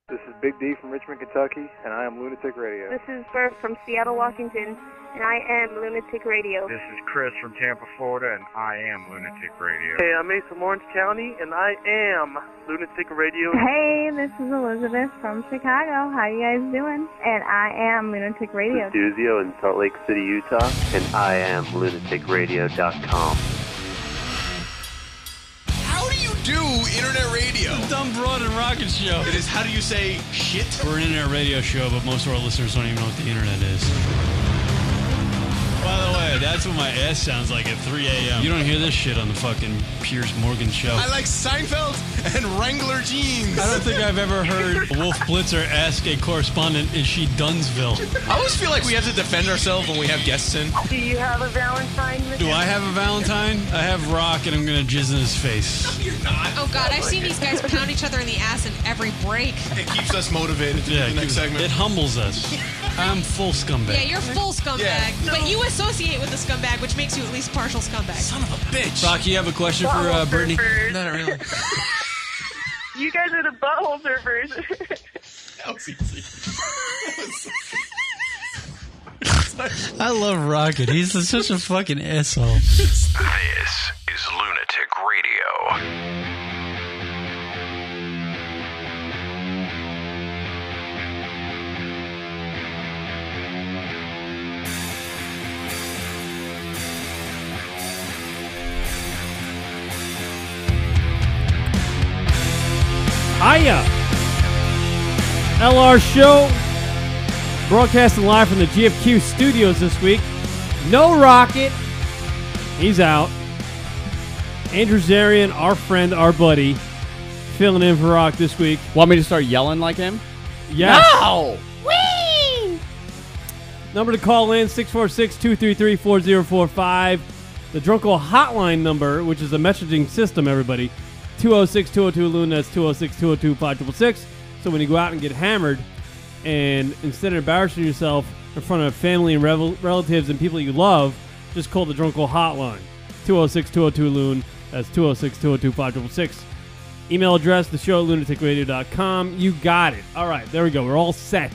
This is Big D from Richmond, Kentucky, and I am Lunatic Radio. This is Bert from Seattle, Washington, and I am Lunatic Radio. This is Chris from Tampa, Florida, and I am Lunatic Radio. Hey, I'm Ace from Orange County, and I am Lunatic Radio. Hey, this is Elizabeth from Chicago. How you guys doing? And I am Lunatic Radio. This is Duzio in Salt Lake City, Utah, and I am lunaticradio.com. How do you do internet radio? The Dumb Broad and Rocket Show. It is, how do you say shit? We're an internet radio show, but most of our listeners don't even know what the internet is. By the way, that's what my ass sounds like at 3 a.m. You don't hear this shit on the fucking Piers Morgan show. I like Seinfeld and Wrangler jeans. I don't think I've ever heard Wolf Blitzer ask a correspondent, is she Dunsville? I always feel like we have to defend ourselves when we have guests in. Do you have a Valentine? Do I have a Valentine? I have Rock, and I'm going to jizz in his face. No, you're not. Oh, God, I've seen these guys pound each other in the ass in every break. It keeps us motivated to do the next segment. It humbles us. I'm full scumbag. Yeah, you're full scumbag. Yeah, no. But you associate with the scumbag, which makes you at least partial scumbag. Son of a bitch. Rock, you have a question for Brittany? Not really. You guys are the butthole surfers. That was easy. I love Rocket. He's such a fucking asshole. This is Lunatic Radio. Hiya! LR Show, broadcasting live from the GFQ Studios this week. No Rocket, he's out. Andrew Zarian, our friend, our buddy, filling in for Rock this week. Want me to start yelling like him? Yes. No! Whee! Number to call in, 646-233-4045. The Drunkle hotline number, which is a messaging system, everybody, 206-202-LUNA, that's 206-202-5666. So when you go out and get hammered, and instead of embarrassing yourself in front of family and relatives and people you love, just call the Drunkle hotline, 206-202-LUNA, that's 206-202-5666. Email address, the show at lunaticradio.com. You got it. All right, there we go. We're all set.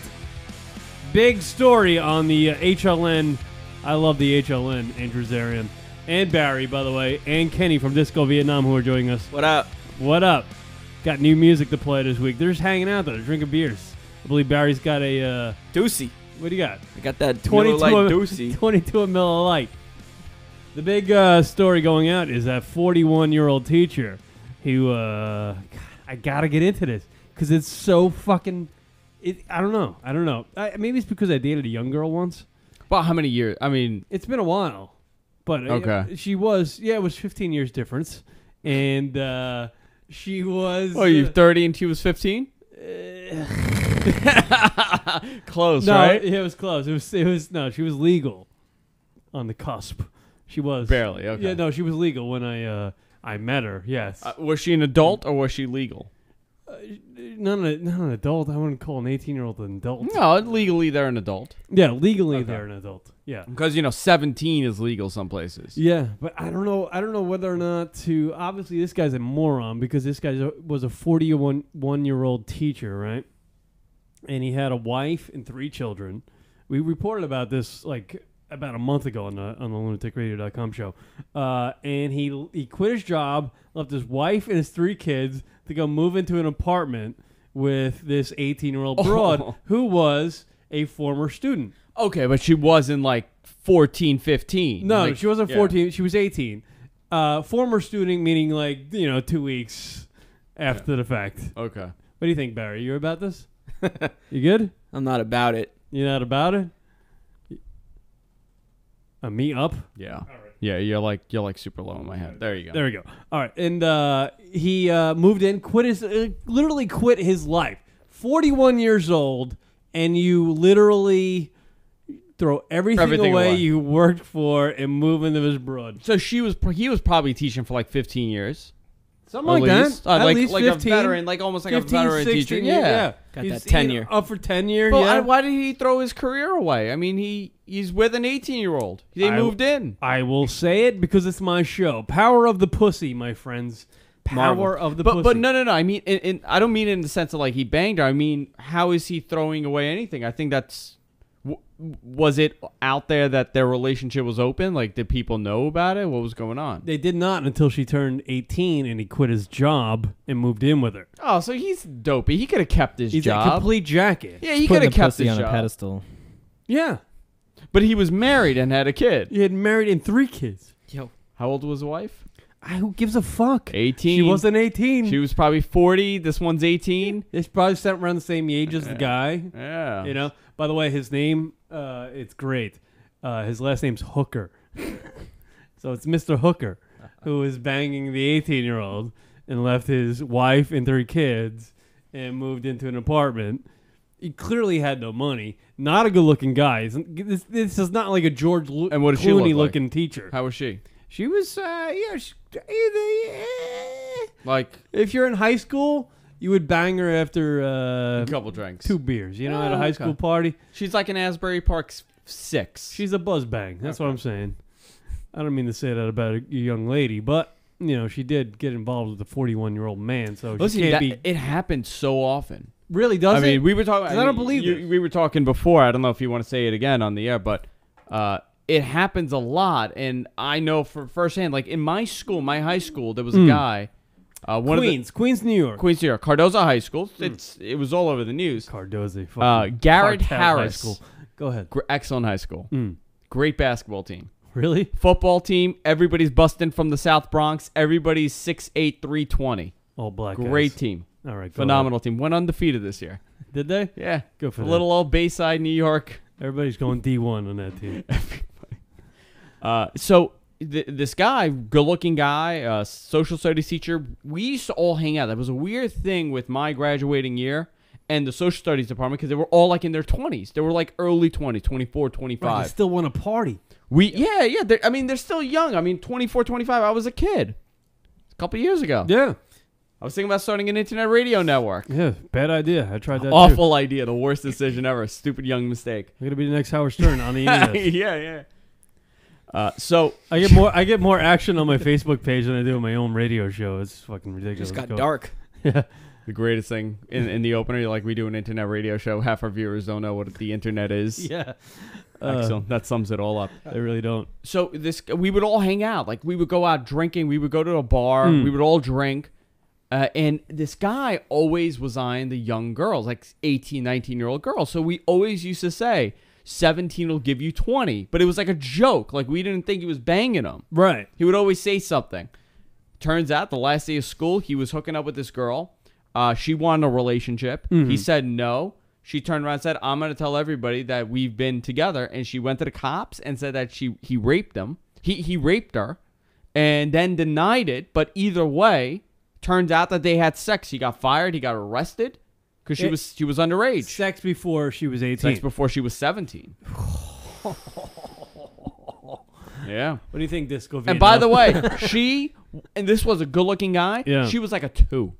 Big story on the HLN. I love the HLN, Andrew Zarian. And Barry, by the way, and Kenny from Disco Vietnam, who are joining us. What up? What up? Got new music to play this week. They're just hanging out, though. They're drinking beers. I believe Barry's got a... Doozy. What do you got? I got that 22 Doozy. 22 Miller Lite. The big story going out is that 41-year-old teacher who... God, I got to get into this because it's so fucking... I don't know. Maybe it's because I dated a young girl once. Well, how many years? I mean... It's been a while. But okay. She was... Yeah, it was 15 years difference. And she was... Oh, you 30 and she was 15? Close, no, right? It was close. It was no, she was legal on the cusp. She was. Barely, okay. Yeah, no, she was legal when I met her, yes. Was she an adult or was she legal? Not an adult. I wouldn't call an 18-year-old an adult. No, legally they're an adult. Yeah, legally they're an adult. Yeah. Because, 17 is legal some places. Yeah, but I don't know whether or not to... Obviously, this guy's a moron because this guy was a 41-year-old teacher, right? And he had a wife and 3 children. We reported about this, about a month ago on the lunaticradio.com show. And he quit his job, left his wife and his 3 kids to go move into an apartment with this 18-year-old broad who was a former student. Okay, but she wasn't 14, 15. No, she wasn't 14. Yeah. She was 18. Former student meaning 2 weeks after the fact. Okay. What do you think, Barry? You about this? You good? I'm not about it. You're not about it? Me up? Yeah. All right. Yeah, you're like super low in my head. There you go. There we go. All right, and he moved in, literally quit his life. 41 years old, and you literally throw everything away you worked for and move into his broad. So he was probably teaching for 15 years. Something like that. At least 15. A veteran, almost like 15, a veteran 16, teacher. Yeah. Got that tenure. Up for tenure, well, yeah. Why did he throw his career away? I mean, he's with an 18-year-old. They moved in. I will say it because it's my show. Power of the pussy, my friends. power of the but pussy. no. I mean, I don't mean it in the sense of like he banged her. I mean, how is he throwing away anything? I think that's. Was it out there that their relationship was open? Like, did people know about it? What was going on? They did not until she turned 18 and he quit his job and moved in with her. Oh, so he's dopey. He could have kept his He's job. a complete jackass. Yeah, he could have kept his on job. a pedestal. Yeah. But he was married and had a kid. He had married and 3 kids. Yo. How old was the wife? Who gives a fuck? 18. She wasn't 18. She was probably 40. This one's 18. It's probably sent around the same age as the guy. Yeah. You know? By the way, his name, it's great. His last name's Hooker. So it's Mr. Hooker, who is banging the 18-year-old and left his wife and 3 kids and moved into an apartment. He clearly had no money. Not a good-looking guy. This is not like a George Clooney-looking teacher. How was she? She was, Like, if you're in high school, you would bang her after a couple drinks. 2 beers, you know, at a high school party. She's like an Asbury Park 6. She's a buzz bang. That's what I'm saying. I don't mean to say that about a young lady, but, you know, she did get involved with a 41-year-old man, so Listen, she can't be... It happens so often. Really, does it? I mean, we were talking... I don't believe it. We were talking before. I don't know if you want to say it again on the air, but it happens a lot, and I know for firsthand, like in my school, my high school, there was a guy... Queens, New York. Queens, New York. Cardozo High School. It was all over the news. Cardozo. Garrett Cartel Harris. High School. Go ahead. Excellent high school. Great basketball team. Really? Football team. Everybody's busting from the South Bronx. Everybody's 6'8", 320. All black guys. Great team. All right. Phenomenal team. Went undefeated this year. Did they? Yeah. Good for them. Little old Bayside, New York. Everybody's going D1 on that team. So this guy, good-looking guy, social studies teacher, we used to all hang out. That was a weird thing with my graduating year and the social studies department because they were all like in their 20s. They were like early 20s, 24, 25. Right, they still want to party. Yeah. I mean, they're still young. I mean, 24, 25. I was a kid a couple years ago. Yeah. I was thinking about starting an internet radio network. Yeah, bad idea. I tried that Awful idea. The worst decision ever. Stupid young mistake. I'm going to be the next Howard Stern on the internet. Yeah. So I get more action on my Facebook page than I do on my own radio show. It's fucking ridiculous. Just got dark. Yeah. The greatest thing in the opener, like we do an internet radio show, half our viewers don't know what the internet is. Yeah. Excellent. That sums it all up. They really don't. So we would all hang out. Like we would go out drinking. We would go to a bar. We would all drink. And this guy always was eyeing the young girls, like 18, 19-year-old girls. So we always used to say, 17 will give you 20. But it was like a joke. Like we didn't think he was banging them. Right. He would always say something. Turns out the last day of school, he was hooking up with this girl. She wanted a relationship. He said no. She turned around and said, I'm going to tell everybody that we've been together. And she went to the cops and said that he raped them. He raped her and then denied it. But either way, turns out that they had sex. He got fired. He got arrested because she was underage. Sex before she was 18. Sex before she was 17. Yeah. What do you think, Disco Vietnam? And by the way, and this was a good-looking guy. Yeah. She was like a 2.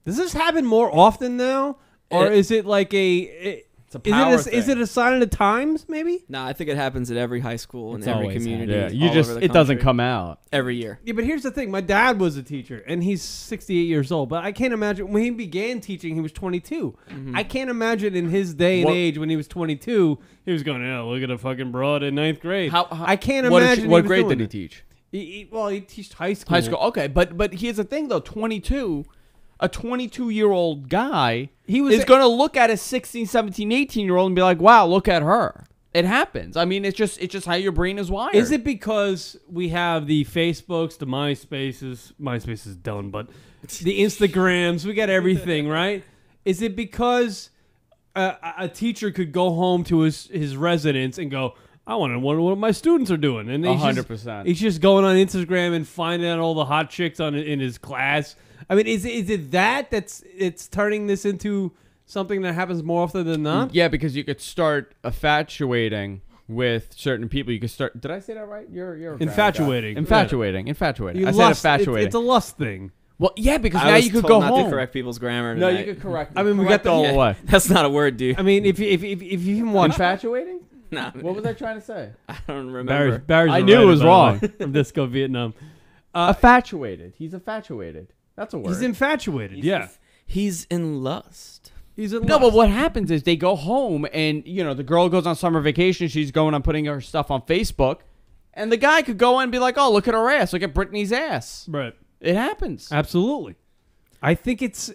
Does this happen more often now? Or is it like it's a power thing. Is it a sign of the times, maybe? No, I think it happens at every high school and every community. Yeah, it doesn't come out. Every year. Yeah, but here's the thing. My dad was a teacher, and he's 68 years old. But I can't imagine, when he began teaching, he was 22. I can't imagine in his day and age, when he was 22, he was going, oh, look at a fucking broad in 9th grade. I can't imagine What grade did he teach? He teached high school. High school, okay. But here's the thing, though. 22... A 22-year-old guy is going to look at a 16, 17, 18-year-old and be like, wow, look at her. It happens. I mean, it's just how your brain is wired. Is it because we have the Facebooks, the MySpace is done, but the Instagrams, we got everything, right? Is it because a teacher could go home to his residence and go, I want to wonder what my students are doing. And 100%. He's just going on Instagram and finding out all the hot chicks in his class. I mean, is it it's turning this into something that happens more often than not? Yeah, because you could start infatuating with certain people. You could start. Did I say that right? You're infatuating. Infatuating. I said infatuating. It's a lust thing. Well, yeah, because now you could go home. Not to correct people's grammar. No, tonight. you could correct. I mean, we got the all away. That's not a word, dude. I mean, if you even watch infatuating. Nah, what was I trying to say? I don't remember. Barry's I knew it was wrong. From Disco Vietnam. Infatuated. He's infatuated. That's a word. He's infatuated. He's in lust. He's in No, lust. but what happens is they go home and, the girl goes on summer vacation. She's going on putting her stuff on Facebook. And the guy could go in and be like, oh, look at her ass. Look at Brittany's ass. Right. It happens. Absolutely. I think it's...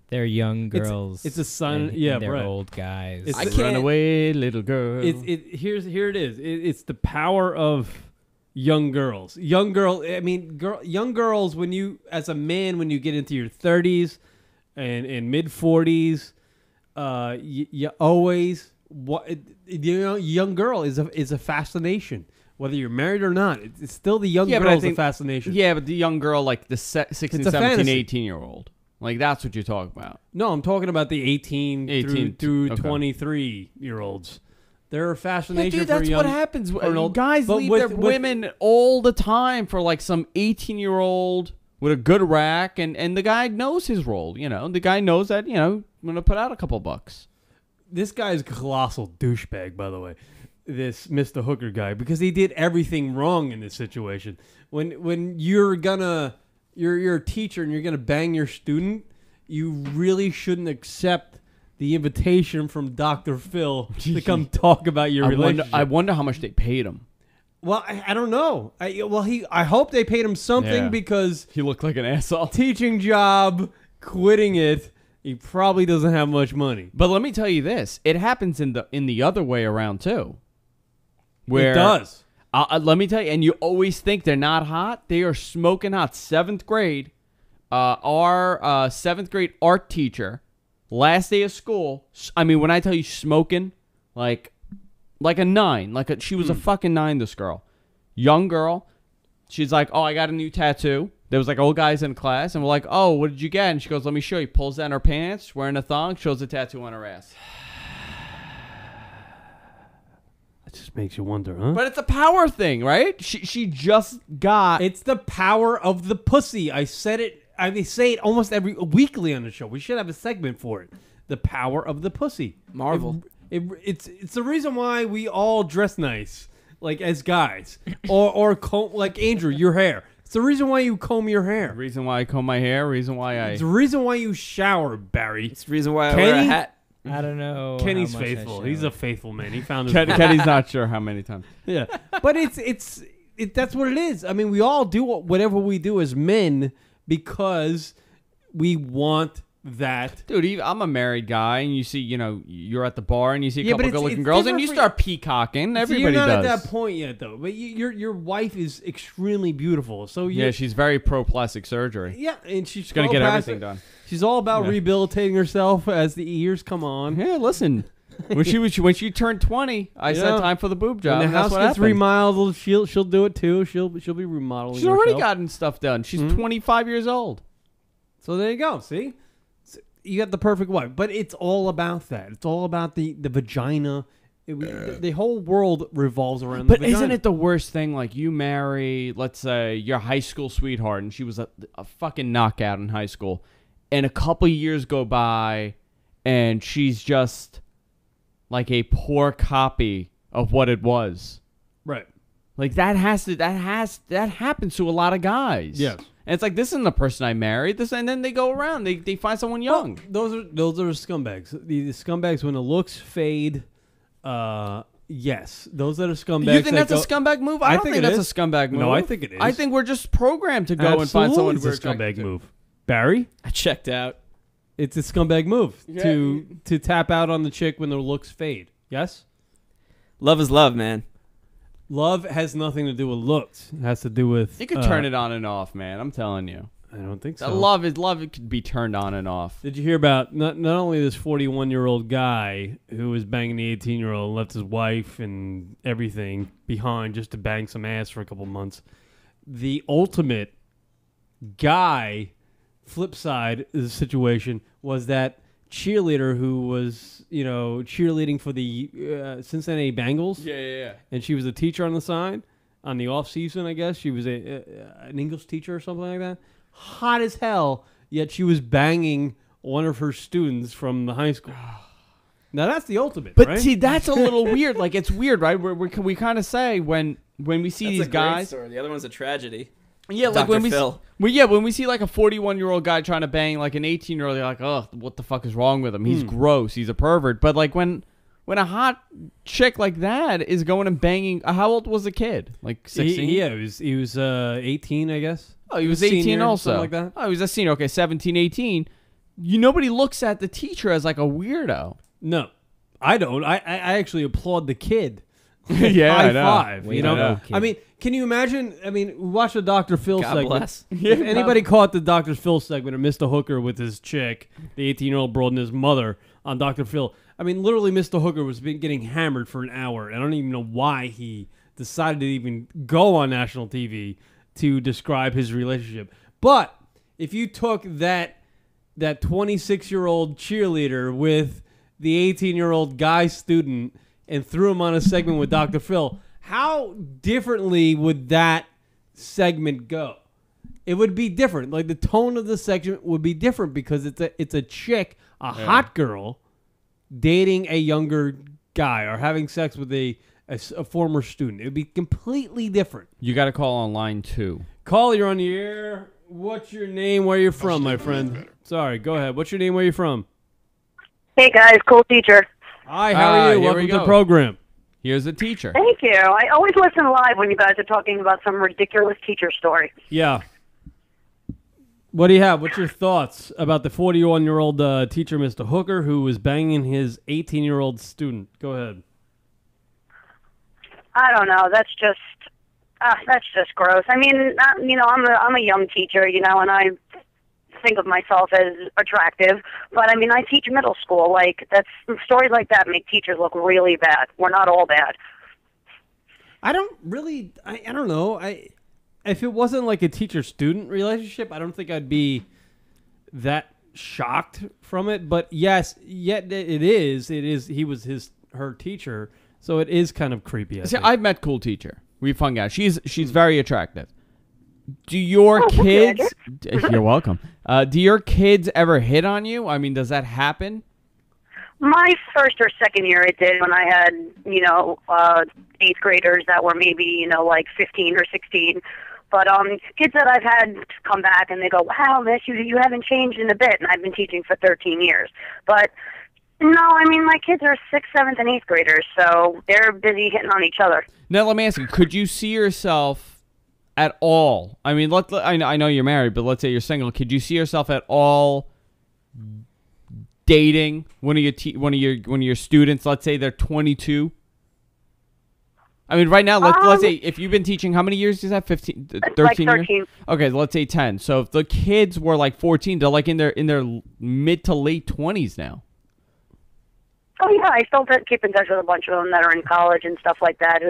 They're young girls. It's a sign. And they're right. old guys. I can't run away, little girl. Here it is. It's the power of young girls. Young girls. When you, as a man, when you get into your 30s and mid 40s, you always young girl is a fascination. Whether you're married or not, it's still the young girl's a fascination. Yeah, but the young girl, like the 16, 17, fantasy. 18-year-old. Like, that's what you're talking about. No, I'm talking about the 18 through okay. 23-year-olds. They're a fascination dude, that's for young... what happens. old, guys leave their women all the time for, like, some 18-year-old with a good rack, and the guy knows his role, The guy knows that, I'm going to put out a couple bucks. This guy's a colossal douchebag, by the way. This Mr. Hooker guy, because he did everything wrong in this situation. When you're a teacher and you're gonna bang your student, you really shouldn't accept the invitation from Dr. Phil to come talk about your relationship. I wonder how much they paid him. Well, I don't know. I hope they paid him something because he looked like an asshole. Teaching job, quitting it. He probably doesn't have much money. But let me tell you this: it happens in the other way around too. Where it does. Let me tell you, and you always think they're not hot. They are smoking hot. 7th grade, our 7th grade art teacher, last day of school. I mean, when I tell you smoking, like a 9, she was a fucking 9. This girl, young girl, she's like, oh, I got a new tattoo. There was like old guys in class, and we're like, oh, what did you get? And she goes, let me show you. Pulls down her pants, wearing a thong, shows a tattoo on her ass. It just makes you wonder, huh? But it's a power thing, right? She just got... It's the power of the pussy. I said it. I say it almost every weekly on the show. We should have a segment for it. The power of the pussy. Marvel. It's the reason why we all dress nice, like as guys, or comb, like Andrew, your hair. It's the reason why you comb your hair. The reason why I comb my hair. Reason why It's the reason why you shower, Barry. It's the reason why I wear a hat. I don't know. Kenny's how much faithful. He's a faithful man. He found his Kenny's not sure how many times. Yeah, but it's that's what it is. I mean, we all do whatever we do as men because we want that. Dude, I'm a married guy, and you see, you're at the bar, and you see a couple good-looking girls, and you for start peacocking. Everybody you're not does. at that point yet, though. But your wife is extremely beautiful. So yeah, she's very pro plastic surgery. Yeah, and she's going to get everything done. She's all about rehabilitating herself as the years come on. Yeah, listen. when she turned 20, I said time for the boob job. When the house gets remodeled, she'll do it too. She'll be remodeling. She's already gotten stuff done. She's 25 years old. So there you go. See, you got the perfect wife. But it's all about that. It's all about the vagina. The whole world revolves around the vagina. But isn't it the worst thing? Like, you marry, let's say, your high school sweetheart, and she was a fucking knockout in high school. And a couple years go by, and she's just like a poor copy of what it was. Right. Like, that happens to a lot of guys. Yes. And it's like, this isn't the person I married. And then they go around. They find someone young. Well, those are scumbags. The scumbags, when the looks fade, yes. Those are the scumbags. You think that's a scumbag move? I don't think that's a scumbag move. No, I think it is. I think we're just programmed to go and find someone we're a scumbag move. Barry? I checked out. It's a scumbag move to tap out on the chick when the looks fade. Yes? Love is love, man. Love has nothing to do with looks. It has to do with... You could turn it on and off, man. I'm telling you. I don't think so. Love. It could be turned on and off. Did you hear about not only this 41-year-old guy who was banging the 18-year-old, left his wife and everything behind just to bang some ass for a couple months? The ultimate guy... flip side of the situation was that cheerleader who was, cheerleading for the Cincinnati Bengals. Yeah. And she was a teacher on the side, on the off season, I guess. She was an English teacher or something like that. Hot as hell, yet she was banging one of her students from the high school. Now that's the ultimate, but right? see, that's a little weird. Like, it's weird, right? We kind of say when we see That's these a guys. great story. The other one's a tragedy. Yeah, like when Phil. when we see like a 41-year-old guy trying to bang like an 18-year-old, you're like, oh, what the fuck is wrong with him? He's gross. He's a pervert. But like when a hot chick like that is going and banging, how old was the kid? Like 16? He was 18, I guess. Oh, he was 18 senior, also. something like that. Oh, he was a senior. Okay, 17, 18. Nobody looks at the teacher as like a weirdo. No, I don't. I actually applaud the kid. Yeah, High I know. five. Way You to know. go, kid. I mean, can you imagine? I mean, watch the Dr. Phil God segment. bless. If anybody caught the Dr. Phil segment of Mr. Hooker with his chick, the 18-year-old broad and his mother on Dr. Phil, I mean, literally, Mr. Hooker was getting hammered for an hour. I don't even know why he decided to even go on national TV to describe his relationship. But if you took that 26-year-old cheerleader with the 18-year-old guy student and threw him on a segment with Dr. Phil, how differently would that segment go? It would be different. Like the tone of the segment would be different because it's a chick, a hot girl, dating a younger guy or having sex with a former student. It would be completely different. You got to call on line 2. Call, you're on the air. What's your name? Where you from, my friend? Sorry, go ahead. What's your name? Where you from? Hey guys, cool teacher. Hi, how are you? Here Welcome we to the go. program. Here's a teacher. Thank you. I always listen live when you guys are talking about some ridiculous teacher story. Yeah. What do you have? What's your thoughts about the 41-year-old teacher, Mr. Hooker, who was banging his 18-year-old student? Go ahead. I don't know. That's just gross. I mean, I'm a young teacher, and I think of myself as attractive, but I mean, I teach middle school. Like stories like that make teachers look really bad. We're not all bad. I don't know. If it wasn't like a teacher-student relationship, I don't think I'd be that shocked from it. But yes, yet it is. He was her teacher, so it is kind of creepy. See, I've met cool teacher. We've hung out. She's very attractive. Do your kids? You're welcome. Do your kids ever hit on you? I mean, does that happen? My first or second year it did when I had, 8th graders that were maybe, like 15 or 16. But kids that I've had come back and they go, wow, miss, you haven't changed in a bit. And I've been teaching for 13 years. But no, I mean, my kids are 6th, 7th, and 8th graders, so they're busy hitting on each other. Now, let me ask you, could you see yourself at all? I mean, I know you're married, but let's say you're single. Could you see yourself at all dating one of your students? Let's say they're 22. I mean, right now, let's say if you've been teaching, how many years is that? 15, 13 like 13. years? Okay, let's say 10. So if the kids were like 14, they're like in their mid to late 20s now. Oh yeah, I still keep in touch with a bunch of them that are in college and stuff like that.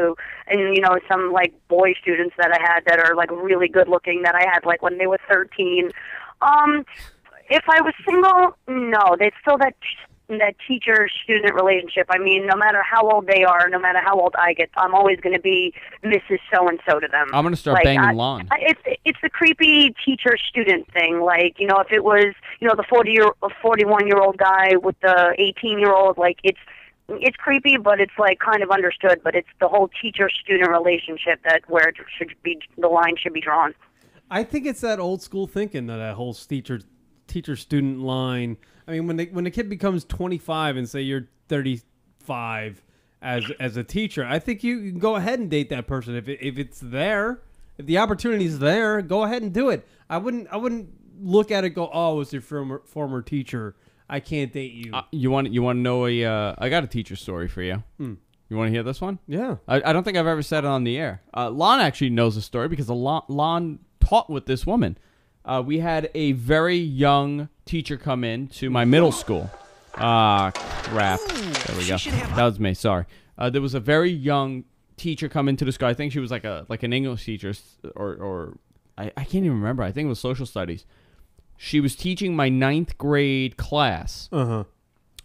Some like boy students that I had that are like really good looking that I had like when they were 13. If I was single, no, there's still that teacher-student relationship. I mean, no matter how old they are, no matter how old I get, I'm always going to be Mrs. So-and-so to them. I'm going to start banging Lon. It's the creepy teacher-student thing. Like, if it was, the 41-year-old guy with the 18-year-old, like, it's creepy, but it's, like, kind of understood. But it's the whole teacher-student relationship where the line should be drawn. I think it's that old school thinking, that whole teacher-student line. I mean, when the kid becomes 25 and say you're 35 as a teacher, I think you can go ahead and date that person if it's there, if the opportunity's there, go ahead and do it. I wouldn't look at it and go, oh, it's your former teacher, I can't date you. You want to know I got a teacher story for you. You want to hear this one? Yeah. I don't think I've ever said it on the air. Lon actually knows the story because Lon taught with this woman. We had a very young teacher come in to my middle school. Crap. There we go. That was me. Sorry. There was a very young teacher come into the school. I think she was like an English teacher, or I can't even remember. I think it was social studies. She was teaching my 9th grade class.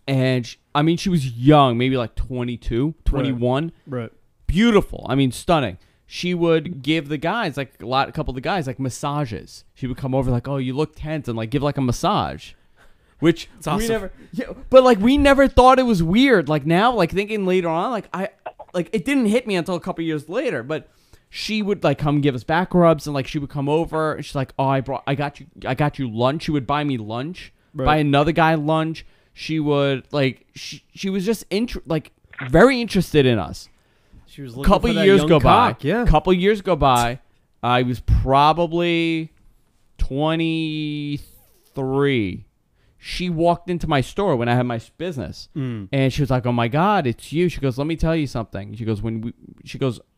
And she was young, maybe like 22, 21. Right. Beautiful. I mean, stunning. She would give the guys, like a couple of the guys, like massages. She would come over like, oh, you look tense, and like give like a massage, which it's awesome. But we never thought it was weird. Like now, like thinking later on, it didn't hit me until a couple years later. But she would like come give us back rubs, and like she would come over and she's like, oh, I got you lunch. She would buy me lunch, buy another guy lunch. She would like she was just very interested in us. She was looking for that young cock, yeah. Couple years go by. I was probably 23. She walked into my store when I had my business, and she was like, "Oh my God, it's you!" She goes, "Let me tell you something." She goes,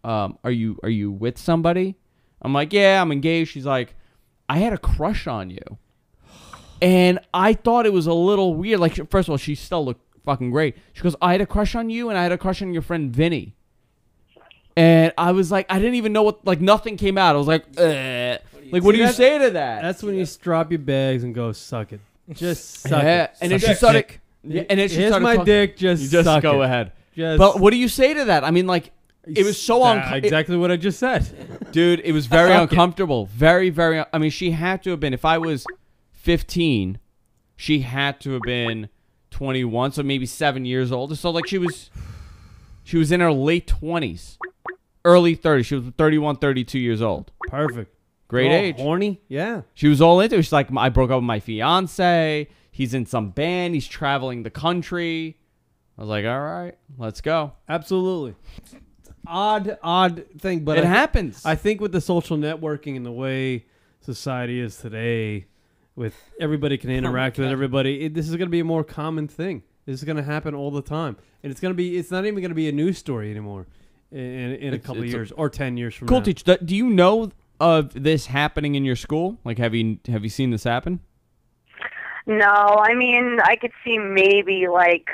"Are you with somebody?" I'm like, "Yeah, I'm engaged." She's like, "I had a crush on you," and I thought it was a little weird. Like, first of all, she still looked fucking great. She goes, "I had a crush on you, and I had a crush on your friend Vinny." And I was like, I didn't even know what. Like, nothing came out. I was like, like, what do you say to that? That's when you drop your bags and go suck it. Just suck it. And then she started. Yeah, and then she Here's started my talking, dick. Just suck go it. ahead. Just but what do you say to that? I mean, like, it was so exactly what I just said, dude. It was very uncomfortable. Very, very. I mean, she had to have been. If I was 15, she had to have been 21, so maybe 7 years old. So like, she was in her late 20s, early 30s. She was 31, 32 years old. Perfect. Great age. Horny? Yeah. She was all into it. She's like, I broke up with my fiance. He's in some band. He's traveling the country. I was like, all right, let's go. Absolutely. Odd thing, but it happens. I think with the social networking and the way society is today, with everybody can interact with everybody, this is going to be a more common thing. This is going to happen all the time. And it's not even going to be a news story anymore in a couple of years or 10 years from now. Cool, teacher. Do you know of this happening in your school? Like, have you seen this happen? No, I mean, I could see maybe like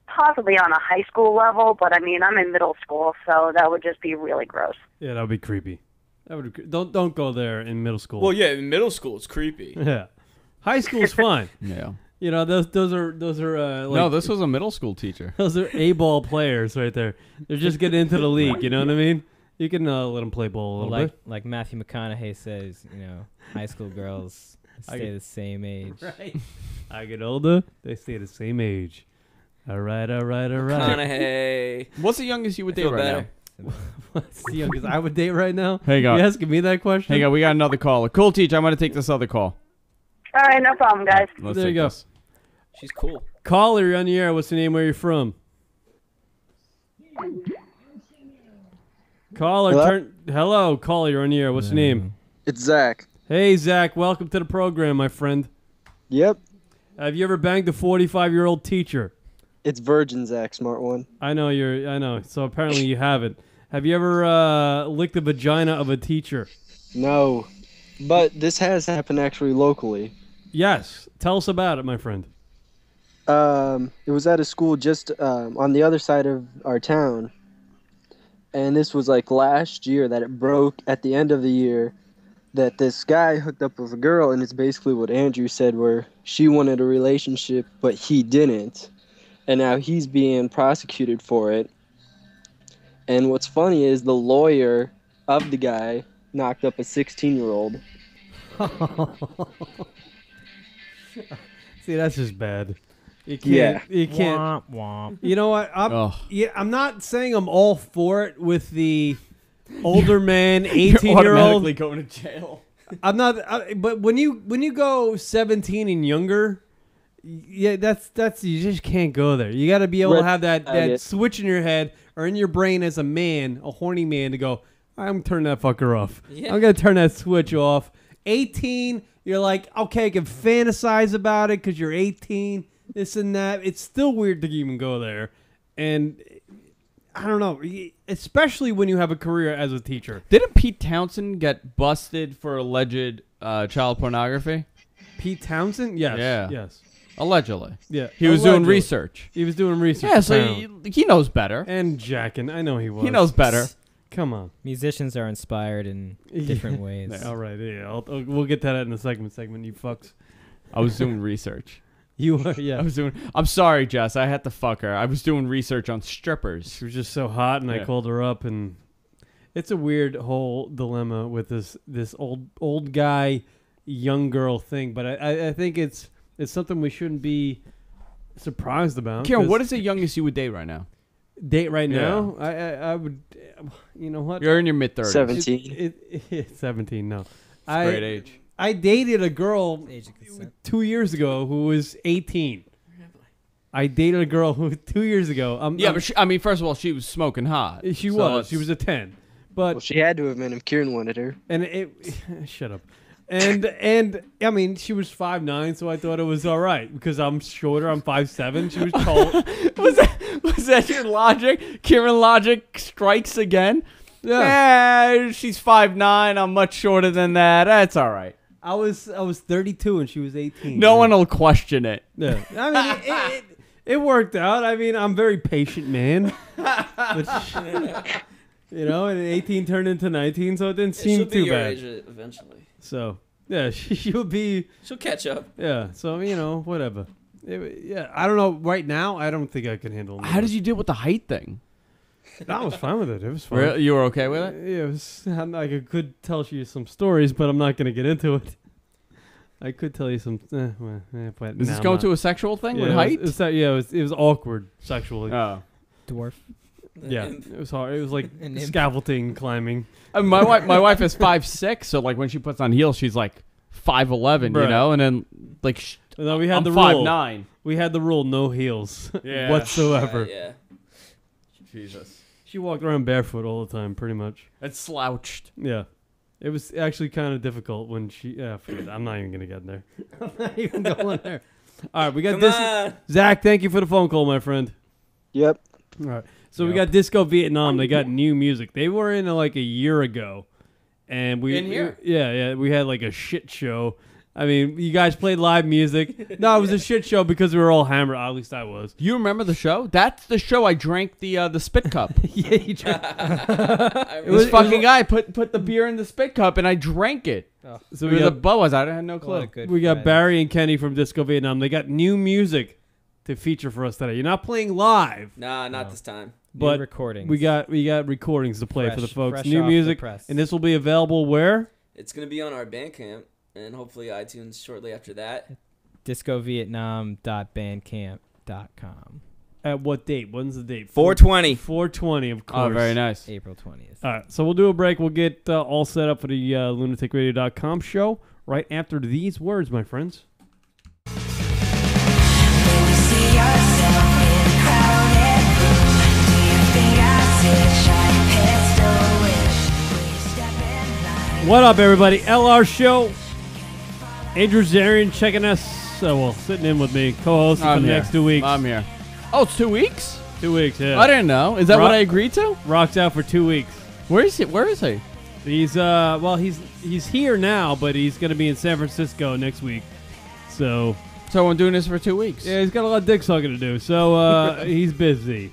possibly on a high school level, but I mean, I'm in middle school, so that would just be really gross. Yeah, that would be creepy. Don't go there in middle school. Well, yeah, in middle school it's creepy. Yeah, high school's fine. Yeah, you know those are like, no. This was a middle school teacher. Those are A-ball players right there. They're just getting into the league. You know what I mean? You can let them play ball a little bit. Like Matthew McConaughey says, high school girls stay the same age. Right. I get older, they stay the same age. All right. McConaughey. What's the youngest you would date right now? What's the youngest I would date right now? Hey, God. You asking me that question? Hey, God, we got another caller. Cool, teacher. I'm going to take this other call. All right, no problem, guys. There you go. This. She's cool. Caller, you're on the air. What's the name? Where you from? Caller, hello, caller, you're on the air. What's your name? It's Zach. Hey, Zach. Welcome to the program, my friend. Yep. Have you ever banged a 45-year-old teacher? It's Virgin Zach, smart one. I know. So apparently you haven't. Have you ever licked the vagina of a teacher? No. But this has happened actually locally. Yes. Tell us about it, my friend. It was at a school just on the other side of our town. And this was like last year that it broke at the end of the year that this guy hooked up with a girl, and it's basically what Andrew said, where she wanted a relationship, but he didn't. And now he's being prosecuted for it. And what's funny is the lawyer of the guy knocked up a 16-year-old. See, that's just bad. You can't. Yeah. You can't. Womp, womp. You know what? I'm not saying I'm all for it with the older man, 18-year-old. You're automatically going to jail. I'm not. But when you go 17 and younger, yeah, that's you just can't go there. You got to be able to have that switch in your head or in your brain as a man, a horny man, to go, I'm turning that fucker off. Yeah. I'm gonna turn that switch off. 18, you're like, okay, I can fantasize about it because you're 18. This and that. It's still weird to even go there, and I don't know, especially when you have a career as a teacher. Didn't Pete Townsend get busted for alleged child pornography? Pete Townsend? Yes. Yeah. Yes. Allegedly. Yeah. He was doing research. He was doing research. Yeah, so he knows better. And jacking. I know he was. He knows better. Come on. Musicians are inspired in different ways. All right. Yeah. We'll get to that in the segment, you fucks. I was doing research. You were, yeah. I'm sorry, Jess. I had to fuck her. I was doing research on strippers. She was just so hot, and I called her up, and it's a weird whole dilemma with this old guy, young girl thing. But I think it's something we shouldn't be surprised about. Kieran, what is the youngest you would date right now? Date right now? I you know what? You're in your mid-30s. 17. 17, no. Great age. I dated a girl Age of consent. 2 years ago who was 18. I dated a girl who 2 years ago. But first of all, she was smoking hot. She So was. She was a 10. But Well, she had to have been if Kieran wanted her. and shut up. And I mean, she was 5'9", so I thought it was all right because I'm shorter. I'm 5'7". She was tall. Was that your logic? Kieran logic strikes again? Yeah. She's 5'9". I'm much shorter than that. That's all right. I was 32 and she was 18. No one will question it. Yeah. I mean, it worked out. I mean, I'm a very patient man. But, you know, and 18 turned into 19, so it didn't seem too bad. She'll be your age eventually. So, yeah, she'll be... She'll catch up. Yeah, so, you know, whatever. I don't know. Right now, I don't think I can handle it. How did you deal with the height thing? I was fine with it. It was fine. Really? You were okay with it? Yeah, it was, I could tell you some stories, but I'm not going to get into it. I could tell you some... but Is this going to a sexual thing with height? It was awkward sexually. Oh. Dwarf. Yeah, it was hard. It was like scaffolding climbing. My wife is 5'6", so like when she puts on heels, she's like 5'11", you know, and then like no, we had I'm the rule. 5'9". We had the rule: no heels Yeah. whatsoever. Yeah. Jesus. She walked around barefoot all the time, pretty much. And slouched. Yeah, it was actually kind of difficult when she. Forget it. I'm not even gonna get in there. I'm not even going there. All right, we got this. Zach, thank you for the phone call, my friend. Yep. All right. So we got Disco Vietnam. They got new music. They were in like a year ago, and we in here. We had like a shit show. I mean, you guys played live music. No, it was a shit show because we were all hammered. At least I was. You remember the show? That's the show I drank the spit cup. Yeah, you drank. This fucking guy put the beer in the spit cup and I drank it. Oh. So we got Boas. I had no clue. We got Barry and Kenny from Disco Vietnam. They got new music to feature for us today. You're not playing live. Nah, not this time. But recordings. We got recordings to play for the folks. Fresh New off music, the press. and this will be available where? It's gonna be on our Bandcamp and hopefully iTunes shortly after that. DiscoVietnam.bandcamp.com. At what date? When's the date? 4/20. 4/20, of course. Oh, very nice. April 20th. All right, so we'll do a break. We'll get all set up for the LunaticRadio.com show right after these words, my friends. What up, everybody? LR Show. Andrew Zarian checking us. Sitting in with me, co-host for the next 2 weeks. I'm here. Oh, it's 2 weeks? 2 weeks, yeah. I didn't know. Is that what I agreed to? Rock's out for 2 weeks. Where is he? Where is he? He's he's here now, but he's gonna be in San Francisco next week. So I'm doing this for 2 weeks. Yeah, he's got a lot of dick sucking to do. So he's busy.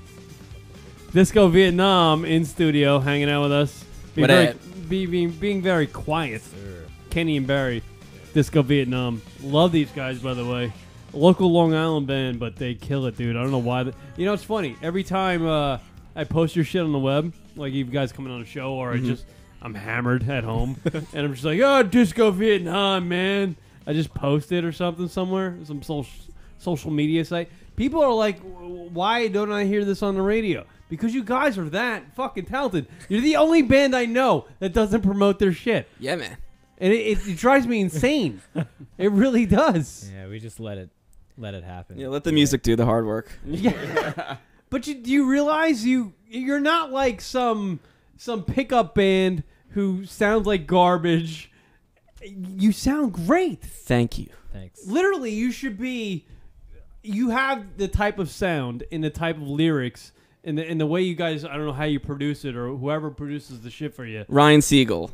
Disco Vietnam in studio, hanging out with us. Being very quiet. Kenny and Barry, Disco Vietnam. Love these guys, by the way. Local Long Island band, but they kill it, dude. I don't know why. You know, it's funny. Every time I post your shit on the web, like you guys coming on a show, or I'm hammered at home, and I'm just like, oh, Disco Vietnam, man. I just post it or something somewhere, some social media site. People are like, why don't I hear this on the radio? Because you guys are that fucking talented. You're the only band I know that doesn't promote their shit. Yeah, man. And it drives me insane. It really does. Yeah, we just let it happen. Yeah, let the music do the hard work. Yeah. But do you realize you're not like some pickup band who sounds like garbage. You sound great. Thank you. Thanks. Literally, you have the type of sound and the type of lyrics and the way you guys, I don't know how you produce it or whoever produces the shit for you. Ryan Siegel.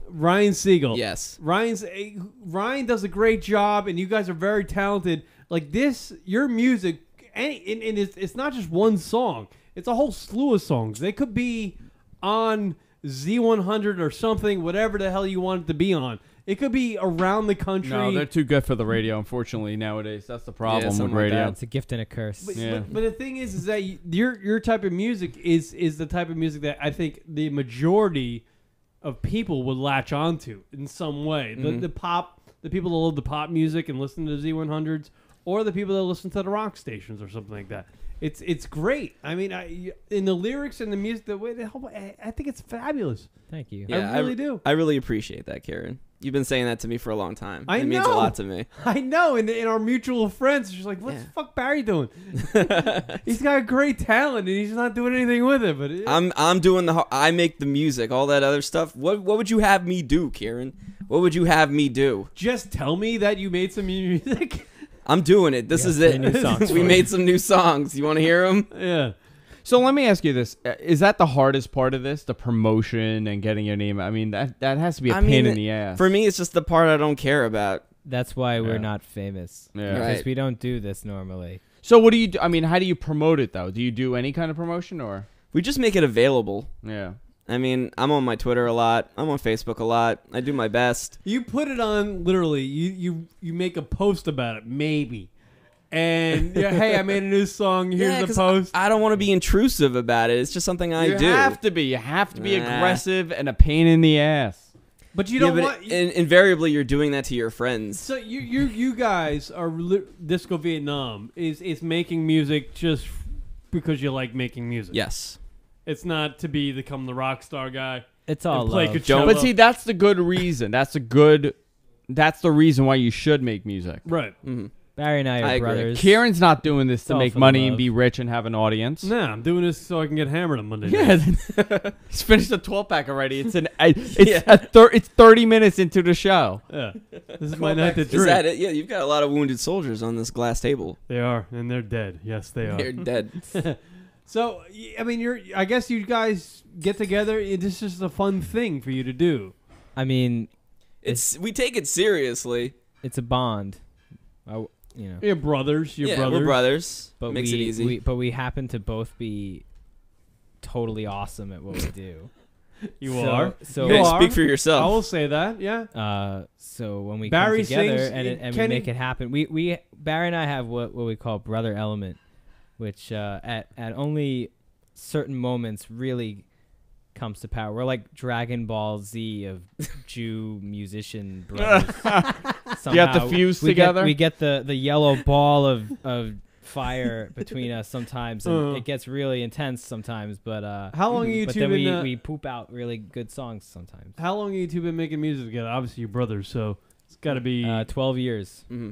Yes. Ryan does a great job, and you guys are very talented. Like this, your music, and it's not just one song. It's a whole slew of songs. They could be on Z100 or something, whatever the hell you want it to be on. It could be around the country. No, they're too good for the radio, unfortunately, nowadays. That's the problem with radio. It's a gift and a curse. But the thing is that your type of music is the type of music that I think the majority of people would latch onto in some way. Mm-hmm. The people that love the pop music and listen to Z100s, or the people that listen to the rock stations or something like that. It's great. I mean, in the lyrics and the music, I think it's fabulous. Thank you. Yeah, I really do. I really appreciate that, Karen. You've been saying that to me for a long time. I it know. means a lot to me. I know. In our mutual friends, she's like, "What's the fuck Barry doing? He's got great talent, and he's not doing anything with it." But I'm doing I make the music, all that other stuff. What would you have me do, Kieran? What would you have me do? Just tell me that you made some music. I'm doing it. This is it. We made some new songs. You want to hear them? Yeah. So let me ask you this: is that the hardest part of this, the promotion and getting your name? I mean, that has to be a pain in the ass. For me, it's just the part I don't care about. That's why we're not famous. Yeah. Because we don't do this normally. So what do you do? I mean, how do you promote it though? Do you do any kind of promotion or? We just make it available. Yeah. I mean, I'm on my Twitter a lot. I'm on Facebook a lot. I do my best. You put it on literally. You make a post about it, maybe. And hey, I made a new song. Here's the post. I don't want to be intrusive about it. It's just something I do. You have to be. You have to be aggressive and a pain in the ass. But you don't want. Invariably, you're doing that to your friends. So you guys are Disco Vietnam is making music just because you like making music. Yes. It's not to become the rock star guy. It's all play love. Coachella. But see, that's the good reason. That's the reason why you should make music. Right. Mm-hmm. Barry and I are brothers. Kieran's not doing this to all make for money love. and be rich and have an audience. Nah, I'm doing this so I can get hammered on Monday Yeah. night. He's finished a 12-pack already. It's 30 minutes into the show. Yeah. This is my night to drink. Is that it? Yeah, you've got a lot of wounded soldiers on this glass table. They are, and they're dead. Yes, they are. They're dead. So, I mean, I guess you guys get together. This is a fun thing for you to do. I mean, we take it seriously. It's a bond. You're brothers. We're brothers. But Makes it easy. But we happen to both be totally awesome at what we do. You are. So you speak for yourself. I will say that. Yeah. So when we Barry come together sings, and we make it happen, we Barry and I have what we call brother element, which at only certain moments really comes to power. We're like Dragon Ball Z of Jew musician brothers. You have to fuse together. We get the yellow ball of fire between us sometimes, and it gets really intense sometimes. But how long have you but two then been? we poop out really good songs sometimes. How long have you two been making music together? Obviously, you're brothers, so it's got to be 12 years. Mm-hmm.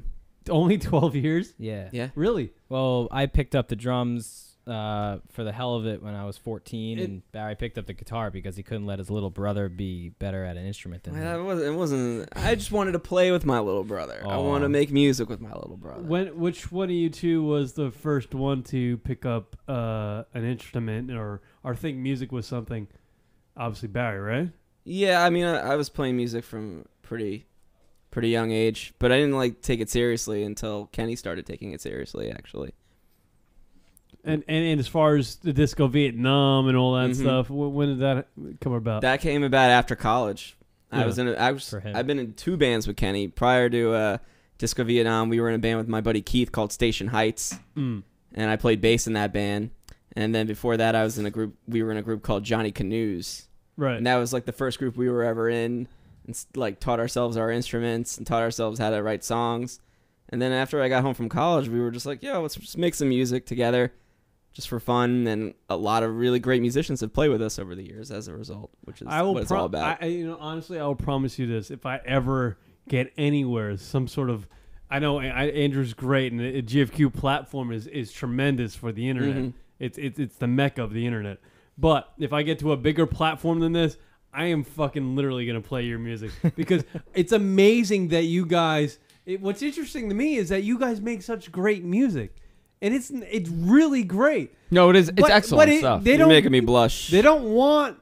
Only 12 years? Yeah. Yeah. Really? Well, I picked up the drums for the hell of it when I was 14, and Barry picked up the guitar because he couldn't let his little brother be better at an instrument than him. It wasn't. I just wanted to play with my little brother. I want to make music with my little brother. Which one of you two was the first one to pick up an instrument or think music was something? Obviously, Barry, right? Yeah, I mean, I was playing music from pretty young age, but I didn't take it seriously until Kenny started taking it seriously, actually. And as far as the Disco Vietnam and all that stuff, when did that come about? That came about after college. Yeah. I've been in 2 bands with Kenny. Prior to Disco Vietnam, we were in a band with my buddy Keith called Station Heights, and I played bass in that band. And then before that, I was in a group. We were in a group called Johnny Canoes, right? And that was the first group we were ever in, and taught ourselves our instruments and taught ourselves how to write songs. And then after I got home from college, we were just like, yo, let's just make some music together. Just for fun, and a lot of really great musicians have played with us over the years as a result, which is what it's all about. Honestly, I will promise you this: if I ever get anywhere, some sort of, I know Andrew's great, and the GFQ platform is tremendous for the internet. It's the mecca of the internet. But if I get to a bigger platform than this, I am fucking literally gonna play your music because it's amazing that you guys. What's interesting to me is that you guys make such great music. And it's really great. No, it is. It's excellent stuff. You're making me blush. They don't want.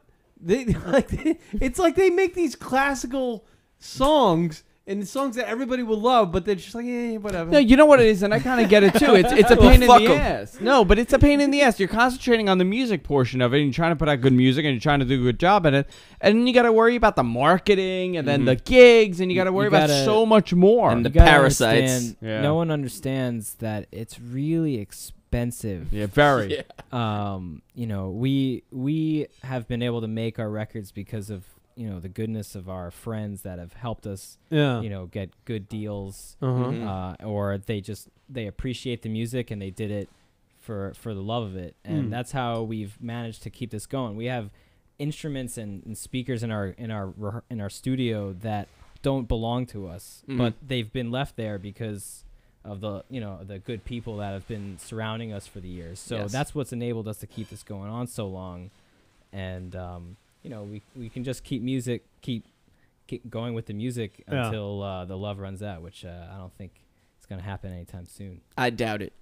It's like they make these classical songs and songs that everybody will love, but they're just like, whatever. No, you know what it is, and I kind of get it too. It's a pain in the ass. No, but it's a pain in the ass. You're concentrating on the music portion of it, and you're trying to put out good music, and you're trying to do a good job at it, and then you got to worry about the marketing, and then the gigs, and you got to worry about so much more. And the parasites. Yeah. No one understands that it's really expensive. Yeah, very. We have been able to make our records because of the goodness of our friends that have helped us, get good deals, or they appreciate the music and they did it for the love of it, and that's how we've managed to keep this going. We have instruments and speakers in our studio that don't belong to us, but they've been left there because of the good people that have been surrounding us for the years. So that's what's enabled us to keep this going on so long, and we can just keep going with the music until the love runs out, which I don't think it's gonna happen anytime soon. I doubt it.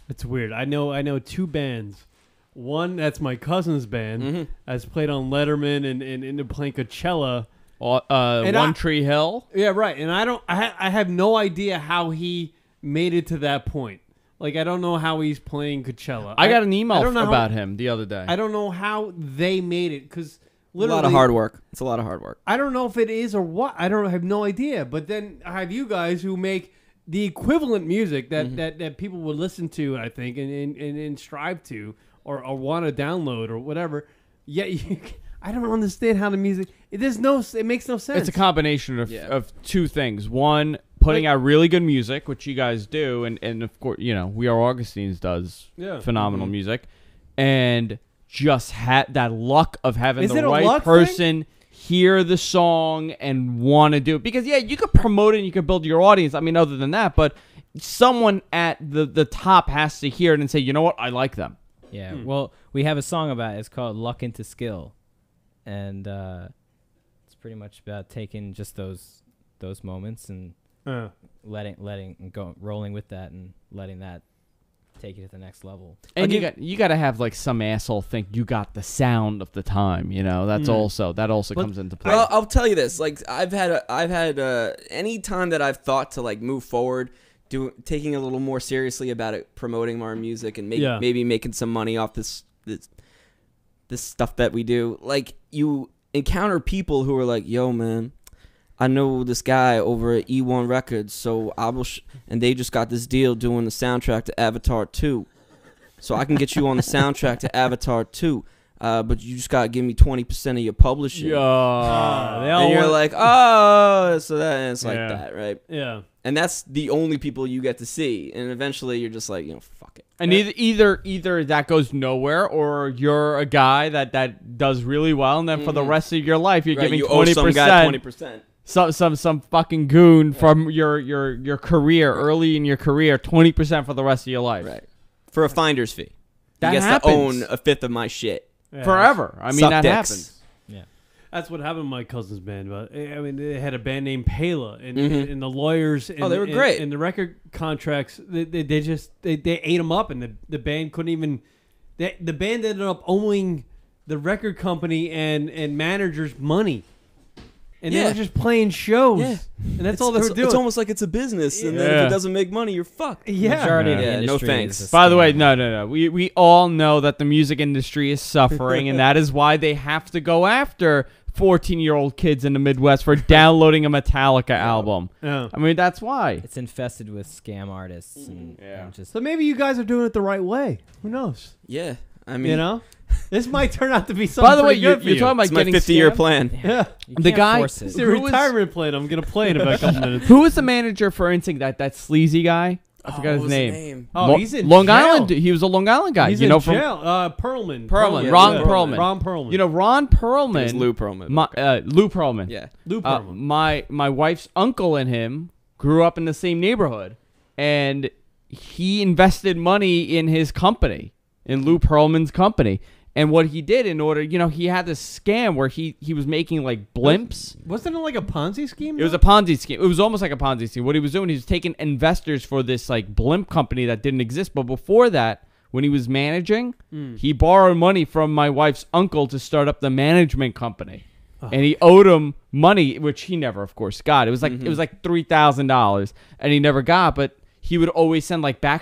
It's weird. I know two bands. One that's my cousin's band has played on Letterman and into playing Coachella. One Tree Hill. Yeah, right. And I have no idea how he made it to that point. Like, I don't know how he's playing Coachella. I got an email about him the other day. I don't know how they made it, because literally a lot of hard work. It's a lot of hard work. I don't know if it is or what. I have no idea. But then I have you guys who make the equivalent music that people would listen to, I think, and strive to or want to download or whatever. Yet I don't understand how the music. It makes no sense. It's a combination of two things. One, putting out really good music, which you guys do, and of course, We Are Augustine's does phenomenal music, and just that luck of having the right person hear the song and want to do it. Because you could promote it and you could build your audience. I mean, other than that, but someone at the top has to hear it and say, you know what, I like them. Yeah. Well, we have a song about it. It's called "Luck into Skill," and it's pretty much about taking just those moments and letting and rolling with that and letting that take it to the next level. And you got to have like some asshole think you got the sound of the time. That's also comes into play. Well, I'll tell you this: like I've had any time that I've thought to like move forward, taking a little more seriously about it, promoting our music and maybe making some money off this stuff that we do. Like, you encounter people who are like, "Yo, man, I know this guy over at E1 Records, so I will and they just got this deal doing the soundtrack to Avatar 2. So I can get you on the soundtrack to Avatar 2. But you just gotta give me 20% of your publishing." And you're like, "Oh, so it's like that, right?" Yeah. And that's the only people you get to see, and eventually you're just like, fuck it. And either that goes nowhere, or you're a guy that does really well, and then for the rest of your life you're giving 20%. Some guy 20%. Some fucking goon from your career, early in your career, 20% for the rest of your life. Right. For a finder's fee. That he gets happens. to own a fifth of my shit. Forever. I mean, Suck that dicks. happens. Yeah. That's what happened to my cousin's band. But I mean, they had a band named Pela, and the lawyers. And, they were great. And the record contracts, they ate them up, and the band couldn't even. The band ended up owing the record company and managers money. And they were just playing shows. Yeah. And that's all they were doing. It's almost like it's a business, and then if it doesn't make money, you're fucked. Yeah. Majority of the industry no thanks. By the way, no. We all know that the music industry is suffering, and that is why they have to go after 14-year-old kids in the Midwest for downloading a Metallica album. Yeah. I mean, that's why. It's infested with scam artists. And just So maybe you guys are doing it the right way. Who knows? Yeah. I mean, this might turn out to be something. By the way, you're talking about it's my getting 50-year scammed? plan. Yeah. The guy, It's a retirement plan. I'm going to play in about a couple minutes. Who was the manager for NSYNC? That sleazy guy? I forgot his name. Oh, he's in Long jail. Island. He was a Long Island guy. He's in jail. Perlman. Ron Perlman. Ron Perlman. Ron Perlman. It's Lou Perlman. Lou Perlman. Yeah. Lou Perlman. My wife's uncle and him grew up in the same neighborhood, and he invested money in his company, in Lou Perlman's company. And what he did in order, he had this scam where he was making like blimps. Wasn't it like a Ponzi scheme? It was a Ponzi scheme. It was almost like a Ponzi scheme. What he was doing, he was taking investors for this like blimp company that didn't exist. But before that, when he was managing, he borrowed money from my wife's uncle to start up the management company. And he owed him money, which he never, of course, got. It was like $3,000, and he never got. But he would always send like New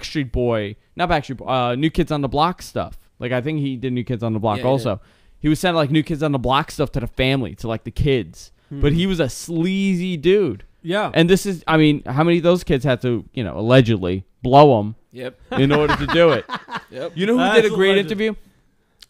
Kids on the Block stuff. Like, I think he did New Kids on the Block also. Yeah. He would send, like, New Kids on the Block stuff to the family, to, like, the kids. But he was a sleazy dude. Yeah. And this is, I mean, how many of those kids had to, allegedly blow him in order to do it? You know who did a great interview?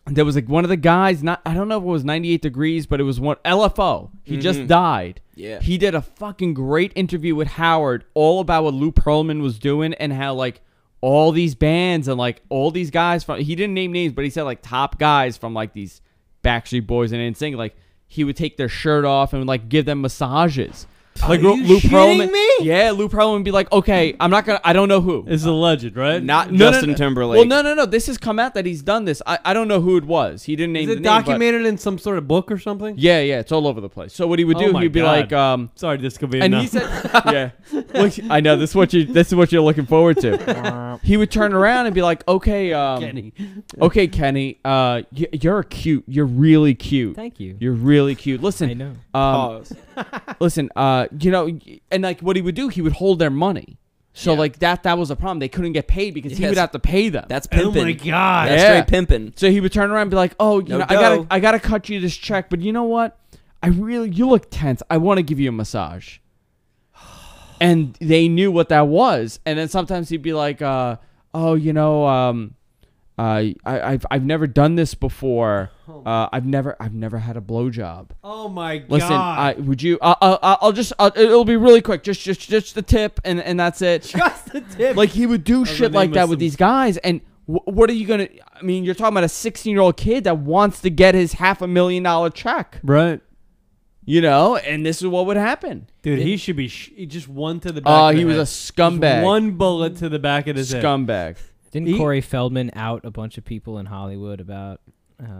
There was, like, one of the guys, I don't know if it was 98 Degrees, but it was one, LFO. He just died. Yeah. He did a fucking great interview with Howard all about what Lou Pearlman was doing and how, like, all these bands and like all these guys from, he didn't name names, but he said like top guys from like these Backstreet Boys and NSYNC, like he would take their shirt off and like give them massages. Like Lou Pearlman, yeah, Lou Pearlman would be like, okay, I don't know who. It's a legend, right? Not Justin Timberlake. Well, no. This has come out that he's done this. I don't know who it was. He didn't name the name. Is it documented in some sort of book or something? Yeah, it's all over the place. So what he would do, he'd be like, sorry, this could be and enough. he said, yeah, I know this is what you're looking forward to. He would turn around and be like, okay, Kenny, you're really cute. Thank you. You're really cute. Listen, I know. Pause. Listen, and like what he would do, he would hold their money. So like that was a problem. They couldn't get paid because he would have to pay them. That's pimping. Oh my God. That's straight pimping. So he would turn around and be like, "Oh, I gotta cut you this check, but you know what? You look tense. I want to give you a massage." And they knew what that was. And then sometimes he'd be like, I've never done this before. I've never had a blowjob. Oh my God! Listen, would you? It'll be really quick. Just the tip, and that's it. Just the tip. Like he would do shit like that with these guys, and what are you gonna? I mean, you're talking about a 16-year-old kid that wants to get his $500,000 check, right? And this is what would happen. Dude, he should be just one to the back. Oh, he was a scumbag. Just one bullet to the back of his head. Scumbag. Didn't Corey Feldman out a bunch of people in Hollywood about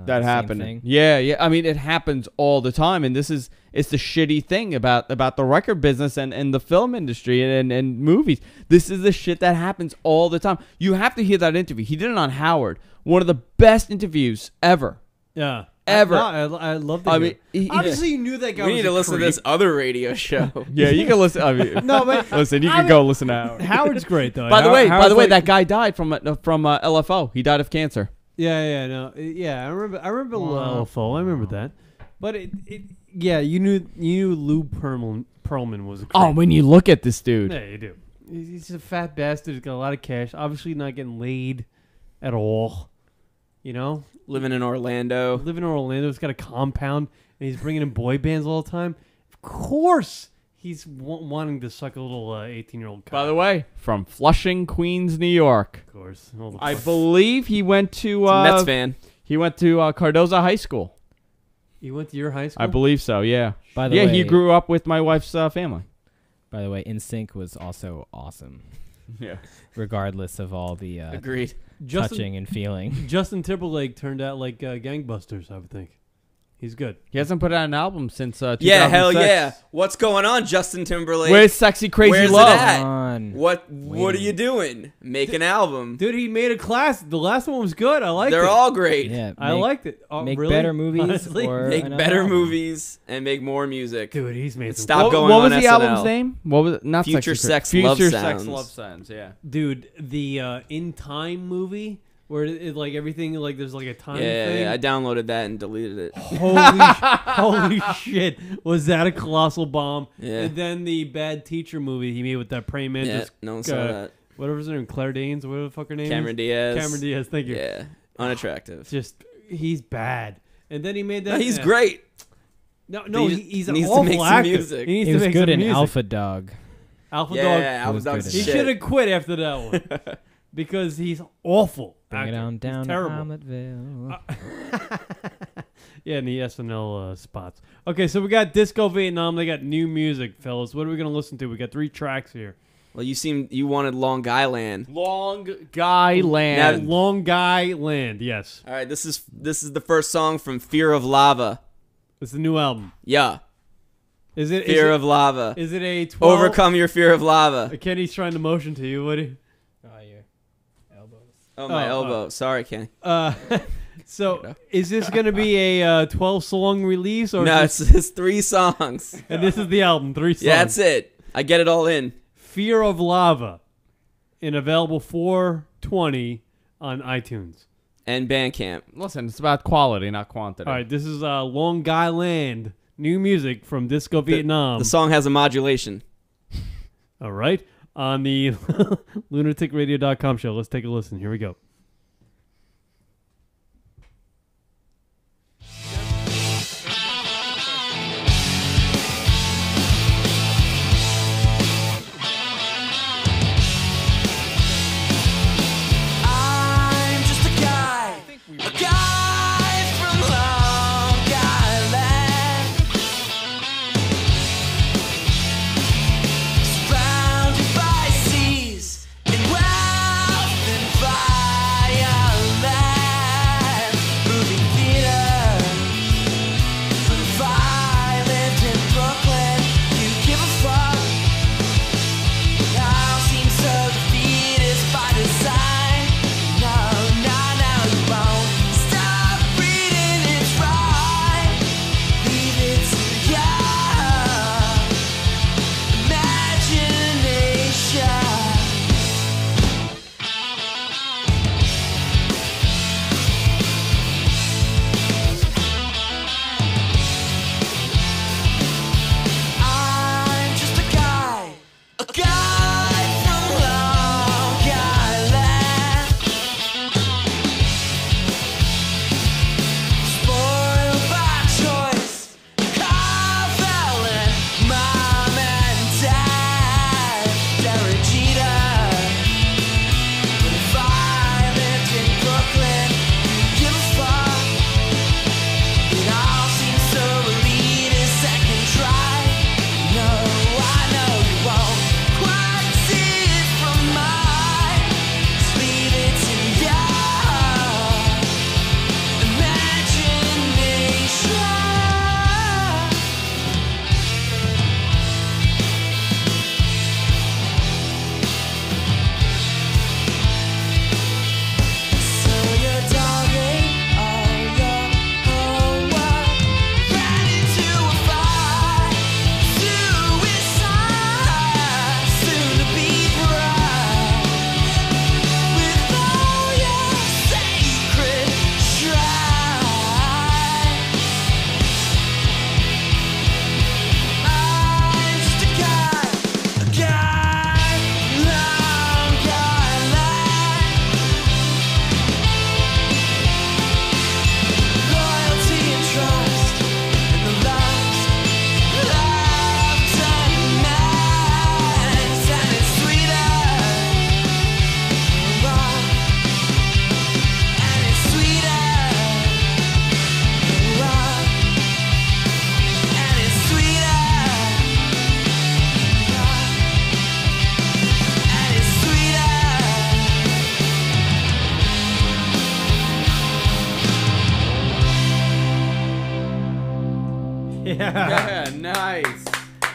that happening? Yeah. I mean, it happens all the time, and it's the shitty thing about the record business and the film industry and movies. This is the shit that happens all the time. You have to hear that interview. He did it on Howard. One of the best interviews ever. Yeah. Ever. I love that. Obviously, you knew that guy. We need to listen to this other radio show. Yeah, you can listen. No, but listen, you can go listen to Howard. Howard's great though. By the way, that guy died from LFO. He died of cancer. Yeah. I remember LFO. I remember that. But you knew Lou Pearlman was a creep. Oh, when you look at this dude. Yeah, you do. He's a fat bastard. He's got a lot of cash. Obviously, not getting laid at all. Living in Orlando. He's got a compound, and he's bringing in boy bands all the time. Of course, he's wanting to suck a little 18-year-old cock. By the way, from Flushing, Queens, New York. Of course. I believe he went to... Mets fan. He went to Cardozo High School. He went to your high school? I believe so, yeah. By the way, he grew up with my wife's family. By the way, NSYNC was also awesome. Yeah. Regardless of all the agreed touching and feeling. Justin Timberlake turned out like gangbusters, I would think. He's good. He hasn't put out an album since 2006. Yeah, hell yeah. What's going on, Justin Timberlake? Where's Sexy Crazy Where's Love? It at? What are you doing? Make an album. Dude, he made a class. The last one was good. I liked it. They're all great. Yeah, I liked it. Make really? better movies. Honestly? Or make better movies and make more music. Dude, he's made some. Stop going on What was the SNL. album's name? What was it? Not Future Sexy Sex Love Future Sounds. Sex Love Sounds, yeah. Dude, the In Time movie where it like everything like there's like a time thing. Yeah, I downloaded that and deleted it. Holy shit! Was that a colossal bomb? Yeah. And then the Bad Teacher movie he made with that praying mantis. Yeah, no one saw that. Whatever's her name, Claire Danes, or whatever the fuck her name Cameron is. Diaz. Cameron Diaz, thank you. Yeah, unattractive. Just he's bad. And then he made that. No, he's great. No, he's an needs awful to make some actor. music. He needs He to was make good some in music. Alpha Dog. Alpha Yeah, Dog. Alpha Dog's He shit. should have quit after that one because he's awful. Bring it on down He's to terrible. Hamletville. Yeah, in the SNL spots. Okay, so we got Disco Vietnam. They got new music, fellas. What are we gonna listen to? We got 3 tracks here. Well, you wanted Long Guy Land. Long Guy Land. Long Guy Land. Yes. All right, this is the first song from Fear of Lava. It's the new album. Yeah. Is it Fear of Lava? Is it a 12? Overcome your fear of lava. Kenny's trying to motion to you, Woody. Your elbows. Oh, my elbow. Sorry, Kenny. So is this going to be a 12-song release? Or No, it's 3 songs. And this is the album, 3 songs. Yeah, that's it. I get it all in. Fear of Lava, and available $4.20 on iTunes. And Bandcamp. Listen, it's about quality, not quantity. All right, this is Long Guy Land, new music from Disco Vietnam. The song has a modulation. All right, on the LunaticRadio.com show. Let's take a listen. Here we go. Yeah, nice.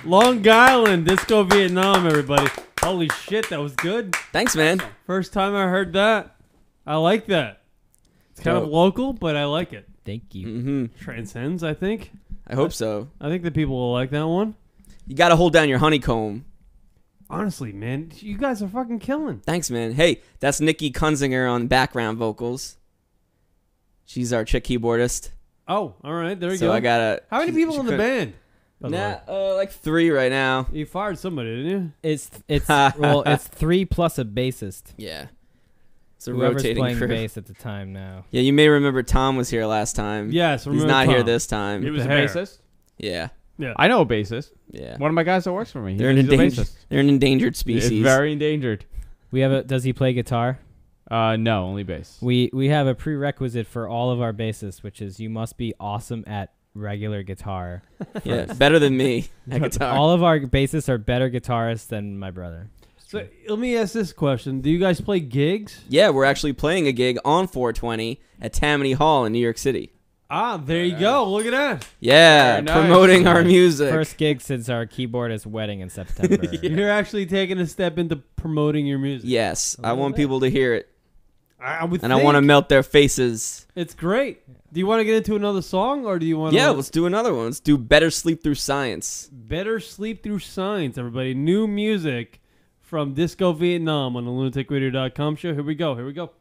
Long Island, Disco Vietnam, everybody. Holy shit, that was good. Thanks, man. First time I heard that. I like that. It's kind of Dope. local, but I like it. Thank you. Mm-hmm. Transcends, I think. I hope so. I think the people will like that one. You got to hold down your honeycomb. Honestly, man, you guys are fucking killing. Thanks, man. Hey, that's Nikki Kunzinger on background vocals. She's our chick keyboardist. Oh, all right. There you So go. I gotta. How many people in the band? by the way? Like 3 right now. You fired somebody, didn't you? It's well, it's 3 plus a bassist. Yeah. It's a Whoever's rotating playing crew. bass at the time now. Yeah, you may remember Tom was here last time. Yes, he's remember not here Tom. this time. He was a bassist? Yeah. Yeah. I know a bassist. Yeah. One of my guys that works for me. They're an He's a endangered. bassist. They're an endangered species. It's very endangered. We have a. Does he play guitar? No, only bass. We have a prerequisite for all of our bassists, which is you must be awesome at regular guitar. Yeah, better than me at guitar. All of our bassists are better guitarists than my brother. So let me ask this question: do you guys play gigs? Yeah, we're actually playing a gig on 420 at Tammany Hall in New York City. Ah, there you go. Look at that. Yeah, Very nice. promoting our music. First gig since our keyboardist wedding in September. You're actually taking a step into promoting your music. Yes, I want people to hear it. I would and I want to melt their faces. It's great. Do you want to get into another song, or do you want? Yeah, let's do another one. Let's do Better Sleep Through Science. Better Sleep Through Science, everybody. New music from Disco Vietnam on the LunaticRadio.com show. Here we go. Here we go.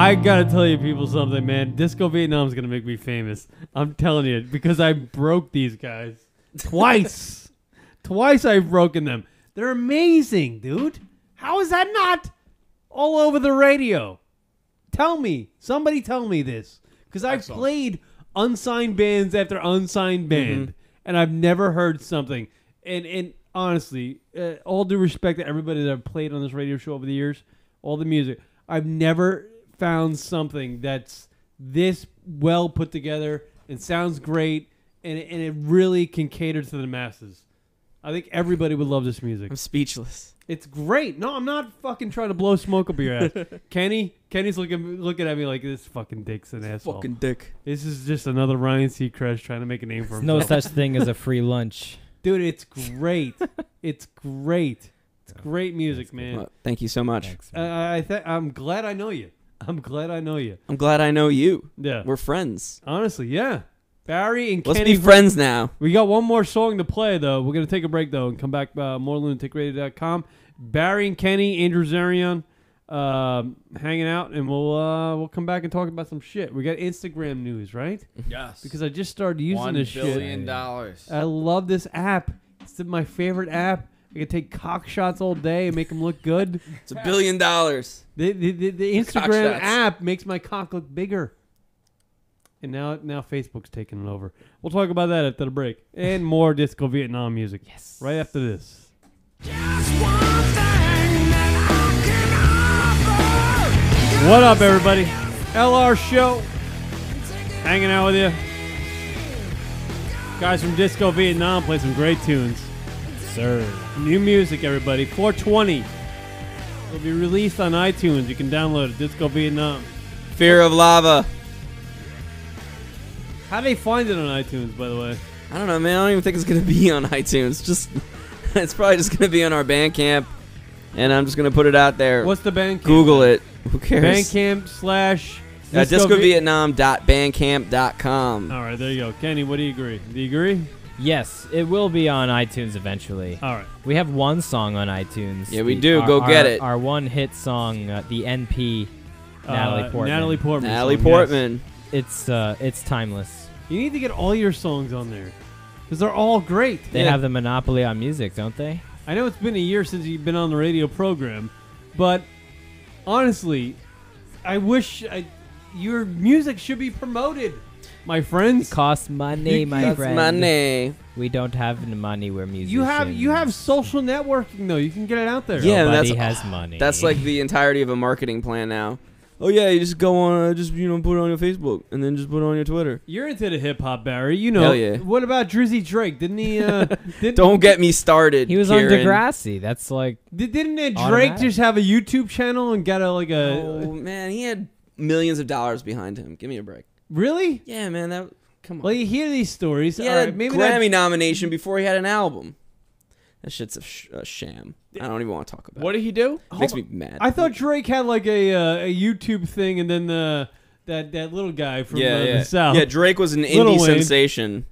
I gotta tell you people something, man. Disco Vietnam's gonna make me famous. I'm telling you, because I broke these guys twice. Twice I've broken them. They're amazing, dude. How is that not all over the radio? Tell me. Somebody tell me this. Because I've played unsigned bands after unsigned band, and I've never heard something. And honestly, all due respect to everybody that I've played on this radio show over the years, all the music, I've never found something that's this well put together and sounds great, and it really can cater to the masses. I think everybody would love this music. I'm speechless. It's great. No, I'm not fucking trying to blow smoke up your ass. Kenny's looking at me like this fucking dick's an asshole. Fucking dick. This is just another Ryan Seacrest trying to make a name for himself. No such thing as a free lunch. Dude, it's great. It's great. It's great music, man. Well, thank you so much. I'm glad I know you. I'm glad I know you. I'm glad I know you. Yeah. We're friends. Honestly, yeah. Barry and Let's Kenny. be friends now. We got one more song to play, though. We're going to take a break, though, and come back. More LunaticRadio.com. Barry and Kenny, Andrew Zarian, hanging out, and we'll come back and talk about some shit. We got Instagram news, right? Yes. Because I just started using this shit. $1 billion. I love this app. It's my favorite app. I can take cock shots all day and make them look good. It's $1 billion. The Instagram app makes my cock look bigger. And now Facebook's taking it over. We'll talk about that after the break. And more Disco Vietnam music. Yes. Right after this. What up, everybody? LR Show. Hanging out with you. Guys from Disco Vietnam play some great tunes. Sir. New music, everybody. 420. It'll be released on iTunes. You can download it. Disco Vietnam. Fear of Lava. How do they find it on iTunes, by the way? I don't know, man. I don't even think it's going to be on iTunes. It's probably just going to be on our Bandcamp, and I'm just going to put it out there. What's the Bandcamp? Google it. Who cares? Bandcamp / DiscoVietnam.bandcamp.com. All right, there you go. Kenny, what do you agree? Do you agree? Yes, it will be on iTunes eventually. All right. We have one song on iTunes. Yeah, we do. Go get it. Our one hit song, the NP, Natalie Portman. Natalie Portman. Natalie Portman. Yes. It's timeless. You need to get all your songs on there because they're all great. They have the monopoly on music, don't they? I know it's been a year since you've been on the radio program, but honestly, I wish your music should be promoted, my friends. It costs money, my friend. Money. We don't have the money. We're musicians. You have social networking though. You can get it out there. Yeah, nobody has money. That's like the entirety of a marketing plan now. Oh yeah, you just go on, put it on your Facebook, and then just put it on your Twitter. You're into the hip hop, Barry. You know. Hell yeah. What about Drizzy Drake? Didn't he? Don't get me started. He was Kieran. on Degrassi. That's like. Didn't Drake automatic. just have a YouTube channel and got a? Oh man, he had millions of dollars behind him. Give me a break. Really? Yeah, man. Come on. Well, you hear these stories. He had a Grammy nomination before he had an album. That shit's a sham. I don't even want to talk about it. What did he do? Makes me mad. I thought Drake had like a YouTube thing, and then that little guy from the South. Yeah, Drake was an indie sensation.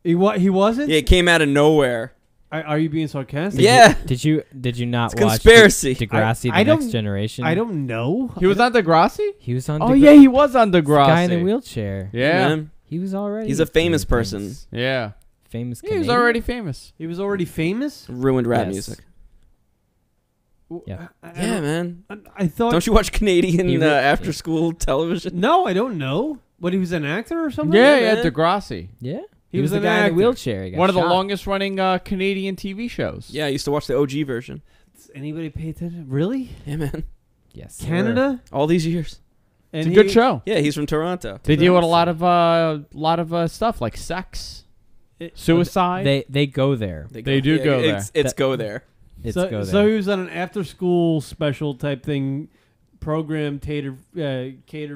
He wasn't? Yeah, it came out of nowhere. Are you being sarcastic? Yeah. Did you not it's watch conspiracy. Degrassi, The Next Generation? I don't know. He was on Degrassi? He was on Oh, yeah, he was on Degrassi. The guy in the wheelchair. Yeah. Man. He was already. He's a famous person. Yeah. Famous He was Canadian? already famous. He was already famous? Ruined rap music. Yeah. Yeah, man. I thought. Don't you watch Canadian after-school television? No, I don't know. What, he was an actor or something? Yeah, Degrassi. Yeah. He was the an guy in actor. the wheelchair. He got One of the shot. longest running Canadian TV shows. Yeah, I used to watch the OG version. Does anybody pay attention? Really? Yeah, man. Yes. Canada? All these years. It's a good show. Yeah, he's from Toronto. They deal with a lot of stuff like sex, suicide. They go there. They do go there. It's go there. It's go there. So he was on an after-school special type thing program catered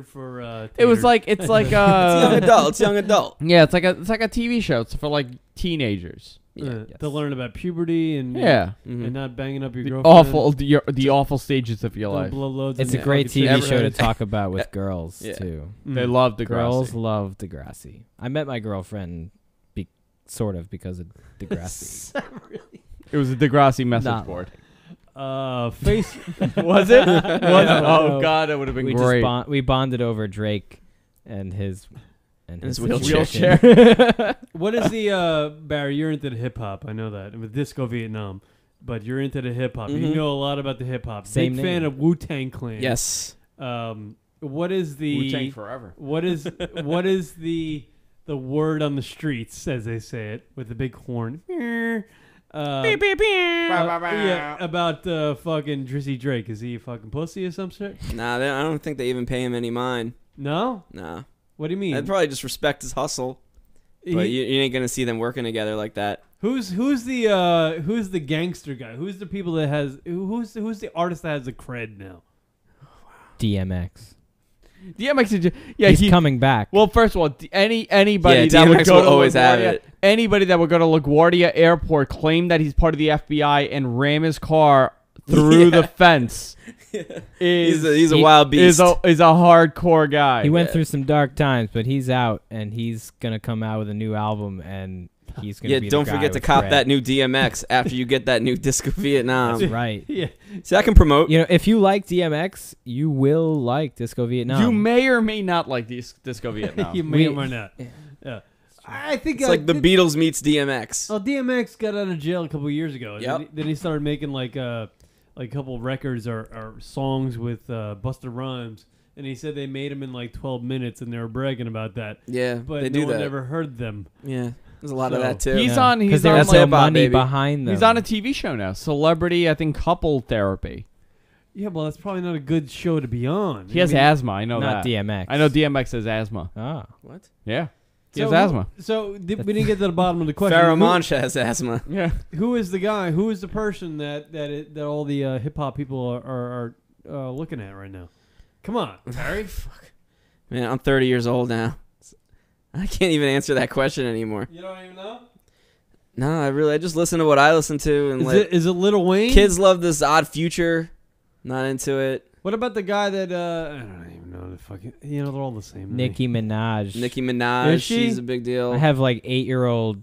for. It was like it's like it's young adult. It's young adult. Yeah, it's like a TV show. It's for like teenagers. To learn about puberty and and not banging up your girlfriend. The awful stages of your life. Blow loads It's in a the great fucking TV shit. show to talk about with girls too. They love Degrassi. Girls love Degrassi. I met my girlfriend, sort of because of Degrassi. Really? It was a Degrassi message Not board. Face. Was it? Oh God, that would have been great. We bonded over Drake and his wheelchair. What is the Barry? You're into the hip hop. I know that with Disco Vietnam, but you're into the hip hop. You know a lot about the hip hop. Same Big fan name. of Wu-Tang Clan. Yes. What is the Wu-Tang forever. What is the word on the streets, as they say it, with the big horn? Beep, beep, beep. Yeah, about fucking Drizzy Drake. Is he a fucking pussy or some shit? Nah, I don't think they even pay him any mind. No? Nah. What do you mean? I'd probably just respect his hustle. But you ain't gonna see them working together like that. Who's the gangster guy? Who's the people that has who's the artist that has the cred now? DMX. DMX, he's coming back. Well, first of all, anybody that DMX would go will to always have LaGuardia, it. anybody that would go to LaGuardia Airport, claim that he's part of the FBI, and ram his car through the fence. He's a wild beast. Is a hardcore guy. He went through some dark times, but he's out, and he's gonna come out with a new album, and he's gonna be don't the guy forget to with cop cred. that new DMX after you get that new Disco Vietnam. That's right. Yeah. See, I can promote. You know, if you like DMX, you will like Disco Vietnam. You may or may not like Disco Vietnam. You may or may not. Yeah. I think It's like the Beatles meets DMX. Oh, DMX got out of jail a couple of years ago. And Yep. then he started making like a couple records or songs with Busta Rhymes, and he said they made them in like 12 minutes, and they were bragging about that. Yeah, but they no do one that. ever heard them. Yeah, there's a lot of that too. He's on. He's on. There's like, no money behind them. He's on a TV show now. Celebrity, I think, couple therapy. Yeah, well, that's probably not a good show to be on. He has asthma. I know not that. DMX. I know DMX has asthma. Ah, what? Yeah, he has asthma. So we didn't get to the bottom of the question. Pharoah Monch has asthma. Yeah. Who is the guy? Who is the person that all the hip hop people are looking at right now? Come on, Barry. Fuck. Man, I'm 30 years old now. I can't even answer that question anymore. You don't even know? No, I just listen to what I listen to, and Is it Lil Wayne? Kids love this Odd Future. Not into it. What about the guy that I don't even know the fucking? You know, they're all the same. Nicki Minaj. Nicki Minaj. Is she? She's a big deal. I have like 8-year-old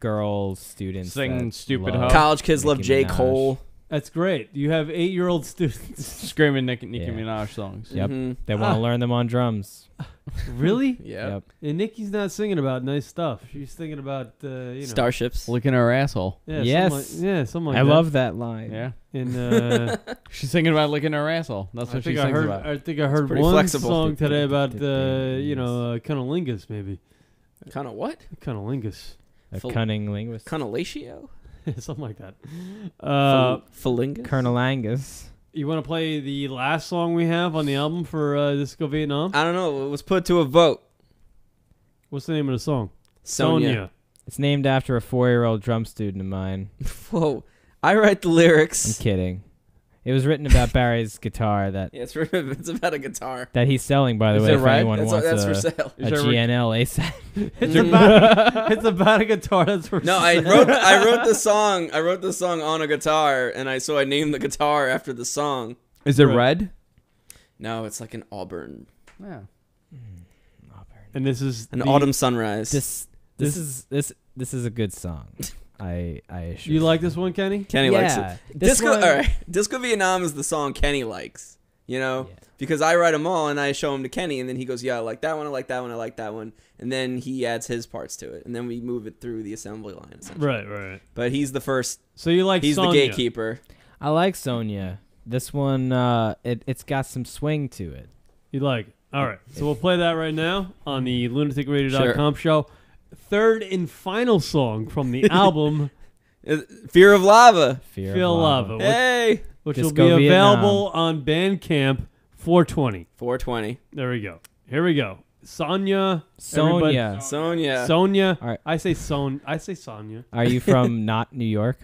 girl students Singing that Stupid love Hoe. College kids love Nicki J. Minaj. Cole. That's great. You have 8-year-old students Screaming Nicki Yeah. Minaj songs. Yep. Mhm. They want to learn them on drums. Really? Yep. And Nikki's not singing about nice stuff. She's thinking about Starships. Licking her asshole. Yeah, Yes. something like I that. love that line. Yeah. And She's singing about licking her asshole. That's what she sings about. I think I heard pretty one flexible. song today about cunnilingus maybe. Kind of what? Cunnilingus. A cunning linguist. Cunnilatio? Something like that. Phalingus? Colonel Angus. You want to play the last song we have on the album for Disco Vietnam? I don't know. It was put to a vote. What's the name of the song? Sonia. It's named after a 4-year-old drum student of mine. Whoa. I write the lyrics. I'm kidding. It was written about Barry's guitar that Yeah, it's about a guitar. that he's selling, by the Is way, it if red? anyone wants That's a, for sale. a GNL ASAP. It's about a guitar that's for No, I wrote the song. I wrote the song on a guitar, and I named the guitar after the song. Is it red? No, it's like an auburn. Yeah. And this is An autumn sunrise. This is a good song. I assure You like this one, Kenny? Kenny likes Yeah. it. This Disco, one- all right. Disco Vietnam is the song Kenny likes. You know, because I write them all and I show them to Kenny, and then he goes, "Yeah, I like that one. I like that one. I like that one." And then he adds his parts to it, and then we move it through the assembly line. Essentially. Right. But he's the first. So you like He's Sonia. the gatekeeper. I like Sonia. This one, it's got some swing to it. You like it. All right. So we'll play that right now on the lunaticradio.com show. Third and final song from the album. Fear of Lava. Fear of Lava. Hey. Which will Disco be Vietnam. available on Bandcamp 420. 420. There we go. Here we go. Sonia. Sonia. Sonia. All right. I say Sonia. Are you from not New York?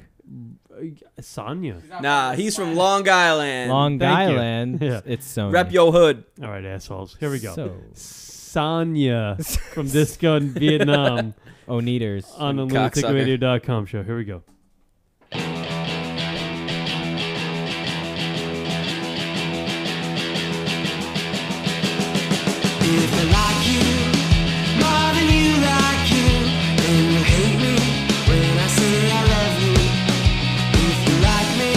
Sonia. Nah, he's from Long Island. Long Thank you. Island. Yeah. It's Sonia. Rep your hood. All right, assholes. Here we go. So. Sonia from Disco in Vietnam Oneaters. on the Cocksucker. lunaticradio.com show. Here we go. If I like you more than you like you, then you hate me when I say I love you. If you like me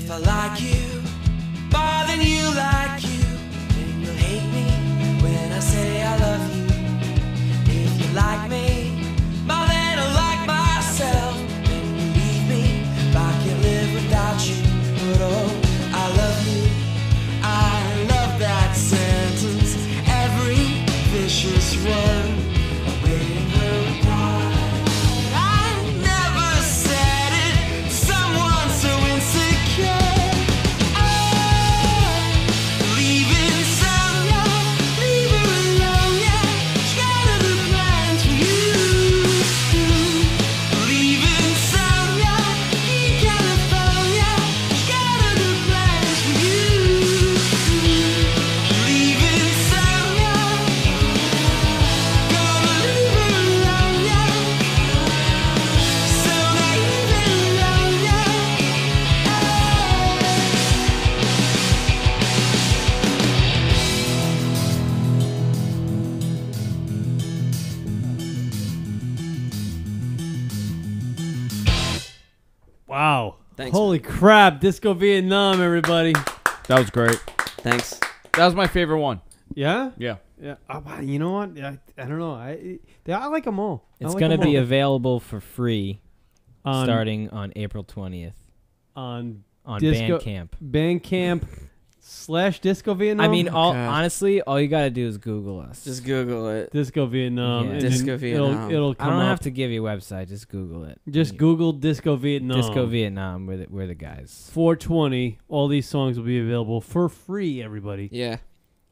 If I like you more than you like you, then you'll hate me when I say I love you. If you like me more than I like myself, then you leave me if I can't live without you. But oh, I love you. I love that sentence. Every vicious word waiting her reply. I never said it to someone so insecure. Oh, leaving some, yeah, leave her alone, yeah. She got other plans for you. Leaving some, yeah, in California. She got other plans for you. Leaving some, yeah, gonna leave her alone, yeah. So leave her alone, yeah. Wow. Thanks, Holy crap. Disco Vietnam, everybody. That was great. Thanks. That was my favorite one. Yeah? Yeah. Yeah. Wow, you know what? I don't know. I like them all. It's going to be available for free starting on April 20th. On Disco, Bandcamp. Bandcamp / Disco Vietnam. I mean, honestly, all you got to do is Google us. Just Google it. Disco Vietnam. Yeah. And Disco then Vietnam. It'll come I don't up. have to give you a website. Just Google it. Just Google Disco Vietnam. Disco Vietnam. We're the guys. 420. All these songs will be available for free, everybody. Yeah.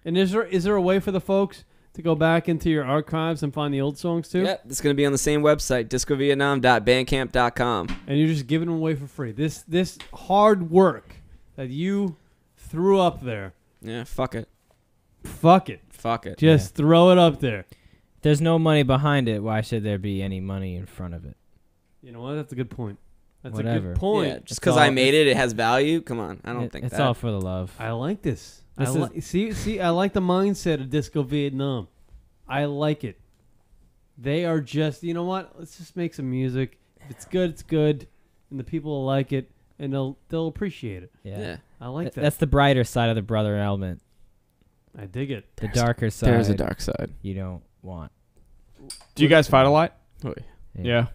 And is there a way for the folks to go back into your archives and find the old songs too? Yeah, it's going to be on the same website, discovietnam.bandcamp.com. And you're just giving them away for free. This hard work that you threw up there. Yeah, fuck it. Fuck it. Fuck it. Just throw it up there. There's no money behind it. Why should there be any money in front of it? You know what? That's a good point. That's a Whatever. good point. Yeah, just because I made it has value? Come on. I don't think it's that. all for the love. I like this. This See, I like the mindset of Disco Vietnam. I like it. They are just, you know what? Let's just make some music. If it's good, it's good, and the people will like it, and they'll appreciate it. Yeah. I like that. That's the brighter side of the brother element. I dig it. The darker side. There's a dark side. You don't want. Do you guys fight a lot? Oh, yeah.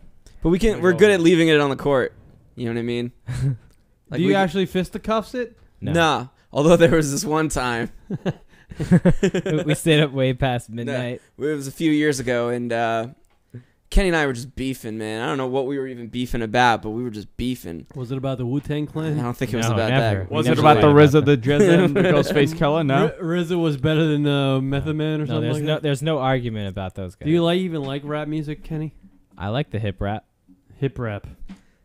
But we're good at leaving it on the court. You know what I mean? Do you actually fisticuffs it? No. Nah. Although there was this one time. We stayed up way past midnight. No, it was a few years ago, and Kenny and I were just beefing, man. I don't know what we were even beefing about, but we were just beefing. Was it about the Wu-Tang Clan? I don't think it was No, about never. that. Was it about the RZA, the Drizza, and the Ghostface Killer? No. RZA was better than Method Man or something like that? There's no argument about those guys. Do you even like rap music, Kenny? I like the hip rap. Hip rap.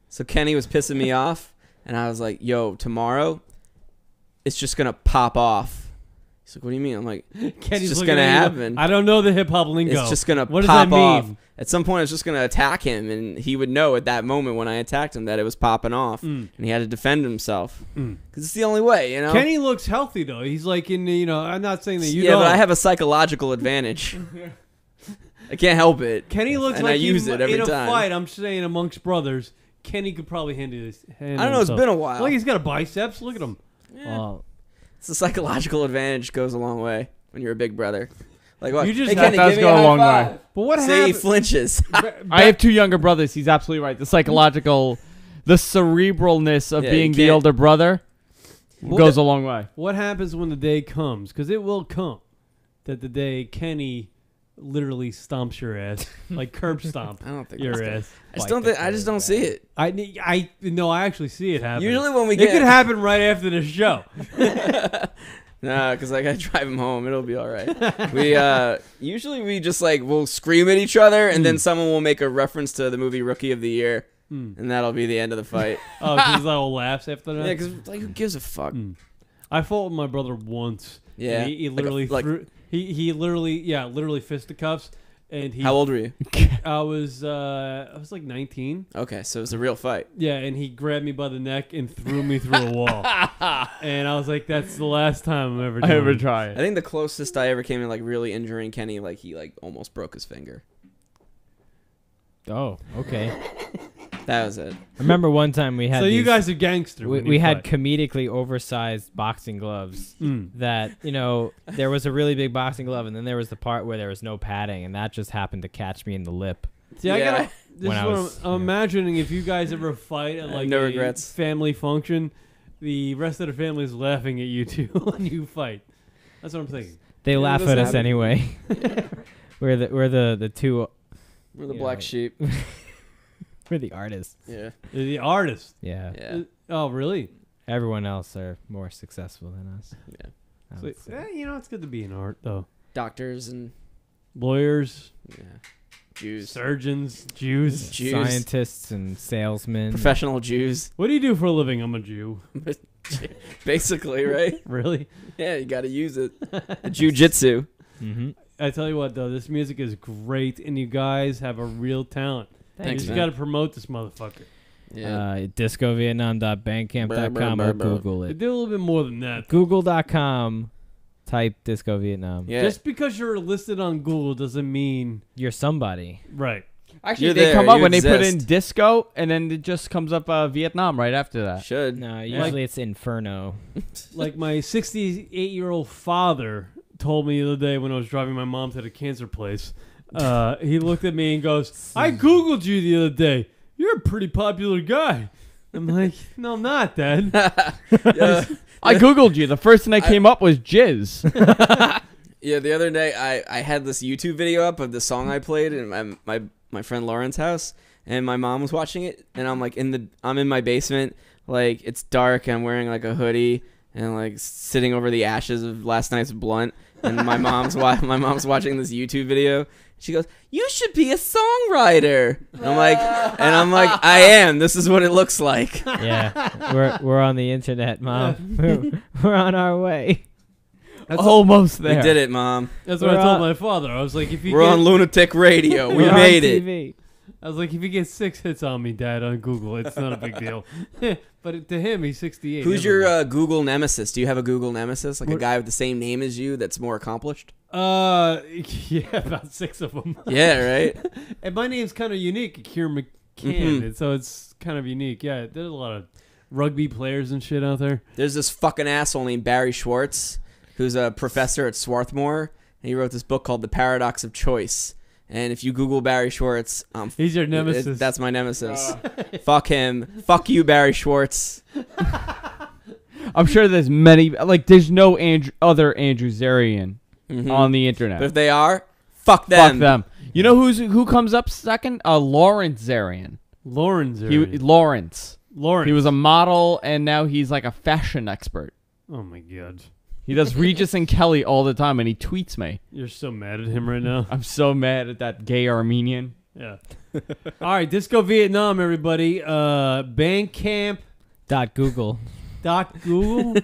So Kenny was pissing me off, and I was like, yo, tomorrow, it's just going to pop off. He's like, what do you mean? I'm like, it's just going to happen. I don't know the hip-hop lingo. It's just going to What pop does that off. mean? At some point, I was just going to attack him, and he would know at that moment when I attacked him that it was popping off, and he had to defend himself. Because it's the only way, you know? Kenny looks healthy, though. He's like in the, I'm not saying that you Yeah, don't. but I have a psychological advantage. I can't help it. Kenny looks and like I use it every in a time. fight, I'm saying amongst brothers, Kenny could probably handle this. I don't know. It's been a while. Look, he's got a biceps. Look at him. Yeah. Well, it's the psychological advantage goes a long way when you're a big brother. Like what? You just hey, Kenny, does give me go a long high way. five. But what Say he happened? flinches. I have 2 younger brothers. He's absolutely right. The psychological, the cerebralness of being the older brother goes a long way. What happens when the day comes? Because it will come. That the day Kenny literally stomps your ass, like curb stomp. I don't think your that's ass. I just don't see it. I actually see it happen. Usually when we it could happen right after the show. Nah, because I gotta drive him home. It'll be all right. We usually we just like we'll scream at each other, and then someone will make a reference to the movie Rookie of the Year, and that'll be the end of the fight. Oh, because all laughs after that. Yeah, because like who gives a fuck? I fought with my brother once. Yeah, he literally he literally fisticuffs. And he, how old were you? I was like 19. Okay, so it was a real fight. Yeah, and he grabbed me by the neck and threw me through a wall. And I was like, "That's the last time I'm ever doing it." I think the closest I ever came to like really injuring Kenny, like he like almost broke his finger. Oh, okay. That was it. Remember one time we had. So you guys are gangster. We had comedically oversized boxing gloves. That there was a really big boxing glove, and then there was the part where there was no padding, and that just happened to catch me in the lip. See, This is what I'm imagining. If you guys ever fight at like no a regrets. family function, the rest of the family is laughing at you two when you fight. That's what I'm thinking. They laugh at us anyway. We're the two. We're the black sheep. We're the artists. Yeah. You're the artist. Yeah. Oh, really? Everyone else are more successful than us. Yeah. So, it's good to be in art, though. Doctors and lawyers. Yeah. Jews. Surgeons. Jews. Scientists and salesmen. Professional Jews. What do you do for a living? I'm a Jew. Basically, right? Really? Yeah, you got to use it. The Jiu-Jitsu. Mm-hmm. I tell you what, though, this music is great, and you guys have a real talent. Thanks, you man. got to promote this motherfucker. Yeah. DiscoVietnam.bandcamp.com or Google it. Do a little bit more than that. Google.com. Type Disco Vietnam. Yeah. Just because you're listed on Google doesn't mean you're somebody. Right. Actually, they come up when they put in disco, and then it just comes up Vietnam right after that. Should. No, usually it's Inferno. Like my 68-year-old father told me the other day when I was driving my mom to the cancer place. He looked at me and goes, I Googled you the other day. You're a pretty popular guy. I'm like, no, I'm not, Dad. I Googled you. The first thing that came up was jizz. Yeah, the other day I had this YouTube video up of the song I played in my friend Lauren's house, and my mom was watching it, and I'm like I'm in my basement, like it's dark, I'm wearing like a hoodie and like sitting over the ashes of last night's blunt, and my mom's watching this YouTube video. She goes, "You should be a songwriter." I'm like, I am. This is what it looks like. Yeah, we're on the internet, Mom. We're on our way. That's almost there. We did it, Mom. That's what I told my father. I was like, we're on Lunatic Radio. We made it. I was like, if you get 6 hits on me, Dad, on Google, it's not a big deal. But to him, he's 68. Who's your Google nemesis? Do you have a Google nemesis? Like a guy with the same name as you that's more accomplished? Yeah, about 6 of them. Yeah, right? And my name's kind of unique, Kieran McCann, and so it's kind of unique. Yeah, there's a lot of rugby players and shit out there. There's this fucking asshole named Barry Schwartz, who's a professor at Swarthmore, and he wrote this book called The Paradox of Choice. And if you Google Barry Schwartz, he's your nemesis. That's my nemesis. Fuck him. Fuck you, Barry Schwartz. I'm sure there's many. Like, there's no other Andrew Zarian on the internet. But if they are, fuck them. Fuck them. You know who comes up second? Lawrence Zarian. Lawrence Zarian. Lawrence. Lawrence. He was a model, and now he's like a fashion expert. Oh my god. He does Regis and Kelly all the time, and he tweets me. You're so mad at him right now. I'm so mad at that gay Armenian. Yeah. All right, Disco Vietnam, everybody. Bandcamp. .google. .google.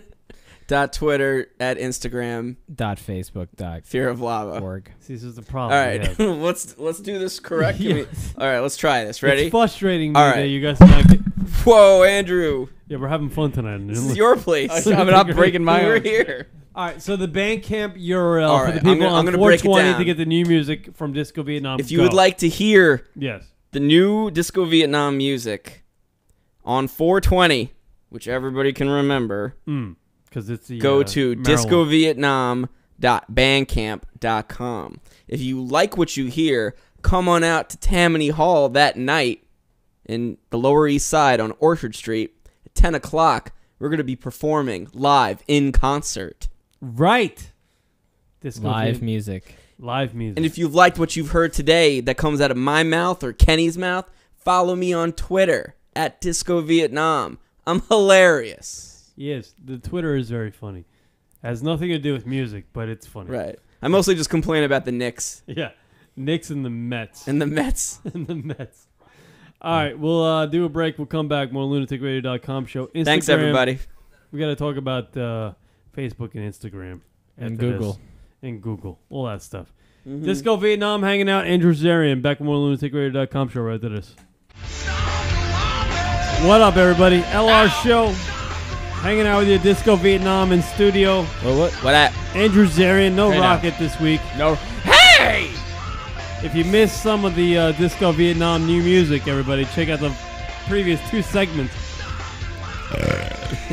.twitter, at Instagram. .facebook. Fear of Lava. .org. See, this is the problem. All right, let's do this correct. All right, let's try this. Ready? It's frustrating me all right. that you guys not get... Whoa, Andrew. Yeah, we're having fun tonight. This is your place. I'm not breaking my own. We're here. All right, so the Bandcamp URL All right, for the people I'm on gonna break it 420 down. to get the new music from Disco Vietnam. If you would like to hear the new Disco Vietnam music on 420, which everybody can remember, because it's the, go to Maryland. discovietnam.bandcamp.com. If you like what you hear, come on out to Tammany Hall that night in the Lower East Side on Orchard Street at 10 o'clock. We're going to be performing live in concert. Right. Disco Live music. Live music. And if you've liked what you've heard today that comes out of my mouth or Kenny's mouth, follow me on Twitter at Disco Vietnam. I'm hilarious. Yes, the Twitter is very funny. Has nothing to do with music, but it's funny. Right. I mostly just complain about the Knicks. Yeah. Knicks and the Mets. And the Mets. And the Mets. All right, we'll do a break. We'll come back. More lunaticradio.com show. Instagram. Thanks, everybody. We got to talk about Facebook and Instagram. And after Google. this. And Google. All that stuff. Disco Vietnam hanging out. Andrew Zarian. Back with more lunaticradio.com show right after this. What up, everybody? LR show. Hanging out with you. Disco Vietnam in studio. What up? Andrew Zarian. No Hey, Rockit this week. No. Hey! If you missed some of the Disco Vietnam new music, everybody, check out the previous 2 segments.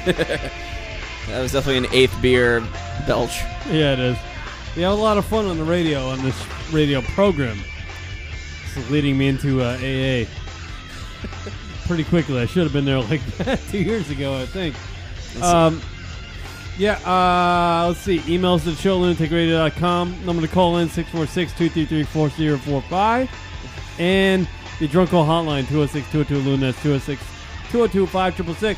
That was definitely an 8th beer belch. Yeah, it is. We have a lot of fun on the radio on this radio program. This is leading me into AA pretty quickly. I should have been there like 2 years ago, I think. Let's see. Emails to the show, lunaticradio.com. Number to call in, 646-233-4045. And the drunk call hotline, 206-202-LUNA. That's 206-202-5666.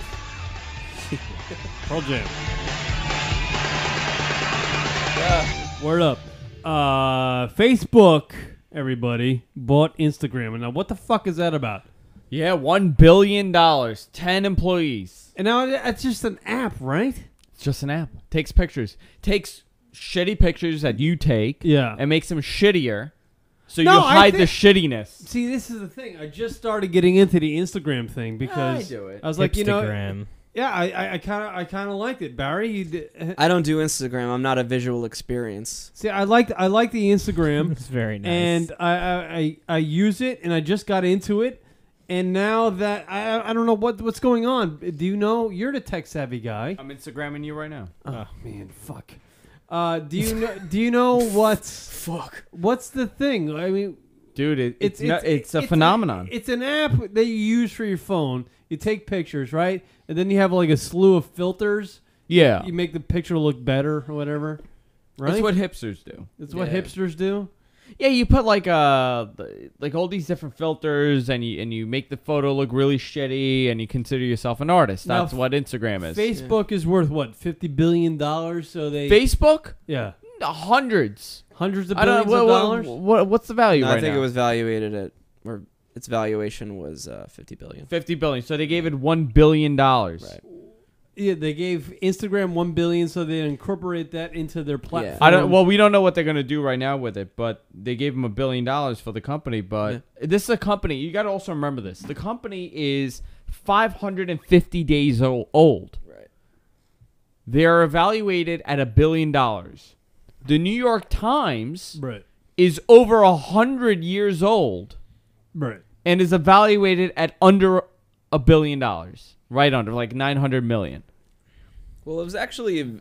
Pearl Jam. Word up. Facebook, everybody, bought Instagram. And now what the fuck is that about? Yeah, $1 billion, 10 employees. And now it's just an app, right? It's just an app. Takes pictures. Takes shitty pictures that you take. Yeah. And makes them shittier. So you hide the shittiness. See, this is the thing. I just started getting into the Instagram thing because I do it. I was like, Hipstagram. Yeah, I kind of liked it, Barry. I don't do Instagram. I'm not a visual experience. See, I like the Instagram. It's very nice. And I use it, and I just got into it, and now that I don't know what's going on. Do you know? You're the tech savvy guy. I'm Instagramming you right now. Oh man, fuck. Do you know what's what's the thing? I mean, dude, it's a phenomenon. It's an app that you use for your phone. You take pictures, right? And then you have like a slew of filters. Yeah. You make the picture look better or whatever. Right? That's what hipsters do. That's what hipsters do? Yeah, you put like all these different filters and you make the photo look really shitty and you consider yourself an artist. That's what Instagram is. Facebook is worth what, $50 billion? So they Facebook? Yeah. Hundreds of billions of dollars? What's the value right now? I think it was valuated at, or its valuation was $50 billion. $50 billion. So they gave it $1 billion. Right. Yeah, they gave Instagram $1 billion, so they incorporate that into their platform. Yeah. We don't know what they're gonna do right now with it, but they gave them $1 billion for the company. But this is a company. You got to also remember this. The company is 550 days old. Right. They are evaluated at $1 billion. The New York Times is over 100 years old. Right. And is evaluated at under $1 billion. Right under, like 900 million. Well, it was actually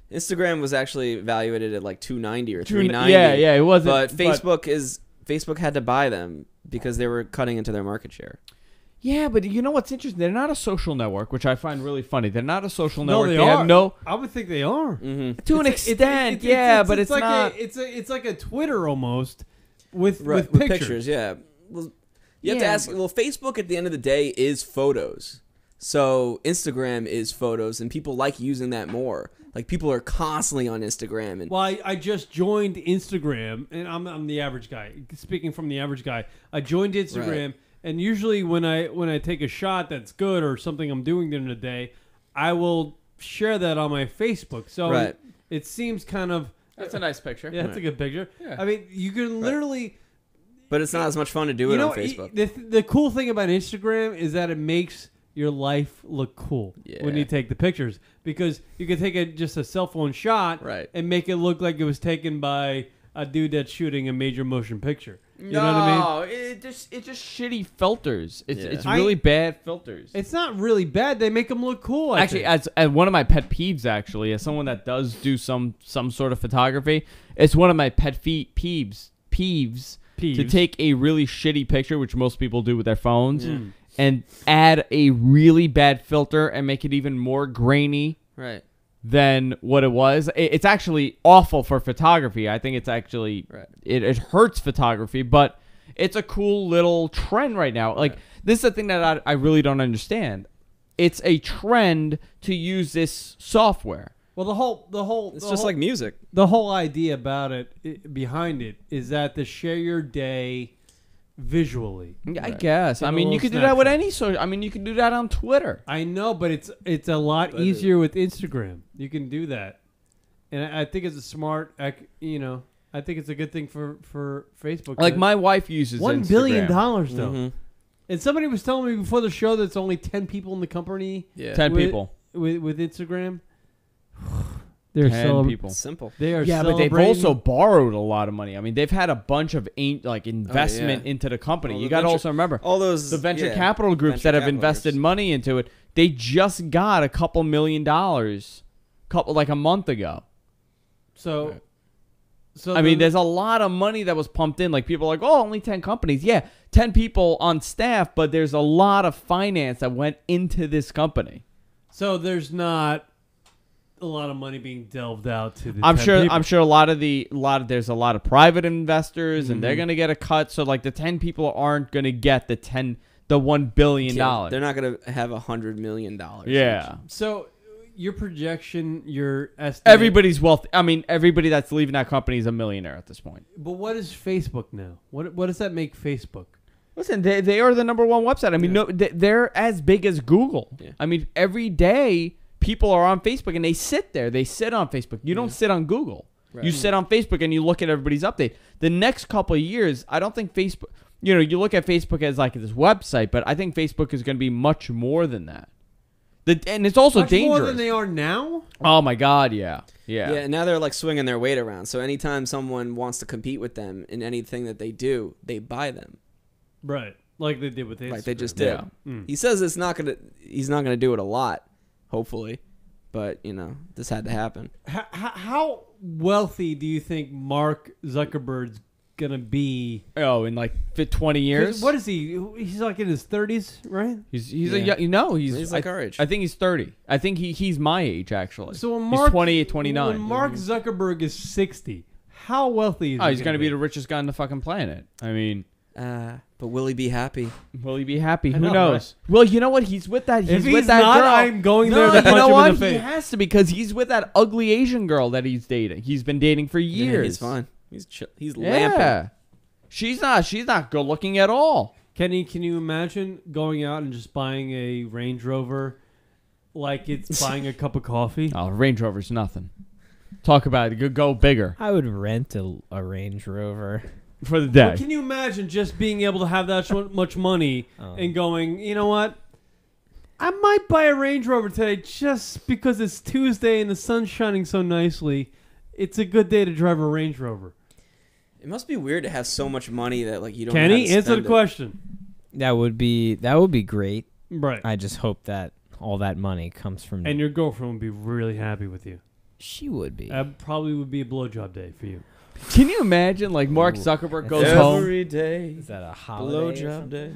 Instagram was actually evaluated at like 290 or 390. Yeah, it wasn't. But Facebook had to buy them because they were cutting into their market share. Yeah, but you know what's interesting? They're not a social network, which I find really funny. They're not a social network. They are. I would think they are. Mm-hmm. To an extent, but it's like not. It's like a Twitter almost with pictures. Yeah. Well, you have to ask. Well, Facebook at the end of the day is photos. So Instagram is photos, and people like using that more. Like people are constantly on Instagram. And well, I just joined Instagram, and I'm the average guy. Speaking from the average guy, I joined Instagram, and usually when I take a shot that's good or something I'm doing during the day, I will share that on my Facebook. So it seems kind of that's a nice picture. Yeah, that's a good picture. Yeah. I mean, you can literally. But it's not as much fun to do it on Facebook. The cool thing about Instagram is that it makes your life look cool when you take the pictures, because you can take just a cell phone shot and make it look like it was taken by a dude that's shooting a major motion picture. You know what I mean? It's just shitty filters. It's really bad filters. It's not really bad. They make them look cool. Actually, as one of my pet peeves, as someone that does do some sort of photography, it's one of my pet peeves to take a really shitty picture, which most people do with their phones. And add a really bad filter and make it even more grainy than what it was. It's actually awful for photography. I think it's actually it hurts photography, but it's a cool little trend right now. Like this is the thing that I really don't understand. It's a trend to use this software. Well, it's just like music. The whole idea about it behind it is that to share your day visually. I guess. I mean, you could do that with any social. I mean, you could do that on Twitter. I know, but it's a lot easier with Instagram. You can do that, and I think it's a smart. I think it's a good thing for Facebook. Like my wife uses $1 billion though, and somebody was telling me before the show that it's only 10 people in the company. Yeah, 10 people with Instagram. They're 10 people. Simple. They are Yeah, but they've celebrating- also borrowed a lot of money. I mean, they've had a bunch of investment into the company. All You the got to venture- also remember all those the venture yeah, capital groups venture that have capital invested groups. money into it. They just got a couple $1 million, like a month ago. So I mean, there's a lot of money that was pumped in. Like, people are like, oh, only 10 companies. Yeah, 10 people on staff, but there's a lot of finance that went into this company. So there's not a lot of money being delved out to the I'm 10 sure. people. I'm sure there's a lot of private investors, and they're gonna get a cut. So like the 10 people aren't gonna get the $1 billion. Yeah, they're not gonna have $100 million. Yeah. So your projection, your estimate. Everybody's wealthy. I mean, everybody that's leaving that company is a millionaire at this point. But what is Facebook now? What does that make Facebook? Listen, they are the #1 website. I mean, no, they're as big as Google. Yeah. I mean, every day people are on Facebook and they sit there. They sit on Facebook. You don't sit on Google. Right. You sit on Facebook and you look at everybody's update. The next couple of years, I don't think Facebook. You look at Facebook as like this website, but I think Facebook is going to be much more than that. And it's also Much dangerous. more than they are now? Oh my God, yeah. Yeah, and now they're like swinging their weight around. So anytime someone wants to compete with them in anything that they do, they buy them. Right. Like they did with Instagram. Like they just did. Yeah. He says he's not gonna do it a lot, hopefully, but this had to happen. How wealthy do you think Mark Zuckerberg's gonna be? Oh, in like 20 years? What is he? He's like in his 30s, right? He's like our age. I think he's 30. I think he's my age actually. So when he's Mark, 28, 29. When Mark Zuckerberg is 60, how wealthy is he? Oh, he's gonna be the richest guy on the fucking planet. I mean, but will he be happy? Will he be happy? I Who know, knows? right? Well, you know what? He's with that. If with he's that not, girl. I'm going there No, to you punch know him what? in the face. He has to because he's with that ugly Asian girl that he's dating. He's been dating for years. Yeah, he's fine. He's Yeah. lamping. She's not good looking at all. Kenny, can you imagine going out and just buying a Range Rover like it's buying a cup of coffee? Oh, Range Rover's nothing. Talk about it. Go bigger I would rent a Range Rover. for the day. Well, can you imagine just being able to have that much money and going, you know what? I might buy a Range Rover today just because it's Tuesday and the sun's shining so nicely. It's a good day to drive a Range Rover. It must be weird to have so much money that like you don't. Kenny, know how to answer the spend it. question. That would be great. Right. I just hope that all that money comes from. And your girlfriend would be really happy with you. She would be. That probably would be a blowjob day for you. Can you imagine, like, Mark Zuckerberg goes home? Every day. Is that a holiday? Blowjob day.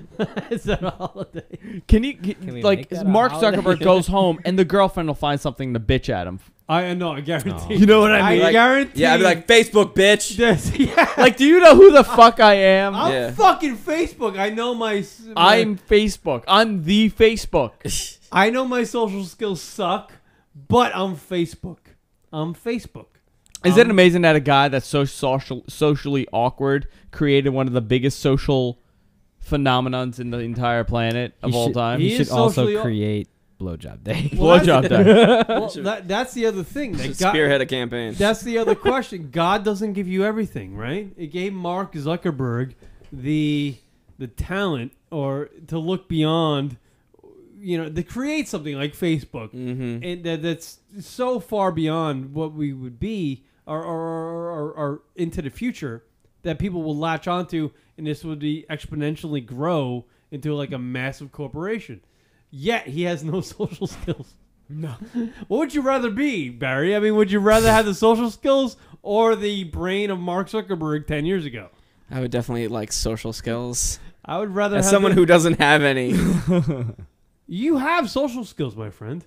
Is that a holiday? Can you, Can we like, make that a Mark holiday? Zuckerberg goes home and the girlfriend will find something to bitch at him. I know, I guarantee. You know what I mean? I guarantee. Yeah, I'd be like, Facebook, bitch. Yes, yeah. Like, do you know who the fuck I am? I'm fucking Facebook. I know my. I'm Facebook. I'm the Facebook. I know my social skills suck, but I'm Facebook. I'm Facebook. Is it amazing that a guy that's so socially awkward created one of the biggest social phenomenons in the entire planet of all time? He He should is socially also create blowjob day. Blowjob day. Well, that's the other thing. That Spearhead a campaign. That's the other question. God doesn't give you everything, right? It gave Mark Zuckerberg the talent or to look beyond, to create something like Facebook, and that's so far beyond what we would be or into the future that people will latch onto, and this would be exponentially grow into like a massive corporation. Yet he has no social skills. No. What would you rather be, Barry? I mean, would you rather have the social skills or the brain of Mark Zuckerberg 10 years ago? I would definitely like social skills. I would rather As have someone who doesn't have any. You have social skills, my friend.